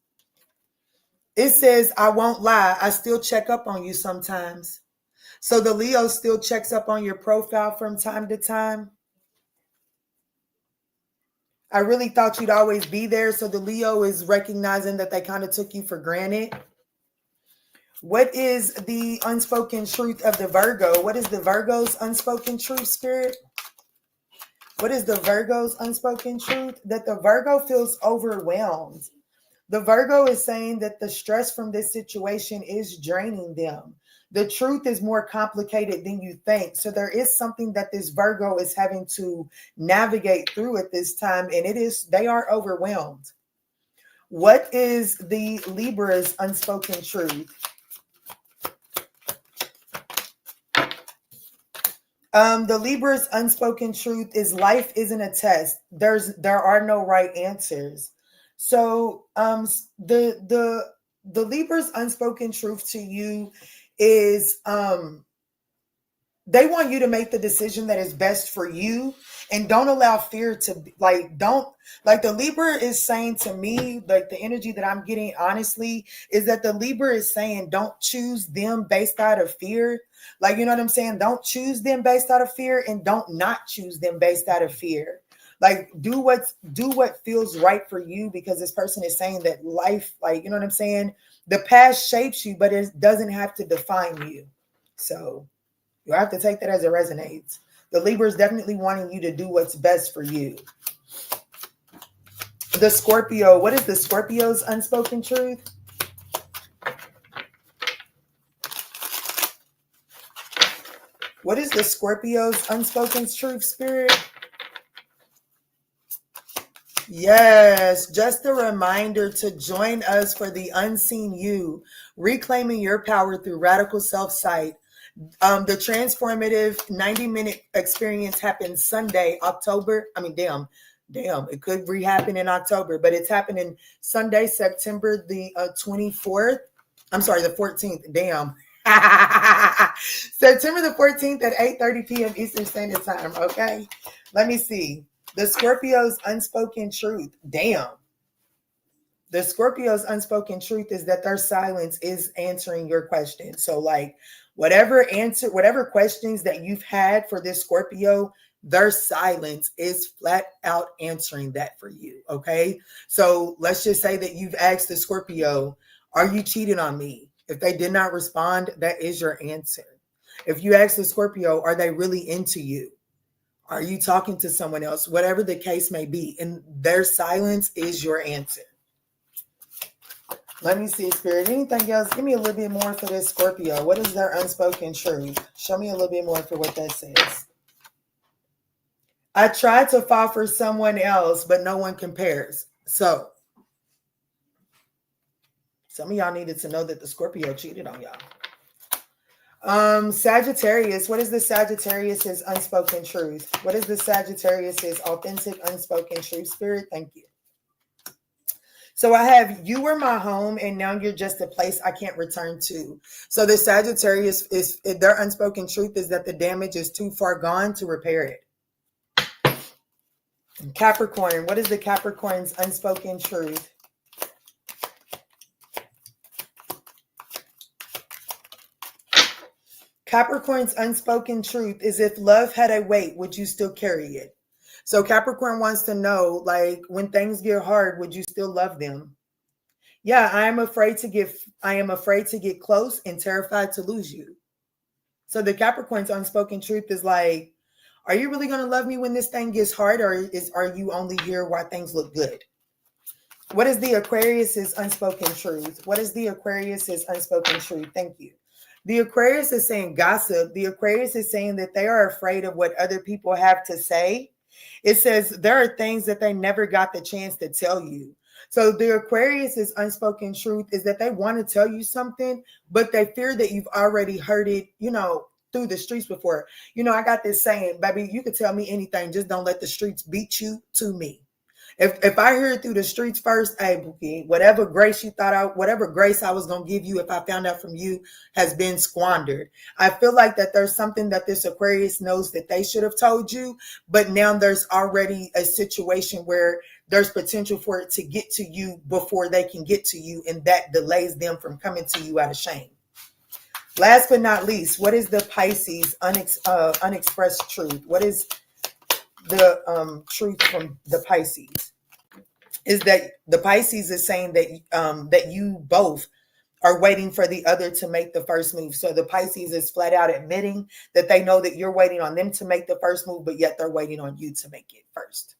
It says, I won't lie. I still check up on you sometimes. So the Leo still checks up on your profile from time to time. I really thought you'd always be there. So the Leo is recognizing that they kind of took you for granted. What is the unspoken truth of the Virgo? What is the Virgo's unspoken truth, Spirit? What is the Virgo's unspoken truth? That the Virgo feels overwhelmed. The Virgo is saying that the stress from this situation is draining them. The truth is more complicated than you think. So there is something that this Virgo is having to navigate through at this time, and they are overwhelmed. What is the Libra's unspoken truth? The Libra's unspoken truth is life isn't a test. There are no right answers. So the Libra's unspoken truth to you is they want you to make the decision that is best for you, and don't allow fear to the Libra is saying to me, like the energy that I'm getting honestly is that the Libra is saying don't choose them based out of fear. Like, you know what I'm saying? Don't choose them based out of fear, and don't not choose them based out of fear. Like do what feels right for you, because this person is saying that life, like, you know what I'm saying? The past shapes you, but it doesn't have to define you. So you have to take that as it resonates. The Libra is definitely wanting you to do what's best for you. The Scorpio, what is the Scorpio's unspoken truth? What is the Scorpio's unspoken truth, Spirit? Yes, just a reminder to join us for the Unseen You, Reclaiming Your Power Through Radical Self-Sight. The transformative 90-minute experience happens Sunday, it could re-happen in October, but it's happening Sunday, September the 24th. I'm sorry, the 14th. Damn. September the 14th at 8:30 p.m. Eastern Standard Time. Okay. Let me see. The Scorpio's unspoken truth. Damn. The Scorpio's unspoken truth is that their silence is answering your question. So like whatever questions that you've had for this Scorpio, their silence is flat out answering that for you. Okay. So let's just say that you've asked the Scorpio, are you cheating on me? If they did not respond, that is your answer. If you ask the Scorpio, are they really into you? Are you talking to someone else? Whatever the case may be, and their silence is your answer. Let me see, Spirit. Anything else? Give me a little bit more for this Scorpio. What is their unspoken truth? Show me a little bit more for what that says. I tried to fall for someone else, but no one compares. So, some of y'all needed to know that the Scorpio cheated on y'all. Sagittarius. What is the Sagittarius's unspoken truth? What is the Sagittarius's authentic unspoken truth? Spirit, thank you. So I have, you were my home and now you're just a place I can't return to. So the Sagittarius is, their unspoken truth is that the damage is too far gone to repair it. Capricorn. What is the Capricorn's unspoken truth? Capricorn's unspoken truth is if love had a weight, would you still carry it? So Capricorn wants to know, like, when things get hard, would you still love them? Yeah, I am afraid to get close and terrified to lose you. So the Capricorn's unspoken truth is like, are you really going to love me when this thing gets hard, or are you only here while things look good? What is the Aquarius's unspoken truth? What is the Aquarius's unspoken truth? Thank you. The Aquarius is saying gossip. The Aquarius is saying that they are afraid of what other people have to say. It says there are things that they never got the chance to tell you. So the Aquarius's unspoken truth is that they want to tell you something, but they fear that you've already heard it, through the streets before. I got this saying, baby, you can tell me anything, just don't let the streets beat you to me. If I hear it through the streets first, hey, Bookie, whatever grace I was going to give you, if I found out from you, has been squandered. I feel like that there's something that this Aquarius knows that they should have told you, but now there's already a situation where there's potential for it to get to you before they can get to you, and that delays them from coming to you out of shame. Last but not least, what is the Pisces unexpressed truth? What is the truth from the Pisces? Is that the Pisces is saying that that you both are waiting for the other to make the first move. So the Pisces is flat out admitting that they know that you're waiting on them to make the first move, but yet they're waiting on you to make it first.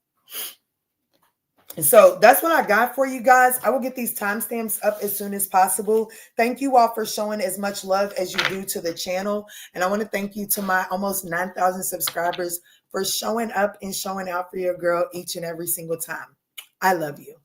And so that's what I got for you guys. I will get these timestamps up as soon as possible. Thank you all for showing as much love as you do to the channel. And I want to thank you to my almost 9,000 subscribers for showing up and showing out for your girl each and every single time. I love you.